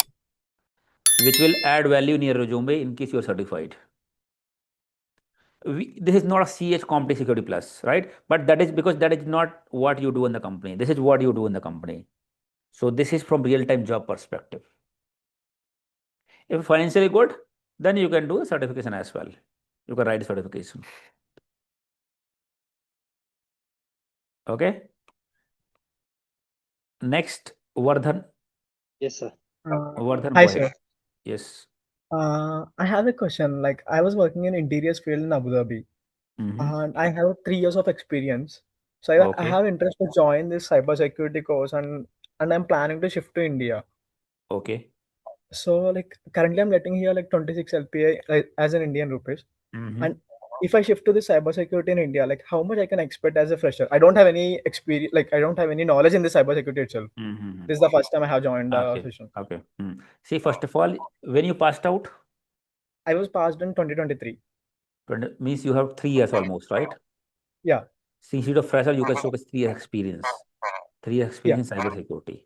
which will add value in your resume in case you are certified. This is not a CH Company Security Plus, right? But that is because that is not what you do in the company. This is what you do in the company. So this is from real-time job perspective. If financially good, then you can do the certification as well. You can write the certification. Okay. Next, Vardhan. Yes, sir. Vardhan, Hi, go ahead. sir. Yes. I have a question. Like, I was working in interiors field in Abu Dhabi, and I have 3 years of experience. So I Okay. have interest to join this cybersecurity course, and I'm planning to shift to India. Okay. So like currently I'm getting here like 26 LPA as an Indian rupees, and if I shift to the cybersecurity in India, like how much I can expect as a fresher? I don't have any experience, like I don't have any knowledge in the cybersecurity itself. This is the first time I have joined the Okay. session. Okay. See, first of all, when you passed out, I was passed in 2023. means you have 3 years almost, right? Yeah. Since you're a fresher, you can showcase 3 years experience. 3 years experience in cybersecurity.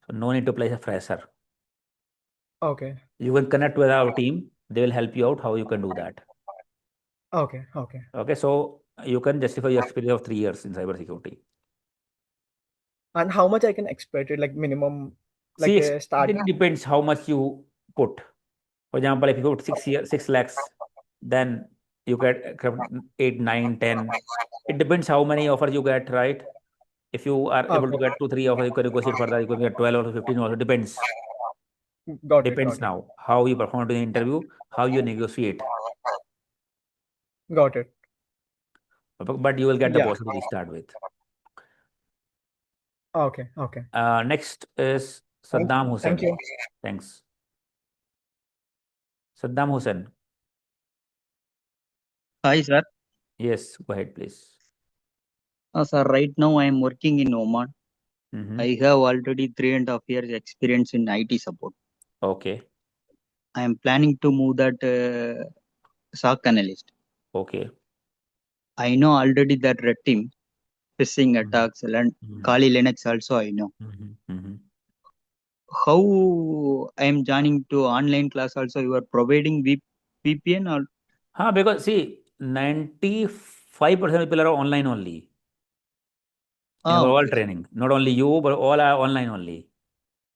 So no need to play a fresher. Okay. You can connect with our team. They will help you out how you can do that. Okay. Okay. Okay. So you can justify your experience of 3 years in cybersecurity. And how much I can expect it, like minimum, like See, a starting? it depends how much you put. For example, if you put 6 lakhs, then you get 8, 9, 10. It depends how many offers you get, right? If you are able to get 2, 3 offers, you can negotiate further. You can get 12 or 15 also. Depends. Got it. Depends now how you perform in the interview, how you negotiate. Got it. But you will get the opportunity to start with. Okay. Okay. Next is Saddam Hussein. Thank you. Thanks. Saddam Hussein. Hi, sir. Yes, go ahead, please. Sir, right now I am working in Oman. I have already 3.5 years experience in IT support. Okay. I am planning to move that SOC analyst. Okay. I know already that red team, phishing attacks, and Kali Linux also I know. How I am joining to online class also? You are providing VPN or? Because see, 95% of people are online only. In our all training, not only you, but all are online only.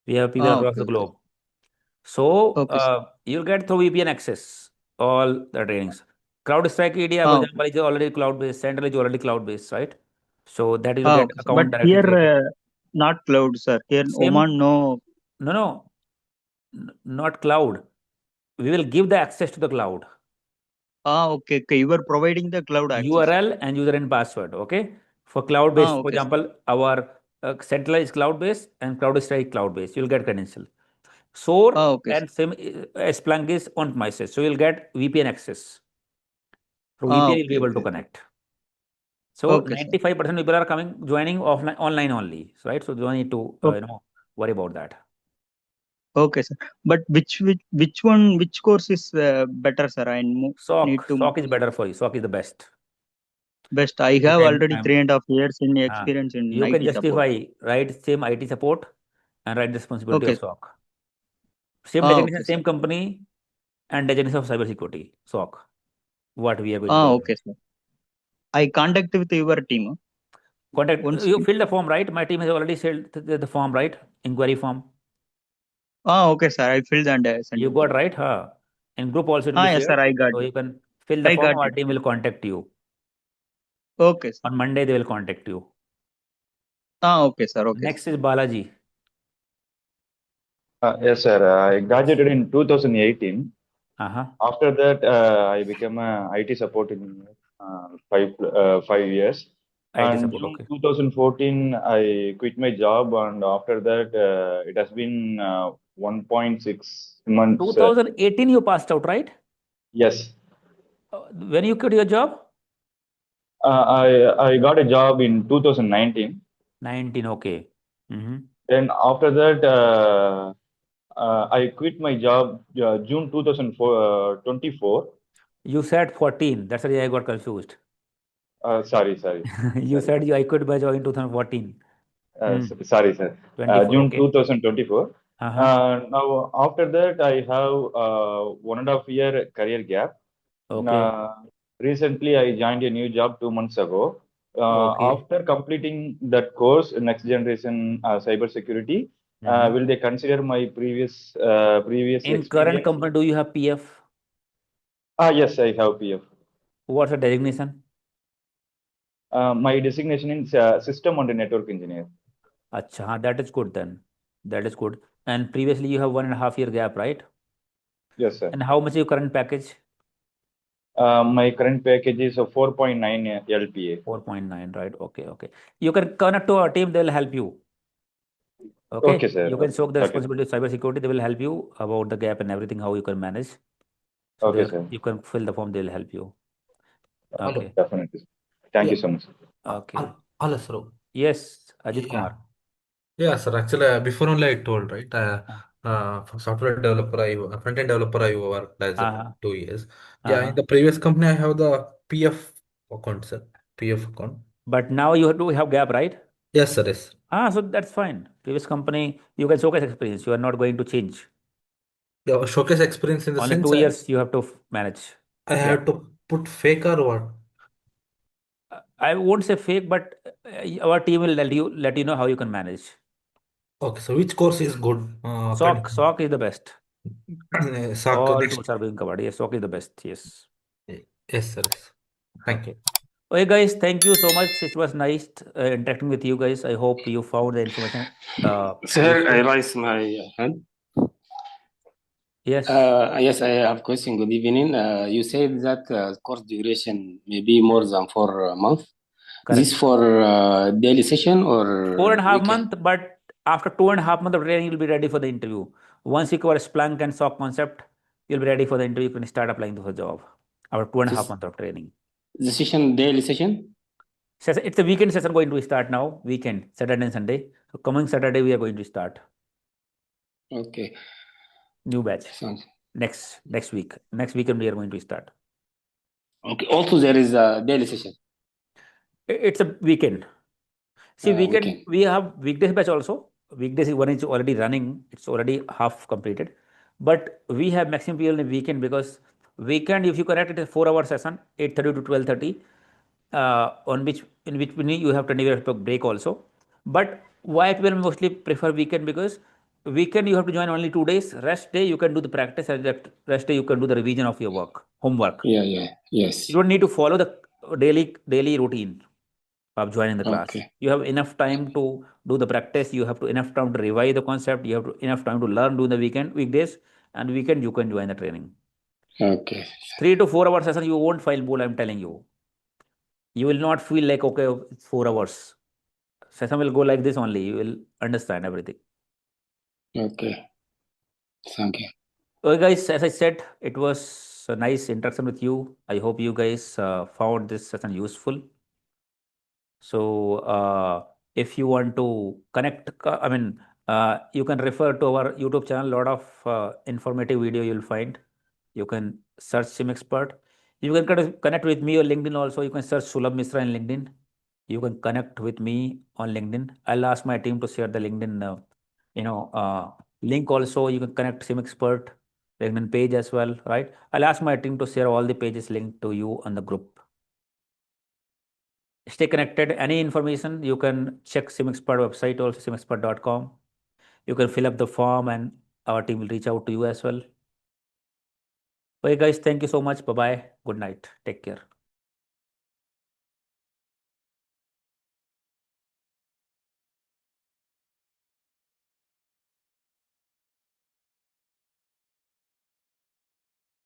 We have people across the globe. So you'll get through VPN access all the trainings. CrowdStrike EDR, for example, is already cloud-based. Central is already cloud-based, right? So that you get account But directly created. here not cloud, sir. Here Oman no. No, not cloud. We will give the access to the cloud. Okay. You are providing the cloud access. URL and user and password. Okay. For cloud-based, for example, our centralized cloud-based and CrowdStrike cloud-based, you'll get credential. SOAR and Splunk is on premises, so you'll get VPN access. Through VPN, you'll be able to connect. So Okay, sir. 95% people are joining offline, online only, right? So you don't need to worry about that. Okay, sir. But which course is better, sir? I need SOC to is better for you. SOC is the best. best. I have already 3.5 years in experience in You can IT support. justify, right? Same IT support and write responsibility Okay. of SOC. Same designation, same company, and designation of cybersecurity. SOC. What we are going to do. Okay, sir. I contact with your team. You fill the form, right? My team has already filled the form, right? Inquiry form. Okay, sir. I filled and sent. You got right, huh? In group also it will be Yes, shared. sir. I got. So you can fill the form. Our team will contact you. Okay, sir. On Monday they will contact you. Okay, sir. Okay. Next is Balaji. Yes, sir. I graduated in 2018. After that, I became a IT support in 5 years. And June 2014, I quit my job, and after that, it has been 1.6 months. 2018 you passed out, right? Yes. When you quit your job? I got a job in 2019. 19, okay. Then after that, I quit my job June 2024. You said 14. That's why I got confused. Sorry. You said I quit my job in 2014. Sorry, sir. 24, June okay. 2024. Now, after that, I have 1.5 year career gap. Okay. Recently, I joined a new job 2 months ago. After completing that course, next generation cybersecurity, will they consider my previous in current company, do you have PF? Yes, I have PF. What's the designation? My designation is system and network engineer. Acha, that is good then. That is good. And previously you have 1.5 year gap, right? Yes, sir. And how much is your current package? My current package is 4.9 LPA. 4.9, right? Okay. You can connect to our team, they will help you. Okay, sir. You can soak the responsibility of cybersecurity, they will help you about the gap and everything, how you can manage. So okay, sir. You can fill the form, they will help you. Okay. Definitely. Thank you so much. Okay. Hello, sir. Yes, Ajit Kumar. Yeah, sir. Actually, before only I told, right? For software developer, front-end developer, I worked as 2 years. Yeah, in the previous company, I have the PF account, sir. PF account. But now you have gap, right? Yes, sir. Yes. So that's fine. Previous company, you can showcase experience. You are not going to change. Yeah, showcase experience in the Only sense 2 years you have to manage. I have to put fake or what? I won't say fake, but our team will let you know how you can manage. Okay, so which course is good? SOC is the best. SOC All tools are being covered. Yes, SOC is the best. Yes. Yes, sir. Thank you. Okay, guys, thank you so much. It was nice interacting with you guys. I hope you found the information. Sir, I raise my hand. Yes. Yes, I have question. Good evening. You said that course duration may be more than 4 months. Correct. Is this for daily session or 4.5 months, but after 2.5 months of training, you'll be ready for the interview. Once you cover Splunk and SOC concept, you'll be ready for the interview. You can start applying for the job after 2.5 months of training. The session, daily session? It's a weekend session going to start now. Weekend, Saturday and Sunday. So coming Saturday, we are going to start. Okay. New batch. Sounds. Next week. Next weekend, we are going to start. Okay. Also, there is a daily session. It's a weekend. See, weekend. We have weekdays batch also. Weekdays one is already running. It's already half completed. But we have maximum people in the weekend because weekend, if you correct it, is a 4-hour session, 8:30 to 12:30, in which you have 20 minutes break also. But why people mostly prefer weekend? Because weekend you have to join only 2 days. Rest day you can do the practice, and rest day you can do the revision of your homework. Yes. You don't need to follow the daily routine of joining the class. Okay. You have enough time to do the practice. You have enough time to revise the concept. You have enough time to learn during the weekdays, and weekend you can join the training. Okay. 3 to 4 hour session, you won't file bowl. I'm telling you. You will not feel like okay, it's 4 hours. Session will go like this only. You will understand everything. Okay. Thank you. Okay, guys. As I said, it was a nice interaction with you. I hope you guys found this session useful. So if you want to connect, you can refer to our YouTube channel. A lot of informative video you'll find. You can search SIEM XPERT. You can connect with me on LinkedIn also. You can search Sulabh Mishra in LinkedIn. You can connect with me on LinkedIn. I'll ask my team to share the LinkedIn, link also. You can connect SIEM XPERT LinkedIn page as well, right? I'll ask my team to share all the pages linked to you on the group. Stay connected. Any information, you can check SIEM XPERT website also, siemexpert.com. You can fill up the form and our team will reach out to you as well. Okay, guys, thank you so much. Bye-bye. Good night. Take care.